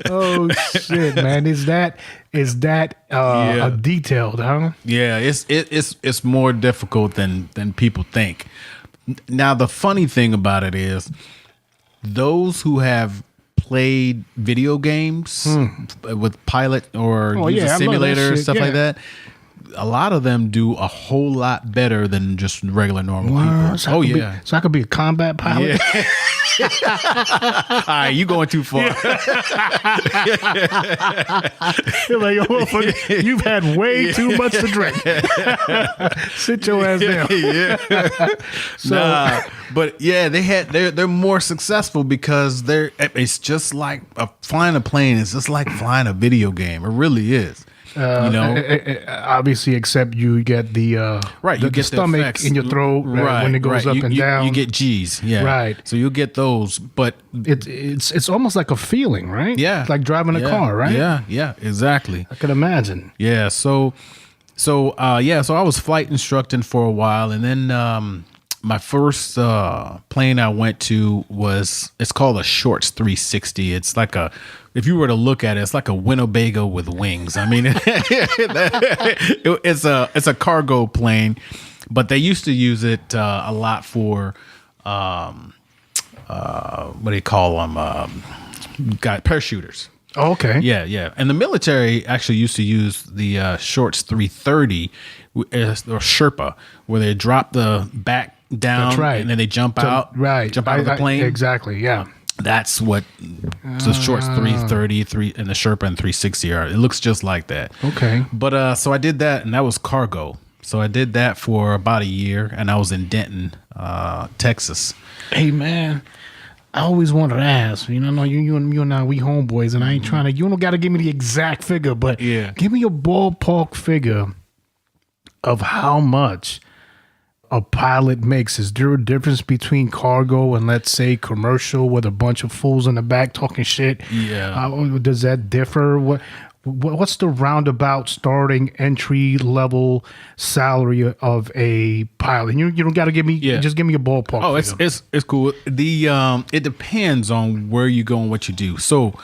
[SPEAKER 1] Oh shit, man! Is that detailed, huh?
[SPEAKER 4] Yeah, it's more difficult than people think. Now, the funny thing about it is, those who have played video games with pilot or use a simulator or stuff like that, a lot of them do a whole lot better than just regular normal people.
[SPEAKER 1] So I could be a combat pilot.
[SPEAKER 4] Yeah. All right, you going too far.
[SPEAKER 1] You're like, you've had way too much to drink. Sit your ass down.
[SPEAKER 4] But they're more successful because it's just like flying a plane. It's just like flying a video game. It really is.
[SPEAKER 1] Obviously, except you get the
[SPEAKER 4] you get
[SPEAKER 1] stomach
[SPEAKER 4] effects
[SPEAKER 1] in your throat when it goes up and down.
[SPEAKER 4] You get G's,
[SPEAKER 1] right.
[SPEAKER 4] So you'll get those, but
[SPEAKER 1] it's almost like a feeling, right?
[SPEAKER 4] Yeah,
[SPEAKER 1] it's like driving a car, right?
[SPEAKER 4] Yeah, exactly.
[SPEAKER 1] I could imagine.
[SPEAKER 4] Yeah, so I was flight instructing for a while, and then my first plane I went to it's called a Shorts 360. It's like if you were to look at it, it's like a Winnebago with wings. I mean, it's a cargo plane, but they used to use it a lot for what do you call them? Parachuters.
[SPEAKER 1] Oh, okay.
[SPEAKER 4] Yeah. And the military actually used to use the Shorts 330 or Sherpa, where they drop the back down.
[SPEAKER 1] That's right.
[SPEAKER 4] And then they jump out.
[SPEAKER 1] Right.
[SPEAKER 4] Jump out of the plane.
[SPEAKER 1] Exactly. Yeah.
[SPEAKER 4] That's what the Shorts 330 and the Sherpa and 360 are. It looks just like that.
[SPEAKER 1] Okay.
[SPEAKER 4] But so I did that, and that was cargo. So I did that for about a year, and I was in Denton, Texas.
[SPEAKER 1] Hey, man. I always wanted to ask, you and I, we homeboys, and I ain't trying to, you don't got to give me the exact figure, but give me a ballpark figure of how much a pilot makes. Is there a difference between cargo and, let's say, commercial with a bunch of fools in the back talking shit?
[SPEAKER 4] Yeah.
[SPEAKER 1] Does that differ? What's the roundabout starting entry level salary of a pilot? You don't got to give me, just give me a ballpark.
[SPEAKER 4] Oh, it's cool. It depends on where you go and what you do. So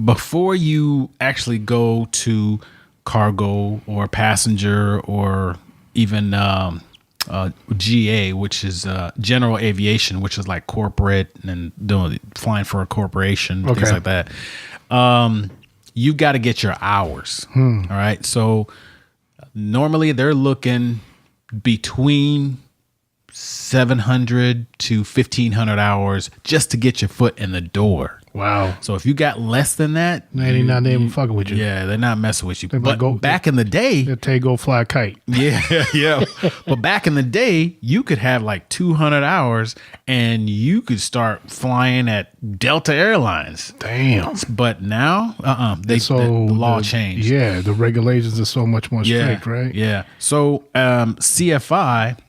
[SPEAKER 4] before you actually go to cargo or passenger or even GA, which is general aviation, which is like corporate and flying for a corporation, things like that. You got to get your hours. All right. So normally they're looking between 700 to 1,500 hours just to get your foot in the door.
[SPEAKER 1] Wow.
[SPEAKER 4] So if you got less than that,
[SPEAKER 1] they're not even fucking with you.
[SPEAKER 4] Yeah, they're not messing with you. But
[SPEAKER 1] like,
[SPEAKER 4] back in the day,
[SPEAKER 1] they'll tell you go fly a kite.
[SPEAKER 4] Yeah. But back in the day, you could have like 200 hours and you could start flying at Delta Airlines.
[SPEAKER 1] Damn.
[SPEAKER 4] But now, the law changed.
[SPEAKER 1] Yeah, the regulations are so much more strict, right?
[SPEAKER 4] Yeah. So CFI,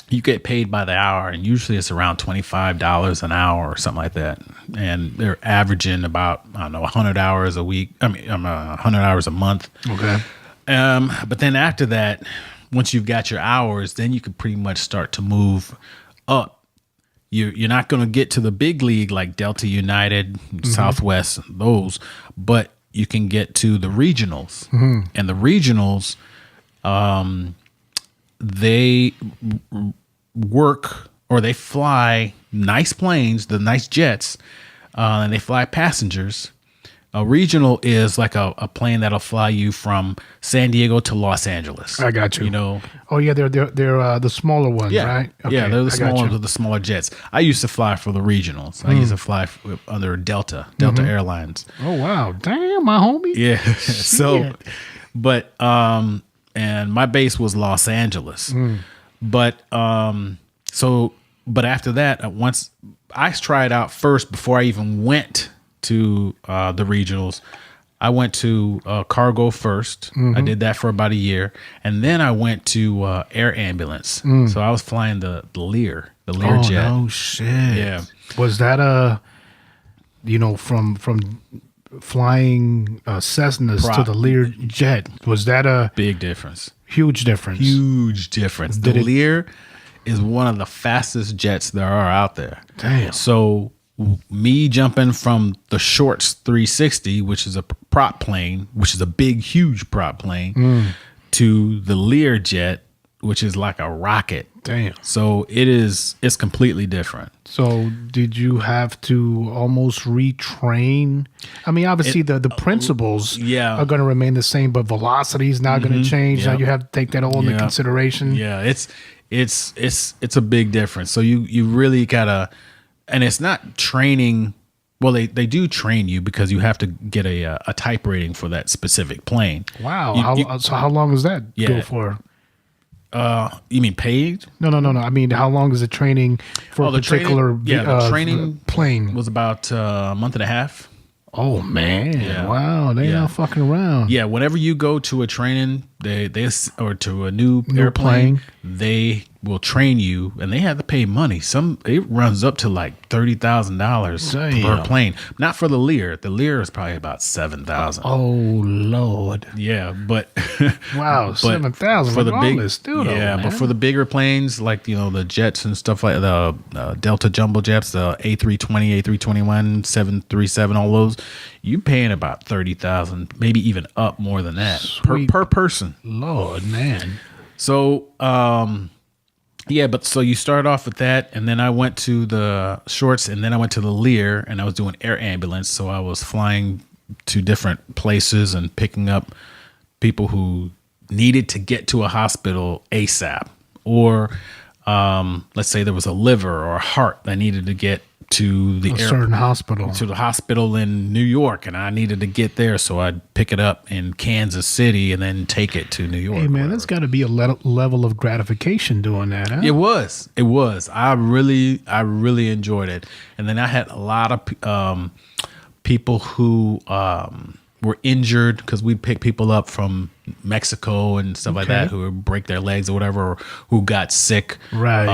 [SPEAKER 4] you get paid by the hour, and usually it's around $25 an hour or something like that. And they're averaging about, 100 hours a week. 100 hours a month.
[SPEAKER 1] Okay.
[SPEAKER 4] But then after that, once you've got your hours, then you can pretty much start to move up. You're not going to get to the big league like Delta, United, Southwest, those, but you can get to the regionals. And the regionals, they work or they fly nice planes, the nice jets, and they fly passengers. A regional is like a plane that'll fly you from San Diego to Los Angeles.
[SPEAKER 1] I got you.
[SPEAKER 4] You know.
[SPEAKER 1] Oh yeah, they're the smaller ones, right? Okay,
[SPEAKER 4] yeah, they're the smaller ones, the smaller jets. I used to fly for the regionals. I used to fly under Delta Airlines.
[SPEAKER 1] Oh wow, damn, my homie.
[SPEAKER 4] Yeah. So, but and my base was Los Angeles. But but after that, once I tried out first before I even went to the regionals, I went to cargo first. I did that for about a year, and then I went to air ambulance. So I was flying the Lear jet.
[SPEAKER 1] Oh shit!
[SPEAKER 4] Yeah.
[SPEAKER 1] Was that from flying Cessnas to the Lear jet? Was that a
[SPEAKER 4] big difference?
[SPEAKER 1] Huge difference.
[SPEAKER 4] Huge difference. The Lear is one of the fastest jets there are out there.
[SPEAKER 1] Damn.
[SPEAKER 4] So me jumping from the Shorts 360, which is a prop plane, which is a big, huge prop plane, to the Lear jet, which is like a rocket.
[SPEAKER 1] Damn.
[SPEAKER 4] So it's completely different.
[SPEAKER 1] So did you have to almost retrain? I mean, obviously the principles are going to remain the same, but velocity is not going to change.
[SPEAKER 4] Yep.
[SPEAKER 1] Now you have to take that all into consideration.
[SPEAKER 4] Yeah, it's a big difference. So you really gotta, and it's not training. Well, they do train you because you have to get a type rating for that specific plane.
[SPEAKER 1] Wow. So how long does that go for?
[SPEAKER 4] You mean paid?
[SPEAKER 1] No. I mean, how long is the training for a particular
[SPEAKER 4] the training
[SPEAKER 1] plane?
[SPEAKER 4] Was about a month and a half.
[SPEAKER 1] Oh man!
[SPEAKER 4] Yeah.
[SPEAKER 1] Wow, they're not fucking around.
[SPEAKER 4] Yeah, whenever you go to a training, they or to a new airplane, they will train you, and they have to pay money. It runs up to like $30,000 per plane. Not for the Lear. The Lear is probably about $7,000.
[SPEAKER 1] Oh Lord!
[SPEAKER 4] Yeah, but
[SPEAKER 1] wow, $7,000
[SPEAKER 4] for the big,
[SPEAKER 1] but
[SPEAKER 4] for the bigger planes like the jets and stuff like the Delta jumbo jets, the A320, A321, 737, all those, you paying about $30,000, maybe even up more than that per person.
[SPEAKER 1] Lord, man.
[SPEAKER 4] So, so you start off with that, and then I went to the Shorts, and then I went to the Lear, and I was doing air ambulance. So I was flying to different places and picking up people who needed to get to a hospital ASAP, or let's say there was a liver or a heart that needed to get to the
[SPEAKER 1] certain hospital,
[SPEAKER 4] to the hospital in New York, and I needed to get there, so I'd pick it up in Kansas City and then take it to New York.
[SPEAKER 1] Hey man, there's got to be a level of gratification doing that. Huh?
[SPEAKER 4] It was. I really enjoyed it, and then I had a lot of people who were injured, because we pick people up from Mexico and stuff like that who would break their legs or whatever, or who got sick.
[SPEAKER 1] Right.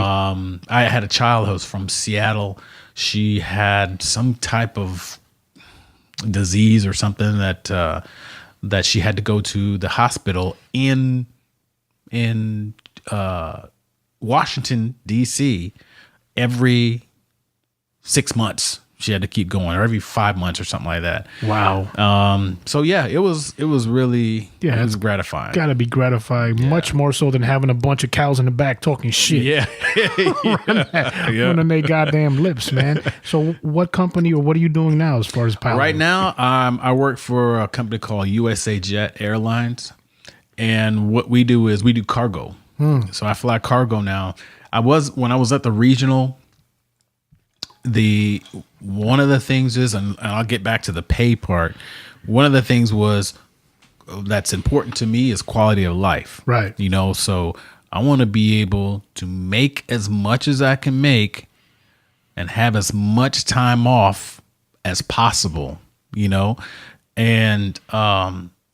[SPEAKER 4] I had a child who was from Seattle. She had some type of disease or something that she had to go to the hospital in Washington, D.C. every 6 months. She had to keep going, or every 5 months or something like that.
[SPEAKER 1] Wow.
[SPEAKER 4] So yeah, it was really, it was gratifying.
[SPEAKER 1] Gotta be gratifying, much more so than having a bunch of cows in the back talking shit.
[SPEAKER 4] Yeah.
[SPEAKER 1] Running their goddamn lips, man. So what company or what are you doing now as far as piloting?
[SPEAKER 4] Right now, I work for a company called USA Jet Airlines. And what we do is we do cargo. So I fly cargo now. When I was at the regional, one of the things is, and I'll get back to the pay part. One of the things that's important to me is quality of life.
[SPEAKER 1] Right.
[SPEAKER 4] So I want to be able to make as much as I can make and have as much time off as possible, and,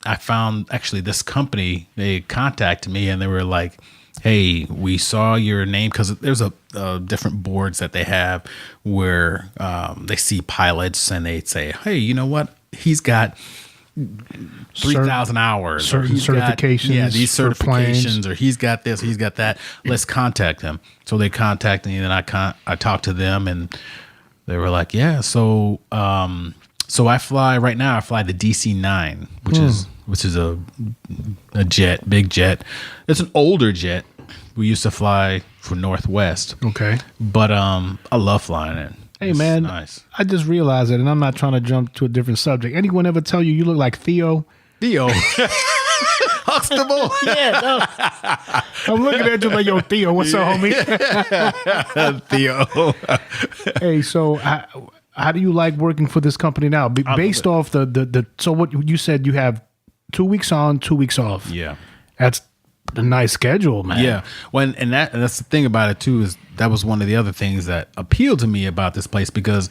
[SPEAKER 4] I found actually this company, they contacted me and they were like, hey, we saw your name, because there's a different boards that they have where they see pilots and they say, hey, you know what? He's got 3,000 hours.
[SPEAKER 1] Certain certifications.
[SPEAKER 4] These certifications, or he's got this, he's got that. Let's contact him. So they contacted me, and then I talked to them, and they were like, yeah. So I fly right now. I fly the DC-9, which is a jet, big jet. It's an older jet. We used to fly for Northwest.
[SPEAKER 1] Okay.
[SPEAKER 4] But I love flying it.
[SPEAKER 1] Hey,
[SPEAKER 4] It's
[SPEAKER 1] man,
[SPEAKER 4] nice.
[SPEAKER 1] I just realized it, and I'm not trying to jump to a different subject. Anyone ever tell you look like Theo?
[SPEAKER 4] Theo. Huxtable.
[SPEAKER 1] Yeah, no. I'm looking at you like, yo, Theo, what's up, homie?
[SPEAKER 4] Theo.
[SPEAKER 1] Hey, so how do you like working for this company now? Based off the so what you said, you have 2 weeks on, 2 weeks off.
[SPEAKER 4] Yeah.
[SPEAKER 1] That's a nice schedule, man.
[SPEAKER 4] Yeah. And that's the thing about it too, is that was one of the other things that appealed to me about this place, because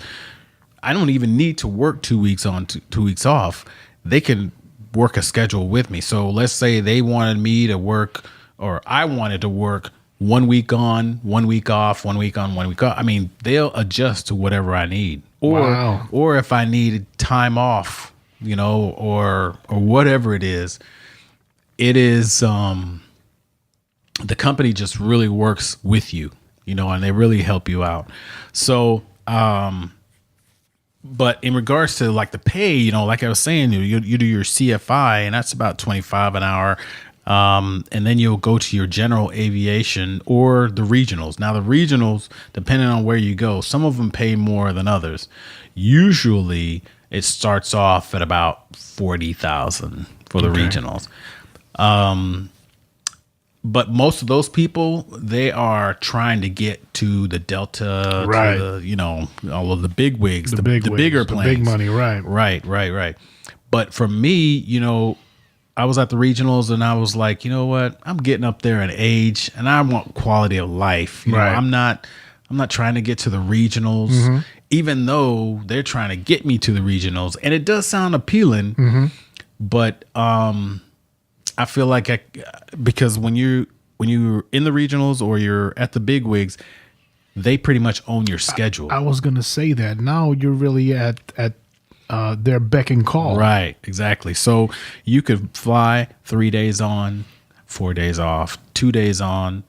[SPEAKER 4] I don't even need to work 2 weeks on, 2 weeks off. They can work a schedule with me. So let's say they wanted me to work, or I wanted to work 1 week on, 1 week off, 1 week on, 1 week off. I mean, they'll adjust to whatever I need. Or if I needed time off, or whatever it is, the company just really works with you, and they really help you out. So, but in regards to like the pay, like I was saying, you do your CFI, and that's about $25 an hour. And then you'll go to your general aviation or the regionals. Now the regionals, depending on where you go, some of them pay more than others. Usually it starts off at about 40,000 for the regionals. But most of those people, they are trying to get to the Delta,
[SPEAKER 1] right?
[SPEAKER 4] To the, all of the big wigs, the
[SPEAKER 1] bigger
[SPEAKER 4] planes,
[SPEAKER 1] the big money, right?
[SPEAKER 4] Right. But for me, I was at the regionals, and I was like, you know what? I'm getting up there in age, and I want quality of life.
[SPEAKER 1] Right.
[SPEAKER 4] I'm not trying to get to the regionals, even though they're trying to get me to the regionals, and it does sound appealing. But I feel like because when you're in the regionals or you're at the big wigs, they pretty much own your schedule.
[SPEAKER 1] I was gonna say that. Now you're really at their beck and call.
[SPEAKER 4] Right, exactly. So you could fly 3 days on, 4 days off, 2 days on,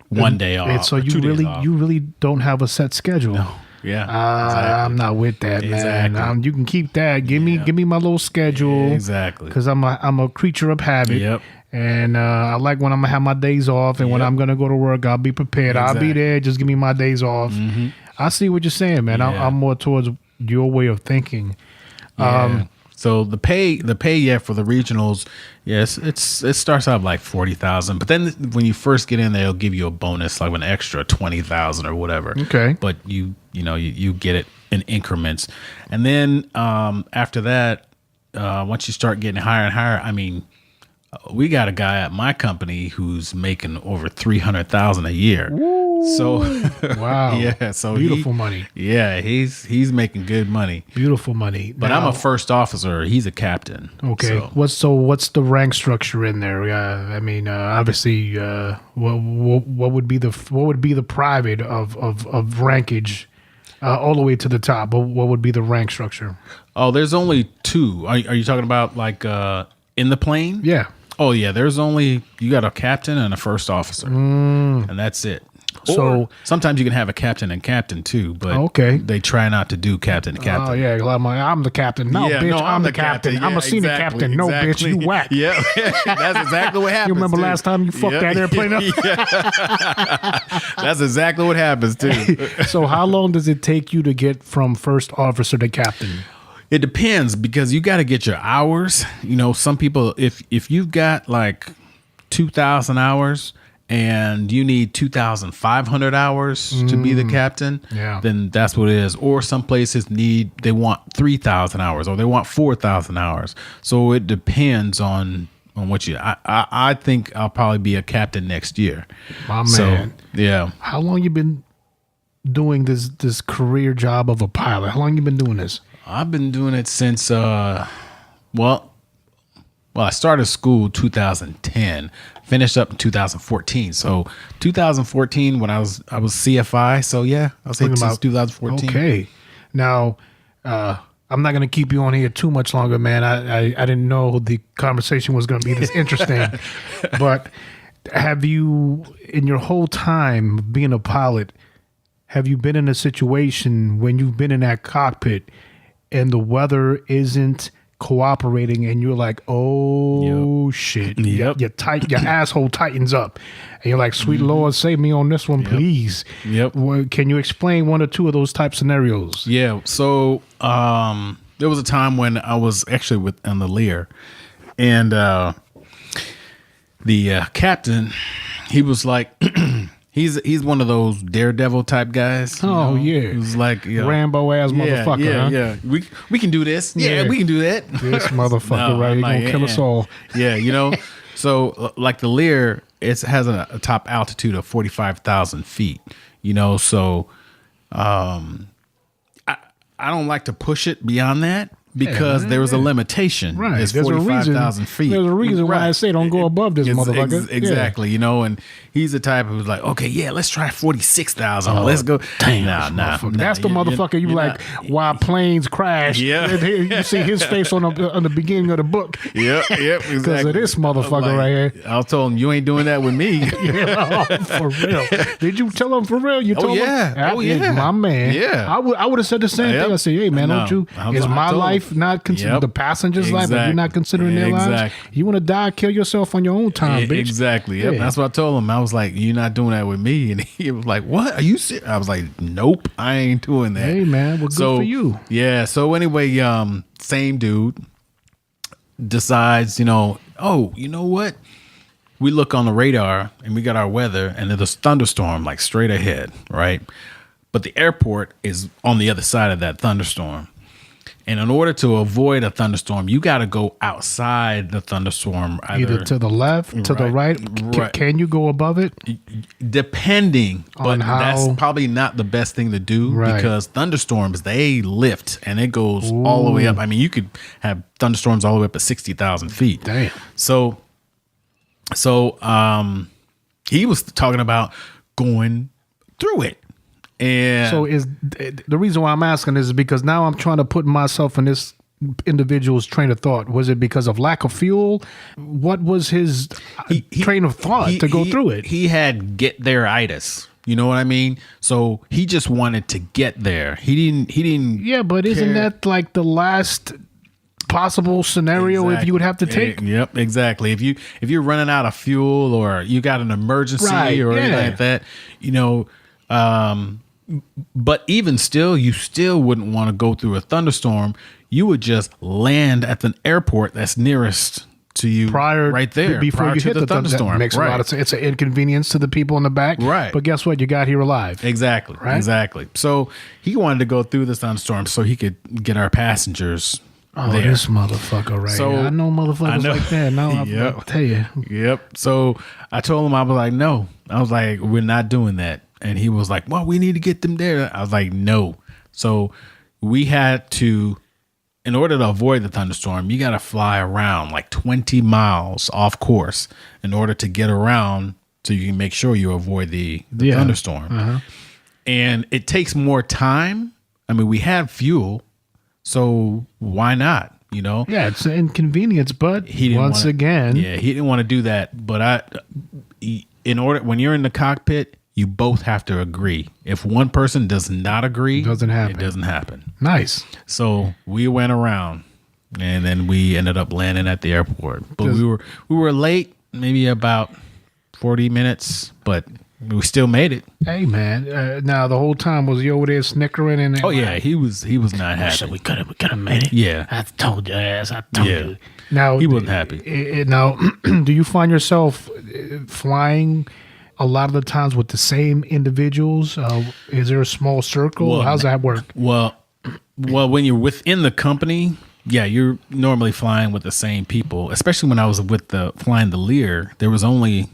[SPEAKER 4] 1 day off.
[SPEAKER 1] So you really don't have a set schedule.
[SPEAKER 4] No. Yeah,
[SPEAKER 1] exactly. I'm not with that, man.
[SPEAKER 4] Exactly.
[SPEAKER 1] You can keep that. Give me my little schedule.
[SPEAKER 4] Exactly.
[SPEAKER 1] Because I'm a creature of habit.
[SPEAKER 4] Yep.
[SPEAKER 1] And I like when I'm gonna have my days off, and when I'm gonna go to work, I'll be prepared.
[SPEAKER 4] Exactly.
[SPEAKER 1] I'll be there. Just give me my days off. I see what you're saying, man.
[SPEAKER 4] Yeah.
[SPEAKER 1] I'm more towards your way of thinking.
[SPEAKER 4] Yeah. So the pay, for the regionals, yes, it starts out like 40,000, but then when you first get in there, they'll give you a bonus, like an extra 20,000 or whatever.
[SPEAKER 1] Okay.
[SPEAKER 4] But you get it in increments, and then after that, once you start getting higher and higher, I mean, We got a guy at my company who's making over $300,000 a year. So
[SPEAKER 1] Wow.
[SPEAKER 4] yeah, so
[SPEAKER 1] beautiful money.
[SPEAKER 4] Yeah, he's making good money.
[SPEAKER 1] Beautiful money.
[SPEAKER 4] But I'm a first officer. He's a captain.
[SPEAKER 1] Okay.
[SPEAKER 4] So.
[SPEAKER 1] What's the rank structure in there? I mean, obviously, what would be the private of rankage all the way to the top? What would be the rank structure?
[SPEAKER 4] Oh, there's only two. Are you talking about like in the plane?
[SPEAKER 1] Yeah.
[SPEAKER 4] Oh yeah, you got a captain and a first officer, and that's it.
[SPEAKER 1] So
[SPEAKER 4] or sometimes you can have a captain and captain too, but they try not to do captain and captain.
[SPEAKER 1] Oh yeah, I'm the captain. No,
[SPEAKER 4] yeah,
[SPEAKER 1] bitch,
[SPEAKER 4] no,
[SPEAKER 1] I'm the captain.
[SPEAKER 4] Yeah,
[SPEAKER 1] I'm a senior captain. No, bitch, you whack.
[SPEAKER 4] Yeah, that's exactly what happens.
[SPEAKER 1] You remember last time you fucked that airplane up?
[SPEAKER 4] That's exactly what happens too.
[SPEAKER 1] So how long does it take you to get from first officer to captain?
[SPEAKER 4] It depends because you got to get your hours. You know, some people, if you've got like 2,000 hours and you need 2,500 hours to be the captain, then that's what it is. Or some places they want 3,000 hours or they want 4,000 hours. So it depends on what you. I think I'll probably be a captain next year.
[SPEAKER 1] My man,
[SPEAKER 4] yeah.
[SPEAKER 1] How long you been doing this career job of a pilot? How long you been doing this?
[SPEAKER 4] I've been doing it since, I started school 2010, finished up in 2014. So 2014 when I was CFI. So yeah, I was thinking about 2014.
[SPEAKER 1] Okay. Now, I'm not going to keep you on here too much longer, man. I didn't know the conversation was going to be this interesting, but have you, in your whole time being a pilot, have you been in a situation when you've been in that cockpit and the weather isn't cooperating and you're like, oh shit.
[SPEAKER 4] Yep.
[SPEAKER 1] Your asshole tightens up. And you're like, sweet Lord, save me on this one, please.
[SPEAKER 4] Yep.
[SPEAKER 1] Well, can you explain one or two of those type scenarios?
[SPEAKER 4] Yeah. So there was a time when I was actually on the Lear and the captain, he was like He's one of those daredevil type guys.
[SPEAKER 1] Oh, yeah.
[SPEAKER 4] He's like
[SPEAKER 1] Rambo ass motherfucker.
[SPEAKER 4] Yeah,
[SPEAKER 1] huh?
[SPEAKER 4] yeah. We can do this. Yeah, we can do that.
[SPEAKER 1] This motherfucker, right? He's going to kill us all.
[SPEAKER 4] Yeah, so like the Lear, it has a top altitude of 45,000 feet, so I don't like to push it beyond that. Because there was a limitation.
[SPEAKER 1] Right.
[SPEAKER 4] It's 45,000 feet.
[SPEAKER 1] There's a reason why I say don't go above this motherfucker.
[SPEAKER 4] Exactly. And he's the type who's like, okay, yeah, let's try 46,000. Let's go.
[SPEAKER 1] Damn, that's the motherfucker you like while planes crash.
[SPEAKER 4] Yeah.
[SPEAKER 1] You see his face on the beginning of the book.
[SPEAKER 4] Yep, exactly.
[SPEAKER 1] Because of this motherfucker right here.
[SPEAKER 4] I told him, you ain't doing that with me.
[SPEAKER 1] For real. Did you tell him for real? You told him?
[SPEAKER 4] Oh, yeah.
[SPEAKER 1] My man.
[SPEAKER 4] Yeah.
[SPEAKER 1] I would have said the same thing. I said, hey, man, don't you? Is my life not considered the passenger's life, but you're not considering their lives? You want to die, kill yourself on your own time, bitch.
[SPEAKER 4] Exactly. Yep. That's what I told him. I was like, you're not doing that with me. And he was like, what? Are you serious? I was like, nope, I ain't doing that.
[SPEAKER 1] Hey, man, well, good for you.
[SPEAKER 4] Yeah. So anyway, same dude decides, oh, you know what? We look on the radar and we got our weather and there's a thunderstorm like straight ahead, right? But the airport is on the other side of that thunderstorm. And in order to avoid a thunderstorm, you got to go outside the thunderstorm.
[SPEAKER 1] Either to the left, to the right. Can you go above it?
[SPEAKER 4] Depending. But that's probably not the best thing to do because thunderstorms, they lift and it goes all the way up. I mean, you could have thunderstorms all the way up at 60,000 feet.
[SPEAKER 1] Damn.
[SPEAKER 4] So he was talking about going through it. And
[SPEAKER 1] so is the reason why I'm asking is because now I'm trying to put myself in this individual's train of thought. Was it because of lack of fuel? What was his train of thought to go through it?
[SPEAKER 4] He had get there-itis. You know what I mean? So he just wanted to get there. He didn't.
[SPEAKER 1] Yeah, but isn't that like the last possible scenario if you would have to take?
[SPEAKER 4] Yep, exactly. If you're running out of fuel or you got an emergency or anything like that, but even still, you still wouldn't want to go through a thunderstorm. You would just land at the airport that's nearest to you right there
[SPEAKER 1] before you hit the thunderstorm. That makes a lot of sense. It's an inconvenience to the people in the back.
[SPEAKER 4] Right.
[SPEAKER 1] But guess what? You got here alive.
[SPEAKER 4] Exactly. Right? Exactly. So he wanted to go through this thunderstorm so he could get our passengers
[SPEAKER 1] Oh,
[SPEAKER 4] there.
[SPEAKER 1] this motherfucker, right?
[SPEAKER 4] So,
[SPEAKER 1] I know motherfuckers like that. No,
[SPEAKER 4] Yep.
[SPEAKER 1] I'll tell you.
[SPEAKER 4] Yep. So I told him, I was like, no. I was like, we're not doing that. And he was like, well, we need to get them there. I was like, no. So we had to, in order to avoid the thunderstorm, you got to fly around like 20 miles off course in order to get around so you can make sure you avoid the thunderstorm. And it takes more time. I mean, we have fuel, so why not? You know?
[SPEAKER 1] Yeah, it's an inconvenience, but
[SPEAKER 4] He didn't
[SPEAKER 1] once
[SPEAKER 4] wanna-
[SPEAKER 1] again,
[SPEAKER 4] yeah, he didn't want to do that. But when you're in the cockpit, you both have to agree. If one person does not agree,
[SPEAKER 1] Doesn't happen.
[SPEAKER 4] It doesn't happen.
[SPEAKER 1] nice.
[SPEAKER 4] So we went around, and then we ended up landing at the airport. But we were late, maybe about 40 minutes, but we still made it.
[SPEAKER 1] Hey, man. Now the whole time was you over there snickering and
[SPEAKER 4] Oh yeah, he was not happy.
[SPEAKER 1] we could have made it.
[SPEAKER 4] Yeah.
[SPEAKER 1] I told your ass. I told
[SPEAKER 4] Yeah.
[SPEAKER 1] you. Now
[SPEAKER 4] He wasn't happy.
[SPEAKER 1] Now, do you find yourself flying a lot of the times with the same individuals? Is there a small circle?
[SPEAKER 4] Well,
[SPEAKER 1] How's that work?
[SPEAKER 4] Well, when you're within the company, yeah, you're normally flying with the same people. Especially when I was flying the Lear, there was only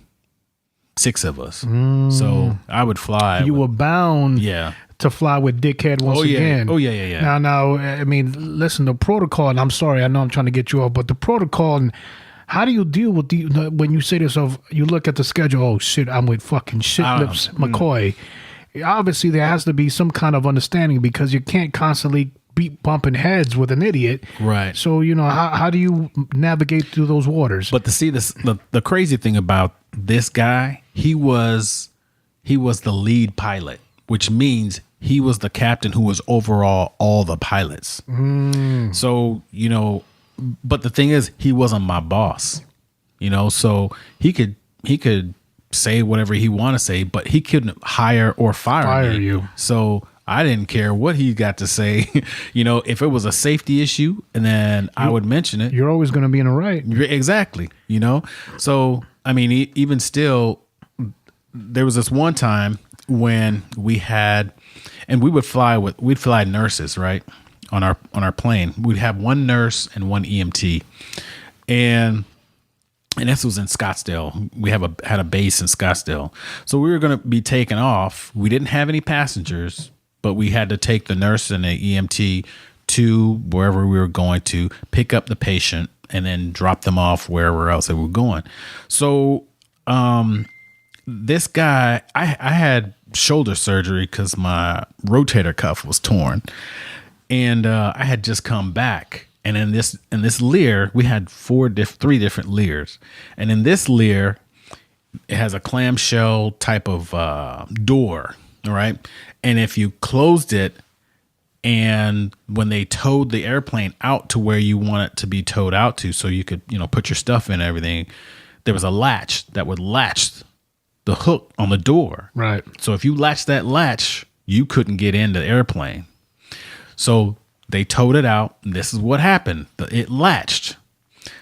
[SPEAKER 4] 6 of us, so I would fly.
[SPEAKER 1] You were bound
[SPEAKER 4] yeah.
[SPEAKER 1] to fly with Dickhead once
[SPEAKER 4] Oh, yeah.
[SPEAKER 1] again.
[SPEAKER 4] Oh, yeah.
[SPEAKER 1] Now, I mean, listen, the protocol, and I'm sorry, I know I'm trying to get you off, but the protocol, and how do you deal with when you say to yourself, you look at the schedule, oh shit, I'm with fucking shit lips McCoy. Obviously, there has to be some kind of understanding because you can't constantly be bumping heads with an idiot.
[SPEAKER 4] Right.
[SPEAKER 1] So, how do you navigate through those waters?
[SPEAKER 4] But to see this, the crazy thing about this guy, he was the lead pilot, which means he was the captain who was overall all the pilots. So, but the thing is, he wasn't my boss, so he could say whatever he want to say, but he couldn't hire or fire me.
[SPEAKER 1] you.
[SPEAKER 4] So I didn't care what he got to say. If it was a safety issue, and then I would mention it.
[SPEAKER 1] You're always going to be in the right.
[SPEAKER 4] Exactly. So, I mean, even still, there was this one time when we would fly nurses, right? On our plane. We'd have one nurse and one EMT. And this was in Scottsdale. We had a base in Scottsdale. So we were going to be taken off. We didn't have any passengers, but we had to take the nurse and the EMT to wherever we were going to pick up the patient and then drop them off wherever else they were going. So this guy, I had shoulder surgery because my rotator cuff was torn, and I had just come back. And in this Lear, we had 3 different Lears, and in this Lear, it has a clamshell type of door, all right. And if you closed it, and when they towed the airplane out to where you want it to be towed out to, so you could put your stuff in and everything, there was a latch that would latch the hook on the door.
[SPEAKER 1] Right.
[SPEAKER 4] So if you latched that latch, you couldn't get into the airplane. So they towed it out, and this is what happened. It latched.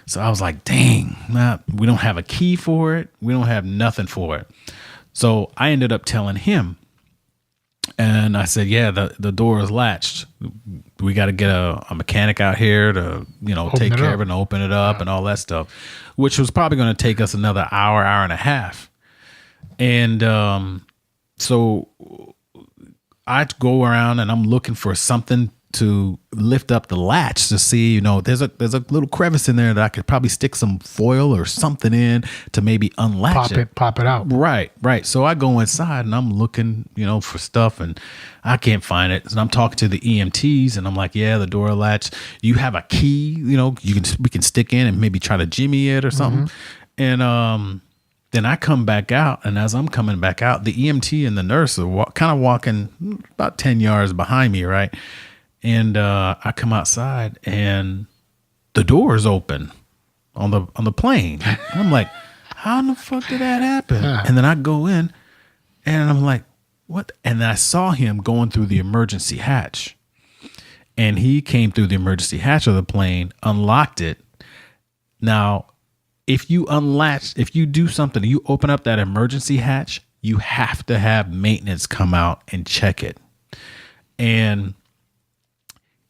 [SPEAKER 4] So I was like, dang, we don't have a key for it. We don't have nothing for it. So I ended up telling him, and I said, yeah, the door is latched. We got to get a mechanic out here to, take care of it and open it up and all that stuff, which was probably going to take us another hour and a half. And so I go around and I'm looking for something to lift up the latch to see, there's a little crevice in there that I could probably stick some foil or something in to maybe unlatch
[SPEAKER 1] Pop it out.
[SPEAKER 4] Right. So I go inside and I'm looking, for stuff, and I can't find it. And I'm talking to the EMTs, and I'm like, yeah, the door latch, you have a key, we can stick in and maybe try to jimmy it or something. And then I come back out, and as I'm coming back out, the EMT and the nurse are kind of walking about 10 yards behind me, right? And I come outside, and the door is open on the plane. I'm like, how in the fuck did that happen? And then I go in, and I'm like, what? And then I saw him going through the emergency hatch, and he came through the emergency hatch of the plane, unlocked it. Now, if you do something, you open up that emergency hatch, you have to have maintenance come out and check it. And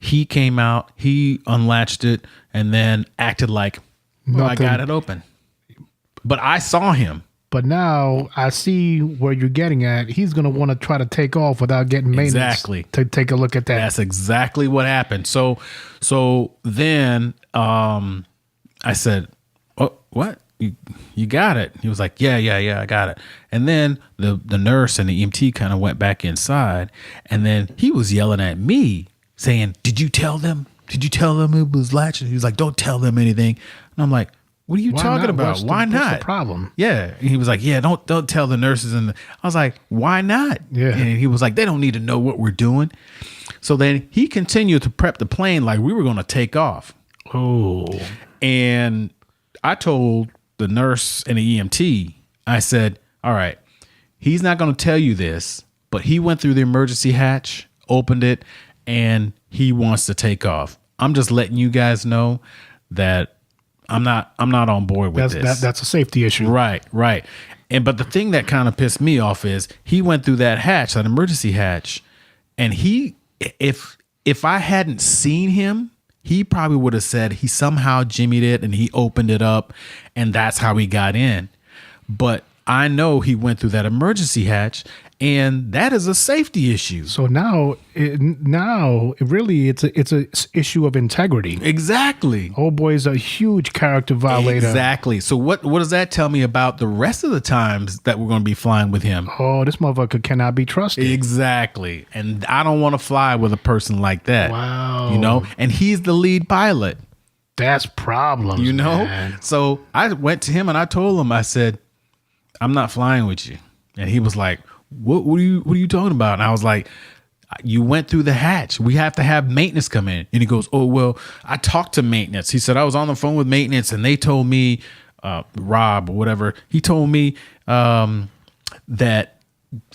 [SPEAKER 4] He came out, he unlatched it, and then acted like, well, I got it open. But I saw him.
[SPEAKER 1] But now I see where you're getting at. He's going to want to try to take off without getting maintenance.
[SPEAKER 4] Exactly.
[SPEAKER 1] To take a look at that.
[SPEAKER 4] That's exactly what happened. So then I said, "Oh, what? You got it?" He was like, "Yeah, I got it." And then the nurse and the EMT kind of went back inside, and then he was yelling at me, saying, "Did you tell them? Did you tell them it was latching?" He was like, "Don't tell them anything." And I'm like, "What are you talking about? Why not?
[SPEAKER 1] What's the problem?"
[SPEAKER 4] Yeah. And he was like, "Yeah, don't tell the nurses." And I was like, "Why not?"
[SPEAKER 1] Yeah.
[SPEAKER 4] And he was like, "They don't need to know what we're doing." So then he continued to prep the plane like we were going to take off.
[SPEAKER 1] Oh.
[SPEAKER 4] And I told the nurse and the EMT, I said, "All right, he's not going to tell you this, but he went through the emergency hatch, opened it, and he wants to take off. I'm just letting you guys know that I'm not on board with this."
[SPEAKER 1] That's a safety issue.
[SPEAKER 4] Right. But the thing that kind of pissed me off is he went through that hatch, that emergency hatch, and if I hadn't seen him, he probably would have said he somehow jimmied it and he opened it up and that's how he got in. But I know he went through that emergency hatch, and that is a safety issue.
[SPEAKER 1] So now really it's a issue of integrity.
[SPEAKER 4] Exactly.
[SPEAKER 1] Old boy is a huge character violator.
[SPEAKER 4] Exactly. So what does that tell me about the rest of the times that we're going to be flying with him?
[SPEAKER 1] Oh, this motherfucker cannot be trusted.
[SPEAKER 4] Exactly. And I don't want to fly with a person like that.
[SPEAKER 1] Wow.
[SPEAKER 4] You know, and he's the lead pilot.
[SPEAKER 1] That's problems,
[SPEAKER 4] You know?
[SPEAKER 1] man.
[SPEAKER 4] So I went to him and I told him, I said, "I'm not flying with you." And he was like, What are you talking about? And I was like, "You went through the hatch. We have to have maintenance come in." And he goes, "Oh, well, I talked to maintenance." He said, "I was on the phone with maintenance and they told me, Rob or whatever, he told me that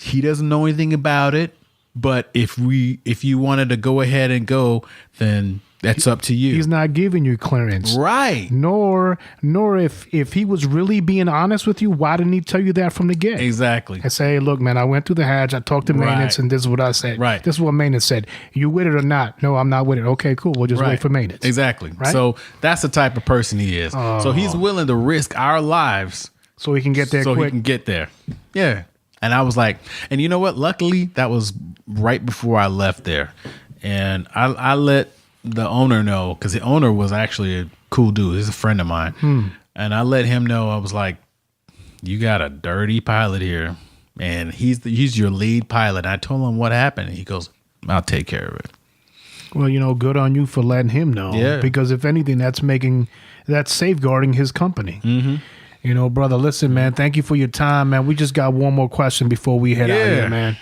[SPEAKER 4] he doesn't know anything about it. But if you wanted to go ahead and go, then that's up to you."
[SPEAKER 1] He's not giving you clearance.
[SPEAKER 4] Right.
[SPEAKER 1] Nor if he was really being honest with you, why didn't he tell you that from the get?
[SPEAKER 4] Exactly.
[SPEAKER 1] And say, "Look, man, I went through the hatch. I talked to maintenance,
[SPEAKER 4] Right.
[SPEAKER 1] and this is what I said.
[SPEAKER 4] Right.
[SPEAKER 1] This is what maintenance said. You with it or not? No, I'm not with it. Okay, cool. We'll just wait for maintenance."
[SPEAKER 4] Exactly.
[SPEAKER 1] Right?
[SPEAKER 4] So that's the type of person he is. So he's willing to risk our lives
[SPEAKER 1] So he can get there
[SPEAKER 4] so
[SPEAKER 1] quick.
[SPEAKER 4] he can get there. Yeah. And I was like, and you know what? Luckily, that was right before I left there. And I let the owner know, because the owner was actually a cool dude. He's a friend of mine. And I let him know, I was like, "You got a dirty pilot here. And he's your lead pilot." And I told him what happened. And he goes, "I'll take care of it."
[SPEAKER 1] Well, good on you for letting him know.
[SPEAKER 4] Yeah.
[SPEAKER 1] Because if anything, that's safeguarding his company. Mm-hmm. Brother, listen, man, thank you for your time, man. We just got one more question before we head out here, man.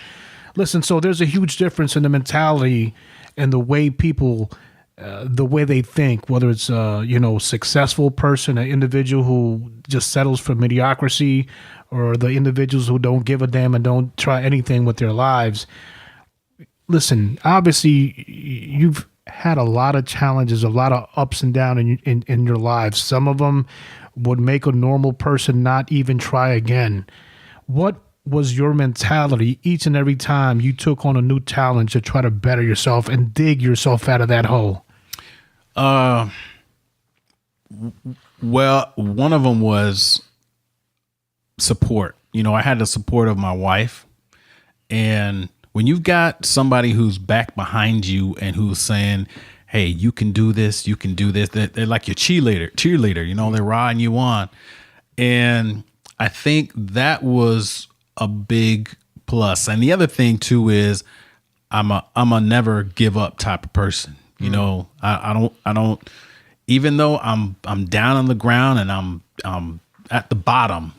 [SPEAKER 1] Listen, so there's a huge difference in the mentality and the way people, the way they think, whether it's successful person, an individual who just settles for mediocrity, or the individuals who don't give a damn and don't try anything with their lives. Listen, obviously you've had a lot of challenges, a lot of ups and downs in your lives. Some of them would make a normal person not even try again. What was your mentality each and every time you took on a new challenge to try to better yourself and dig yourself out of that hole?
[SPEAKER 4] Well, one of them was support. I had the support of my wife. And when you've got somebody who's back behind you and who's saying, "Hey, you can do this, you can do this," they're like your cheerleader, they're riding you on. And I think that was a big plus. And the other thing too is I'm a never give up type of person. I don't, even though I'm down on the ground and I'm at the bottom,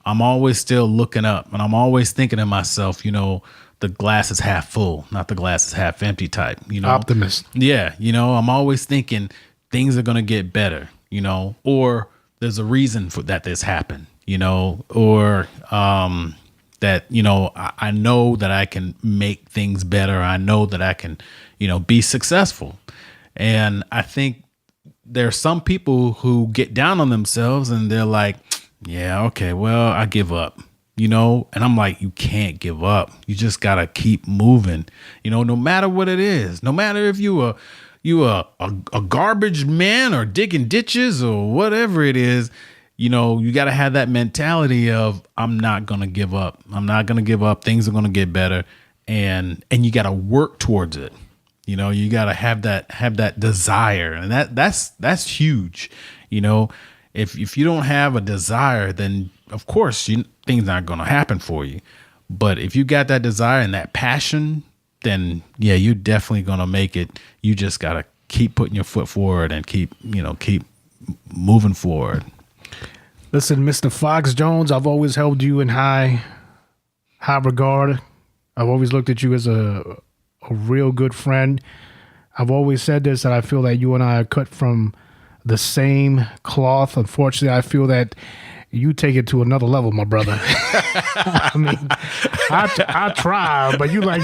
[SPEAKER 4] I'm always still looking up, and I'm always thinking to myself, the glass is half full, not the glass is half empty type,
[SPEAKER 1] Optimist.
[SPEAKER 4] Yeah. I'm always thinking things are going to get better, or there's a reason for that this happened, or, that, I know that I can make things better. I know that I can, be successful. And I think there's some people who get down on themselves and they're like, "Yeah, okay, well, I give up." And I'm like, you can't give up. You just got to keep moving, no matter what it is, no matter if you a garbage man or digging ditches or whatever it is, you got to have that mentality of, I'm not going to give up. I'm not going to give up. Things are going to get better. And you got to work towards it. You got to have that desire. And that's huge. If you don't have a desire, then of course things aren't going to happen for you. But if you got that desire and that passion, then yeah, you're definitely going to make it. You just got to keep putting your foot forward and keep moving forward.
[SPEAKER 1] Listen, Mr. Fox Jones, I've always held you in high regard. I've always looked at you as a real good friend. I've always said this, that I feel that you and I are cut from the same cloth. Unfortunately, I feel that you take it to another level, my brother. I mean, I try, but you like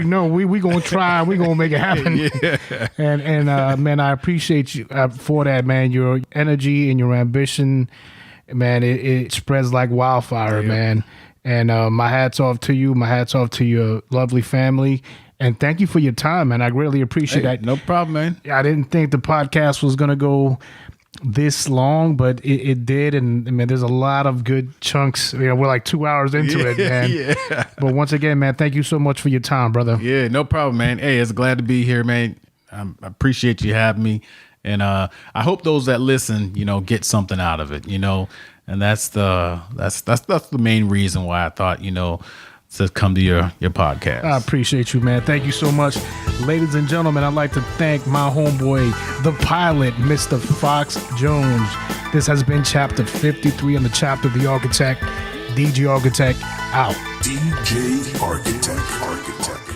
[SPEAKER 1] no, we gonna try, we gonna make it happen. Yeah. And man, I appreciate you for that, man. Your energy and your ambition, man, it spreads like wildfire, man. And my hat's off to you. My hat's off to your lovely family. And thank you for your time, man. I greatly appreciate that.
[SPEAKER 4] No problem, man.
[SPEAKER 1] I didn't think the podcast was gonna go this long, but it did, and I mean, there's a lot of good chunks. We're like 2 hours into it, man. Yeah. But once again, man, thank you so much for your time, brother.
[SPEAKER 4] Yeah, no problem, man. Hey, it's glad to be here, man. I appreciate you having me, and I hope those that listen, get something out of it, and that's the main reason why I thought, to come to your podcast.
[SPEAKER 1] I appreciate you, man. Thank you so much. Ladies and gentlemen, I'd like to thank my homeboy, the pilot, Mr. Fox Jones. This has been chapter 53 on the chapter of the Architect. DJ Architect out.
[SPEAKER 2] DJ Architect.